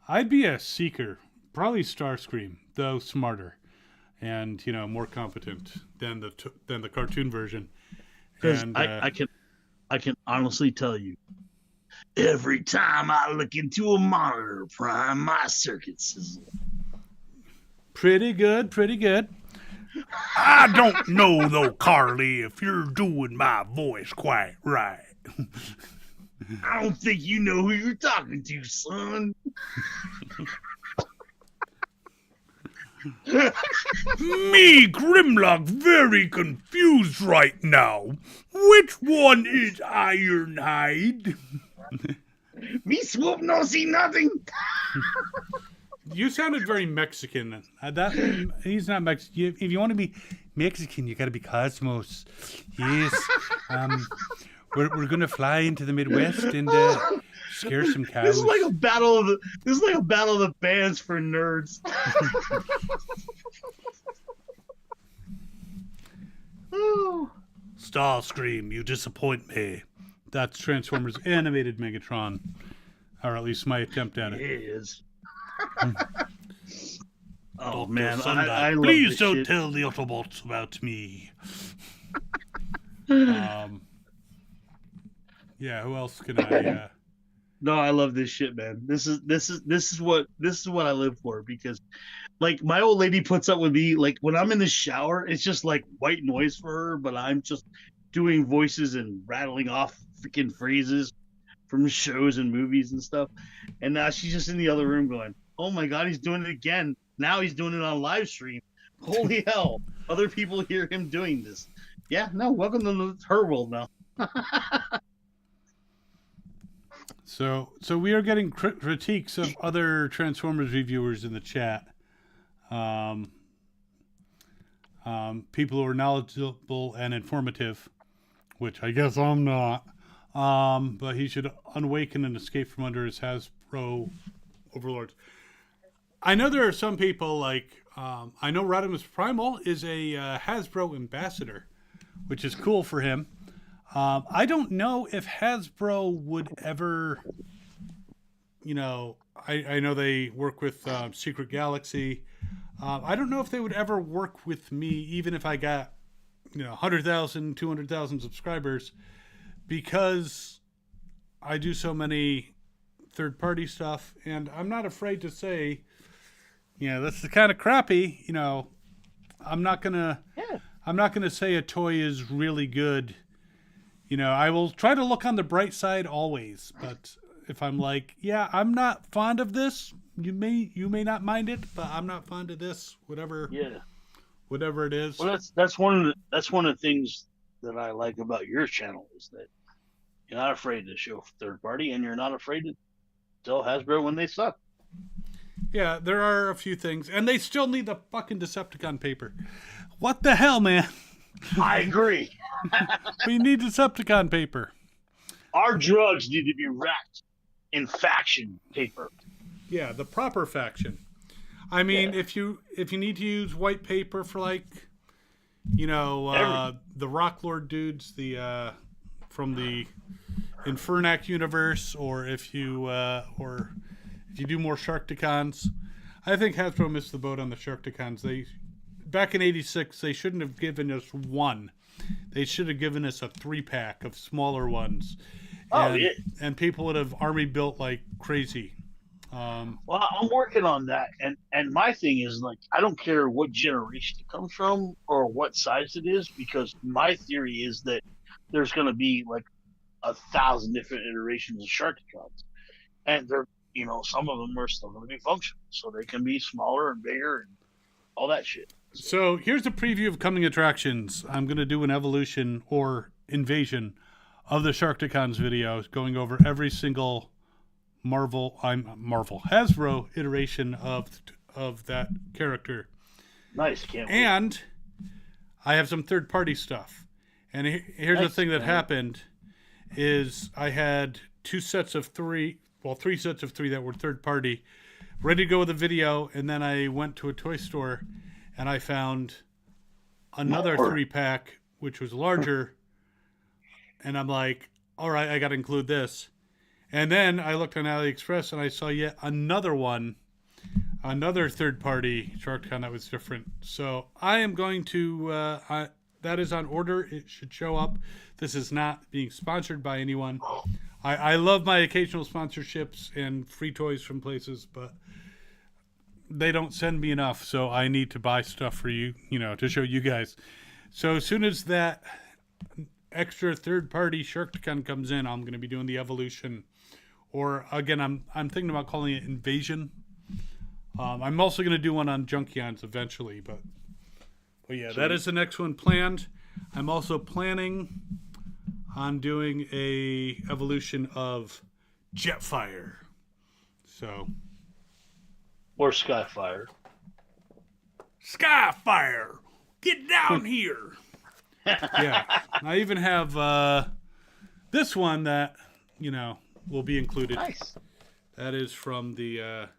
I'd be a Seeker, probably Starscream, though smarter and more competent than the cartoon version. Because And I can honestly tell you, every time I look into a monitor, Prime, my circuits sizzle. pretty good, pretty good. I don't know, though, Carly, if you're doing my voice quite right. I don't think you know who you're talking to, son. Me, Grimlock, very confused right now. Which one is Ironhide? Me, Swoop, no see nothing. You sounded very Mexican. He's not Mexican. If you want to be Mexican, you got to be Cosmos. Yes. We're gonna fly into the Midwest and scare some cows. This is like a battle of the bands for nerds. Oh. Starscream, you disappoint me. That's Transformers animated Megatron, or at least my attempt at It it. is. Oh Dr. man, Sunlight, I love please this don't shit. tell the Autobots about me. Yeah, who else can I? No, I love this shit, man. This is what I live for because, like, my old lady puts up with me. Like when I'm in the shower, it's just like white noise for her, but I'm just doing voices and rattling off freaking phrases from shows and movies and stuff. And now she's just in the other room going, "Oh my god, he's doing it again! Now he's doing it on live stream. Holy hell! Other people hear him doing this." Yeah, no, welcome to her world now. So we are getting critiques of other Transformers reviewers in the chat. People who are knowledgeable and informative, which I guess I'm not. But he should unawaken and escape from under his Hasbro overlords. I know there are some people like I know Rodimus Primal is a Hasbro ambassador, which is cool for him. I don't know if Hasbro would ever, I know they work with Secret Galaxy. I don't know if they would ever work with me, even if I got, 100,000, 200,000 subscribers, because I do so many third-party stuff, and I'm not afraid to say, this is kind of crappy. I'm not gonna say a toy is really good. I will try to look on the bright side always, but if I'm like, I'm not fond of this, you may not mind it, but I'm not fond of this, whatever it is. Well, that's one of the things that I like about your channel is that you're not afraid to show third party, and you're not afraid to tell Hasbro when they suck. Yeah, there are a few things, and they still need the fucking Decepticon paper. What the hell, man? I agree. We need Decepticon paper. Our drugs need to be wrapped in faction paper. Yeah, the proper faction. I mean, if you need to use white paper for the Rock Lord dudes, from the Infernac universe, or if you do more Sharkticons, I think Hasbro missed the boat on the Sharkticons. Back in '86, they shouldn't have given us one. They should have given us a 3-pack of smaller ones. And people would have army built like crazy. Well, I'm working on that, and my thing is, like, I don't care what generation it comes from or what size it is, because my theory is that there's going to be like 1,000 different iterations of Sharkticons, and they're some of them are still going to be functional, so they can be smaller and bigger and all that shit. So here's a preview of coming attractions. I'm going to do an evolution or invasion of the Sharkticons videos, going over every single Hasbro iteration of that character. Nice, can't wait. And I have some third-party stuff. And here's the thing that happened is I had three sets of three that were third-party, ready to go with a video, and then I went to a toy store, and I found another 3-pack, which was larger, and I'm like, all right, I got to include this. And then I looked on AliExpress, and I saw yet another one, another third-party Sharkticon that was different. So I am going to, that is on order. It should show up. This is not being sponsored by anyone. I love my occasional sponsorships and free toys from places, but they don't send me enough, so I need to buy stuff for you, to show you guys. So as soon as that extra third-party Sharkticon comes in, I'm going to be doing the evolution. Or, again, I'm thinking about calling it Invasion. I'm also going to do one on Junkions eventually, but yeah, that is the next one planned. I'm also planning on doing a evolution of Jetfire. So... Or Skyfire. Skyfire! Get down here! Yeah. I even have this one that, will be included. Nice. That is from the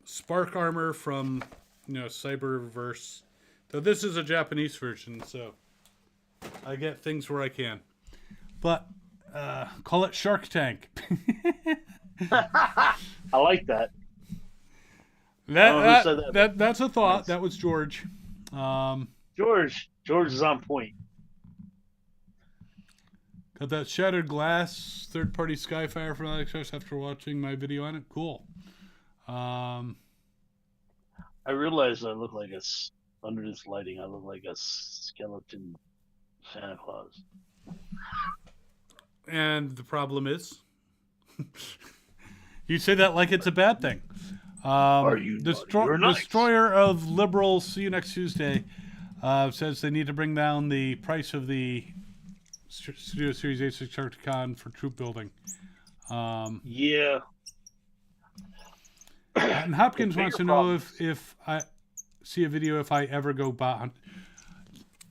Spark Armor from, Cyberverse. So this is a Japanese version, so I get things where I can. But call it Shark Tank. I like that. That's a thought. Nice. That was George. George is on point. Got that shattered glass third-party Skyfire from AliExpress after watching my video on it. Cool. I realize I look like under this lighting, I look like a skeleton Santa Claus. And the problem is, you say that like it's a bad thing. Are you Destroyer of Liberals, see you next Tuesday, says they need to bring down the price of the Studio Series A6 Sharkticon for troop building. Yeah. And Hopkins wants to know if I see a video if I ever go bot hunt.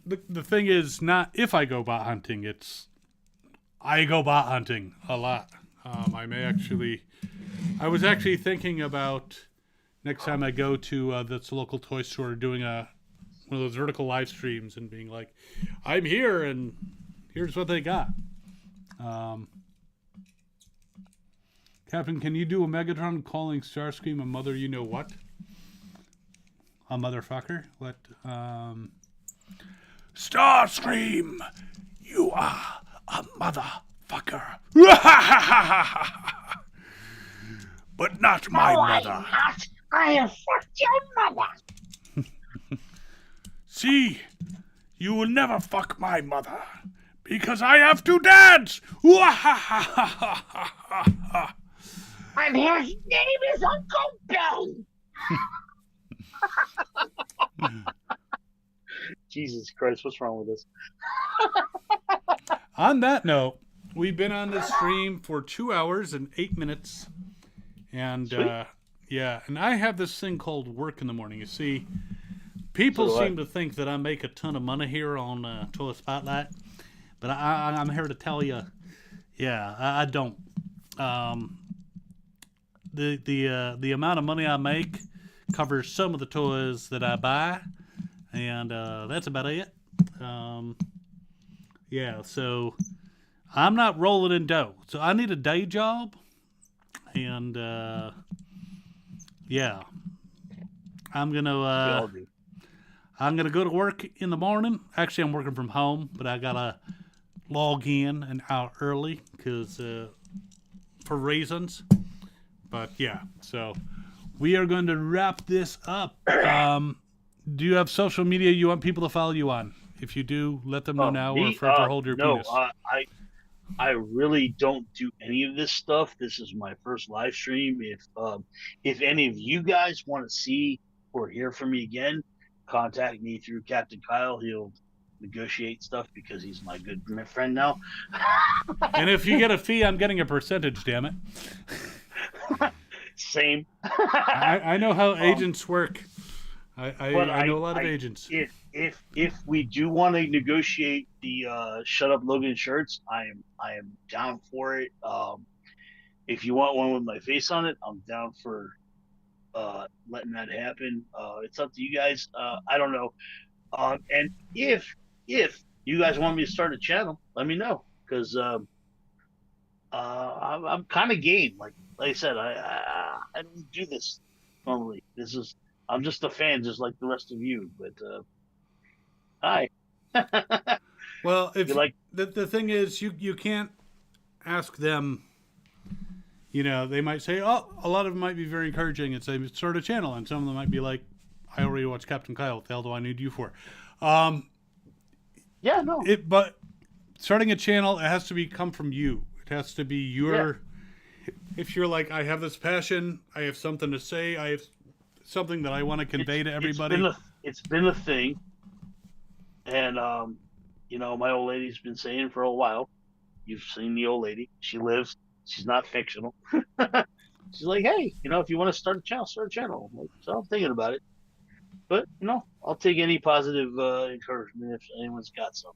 The thing is not if I go bot hunting, it's I go bot hunting a lot. I was actually thinking about next time I go to this local toy store doing one of those vertical live streams and being like, I'm here and here's what they got. Captain, can you do a Megatron calling Starscream a mother you know what? A motherfucker? What? Starscream, you are a motherfucker. But not my mother. I have fucked your mother. See, you will never fuck my mother because I have two dads. And his name is Uncle Bill. Jesus Christ, what's wrong with this? On that note, we've been on this stream for 2 hours and 8 minutes. And, and I have this thing called work in the morning. You see, people seem to think that I make a ton of money here on Toy Spotlight. But I'm here to tell you, I don't. The amount of money I make covers some of the toys that I buy. And that's about it. So I'm not rolling in dough. So I need a day job. And, I'm going to go to work in the morning. Actually, I'm working from home, but I got to log in an hour early because for reasons. But, so we are going to wrap this up. Do you have social media you want people to follow you on? If you do, let them know now or forever hold your penis. I really don't do any of this stuff. This is my first live stream. If any of you guys want to see or hear from me again, contact me through Captain Kyle. He'll negotiate stuff because he's my good friend now. And if you get a fee, I'm getting a percentage, damn it. Same. I know how agents work. I know a lot of agents. If we do want to negotiate the Shut Up Logan shirts, I am down for it. If you want one with my face on it, I'm down for letting that happen. It's up to you guys. I don't know. And if you guys want me to start a channel, let me know, because I'm kind of game. Like I said, I don't do this normally. I'm just a fan, just like the rest of you. But hi. Well, if You like- the thing is, you can't ask them. You know, they might say, oh, a lot of them might be very encouraging and say, start a channel. And some of them might be like, I already watched Captain Kyle. What the hell do I need you for? Yeah, no. But starting a channel, it has to come from you. It has to be your... Yeah. If you're like, I have this passion, I have something to say, I have something that I want to convey to everybody. It's been a thing. And, you know, my old lady's been saying for a while, you've seen the old lady. She lives. She's not fictional. She's like, hey, you know, if you want to start a channel, start a channel. Like, so I'm thinking about it. But, you know, I'll take any positive encouragement if anyone's got some.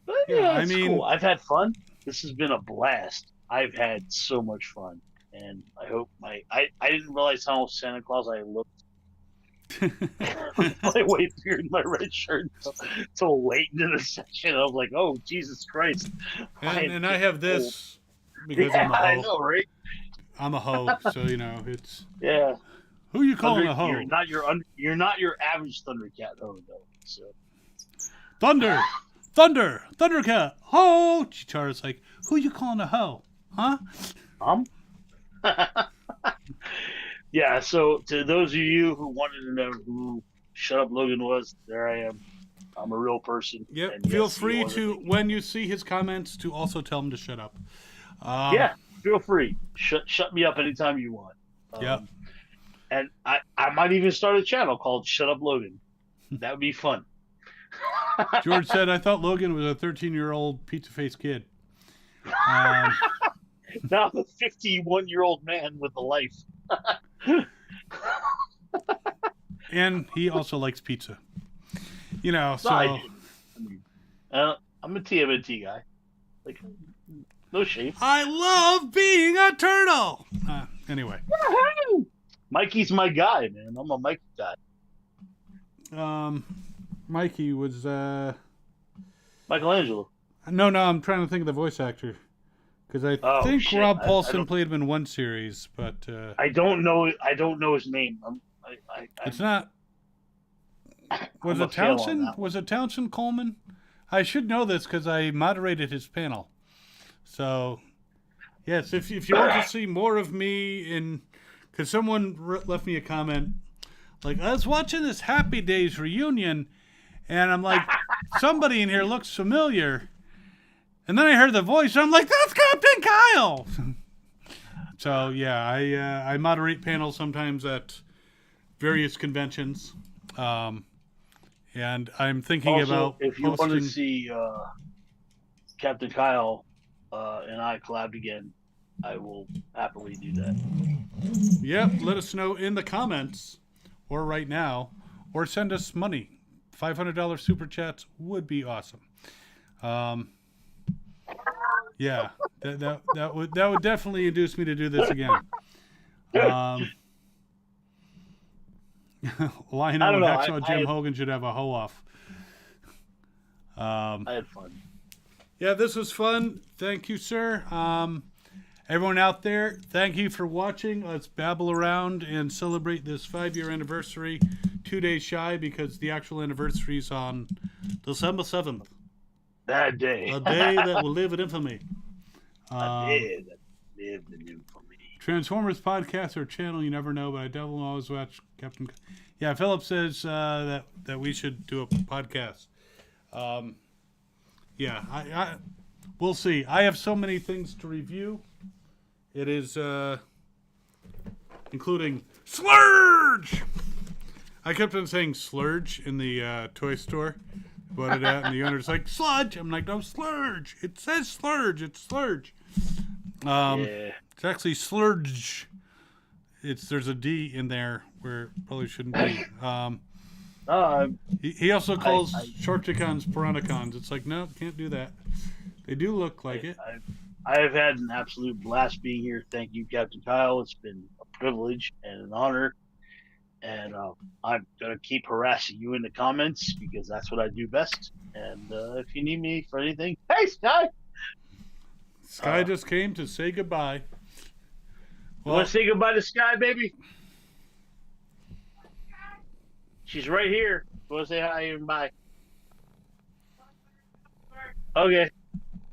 But, yeah, it's cool. I've had fun. This has been a blast. I've had so much fun. And I hope I didn't realize how much Santa Claus I looked. My white beard and my red shirt until late into the session. I was like, oh, Jesus Christ. And I have this because I'm a hoe. I know, right? I'm a hoe, so, you know, it's... Yeah. Who you calling a hoe? You're not your average Thundercat hoe, though. So. Thundercat, ho! Chitara's like, who you calling a hoe? Huh? Yeah, so to those of you who wanted to know who Shut Up Logan was, there I am. I'm a real person. Yep. And feel free to, when you see his comments, to also tell him to shut up. Yeah, feel free. Shut me up anytime you want. Yep. And I might even start a channel called Shut Up Logan. That would be fun. George said, I thought Logan was a 13-year-old pizza-faced kid. Now I'm a 51-year-old man with a life. And he also likes pizza. You know, so... I'm a TMNT guy. Like, no shame. I love being a turtle! Anyway. Mikey's my guy, man. I'm a Mikey guy. Mikey was... Michelangelo. No, I'm trying to think of the voice actor. Because I think Rob Paulson played him in one series, but... I don't know his name. It's not... Was it Townsend? Was it Townsend Coleman? I should know this because I moderated his panel. So, yes, if you want to see more of me in... Because someone left me a comment, like, I was watching this Happy Days reunion, and I'm like, somebody in here looks familiar. And then I heard the voice, and I'm like, that's Captain Kyle! So, yeah, I moderate panels sometimes at various conventions. And I'm thinking also, about if you want to see Captain Kyle and I collab again, I will happily do that. Yep, let us know in the comments, or right now, or send us money. $500 super chats would be awesome. Yeah, that would definitely induce me to do this again. Lionel and Hacksaw Jim Hogan should have a hoe off. I had fun. Yeah, this was fun. Thank you, sir. Everyone out there, thank you for watching. Let's babble around and celebrate this 5-year anniversary. 2 days shy because the actual anniversary is on December 7th. That day. A day that will live in infamy. A day that lived in infamy. Transformers podcast or channel, you never know, but I definitely always watch Captain. Yeah, Philip says that we should do a podcast. Yeah, we'll see. I have so many things to review. It is including Slurge. I kept on saying slurge in the toy store. Bought it at, and the owner's like, sludge. I'm like, no, slurge. It says slurge. It's slurge. Yeah. It's actually slurge. There's a D in there where it probably shouldn't be. He also calls Shorticons Piranacons. It's like, no, can't do that. They do look like it. I have had an absolute blast being here. Thank you, Captain Kyle. It's been a privilege and an honor. And I'm going to keep harassing you in the comments because that's what I do best. And if you need me for anything, hey, Sky! Sky just came to say goodbye. You want to say goodbye to Sky, baby? She's right here. You want to say hi and bye? Okay.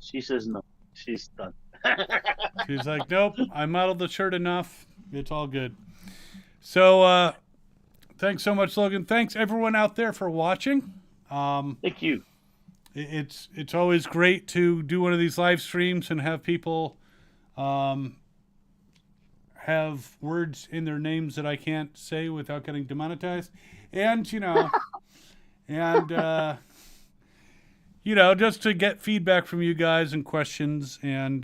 She says no. She's done. She's like, nope, I modeled the shirt enough. It's all good. So, thanks so much, Logan. Thanks, everyone out there, for watching. Thank you. It's always great to do one of these live streams and have people have words in their names that I can't say without getting demonetized. And, just to get feedback from you guys and questions. And,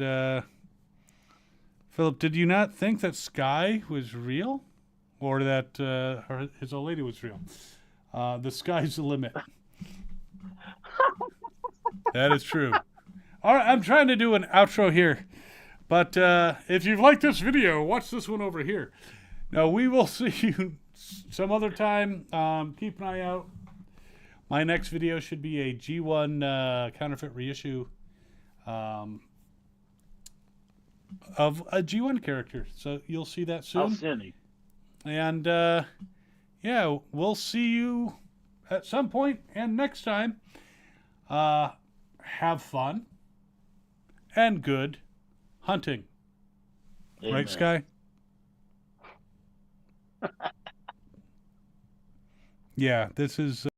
Philip, did you not think that Sky was real? Or that his old lady was real? The sky's the limit. That is true. All right, I'm trying to do an outro here. But if you've liked this video, watch this one over here. Now, we will see you some other time. Keep an eye out. My next video should be a G1 counterfeit reissue of a G1 character. So you'll see that soon. Outstanding. And, we'll see you at some point. And next time, have fun and good hunting. Amen. Right, Sky? Yeah, this is...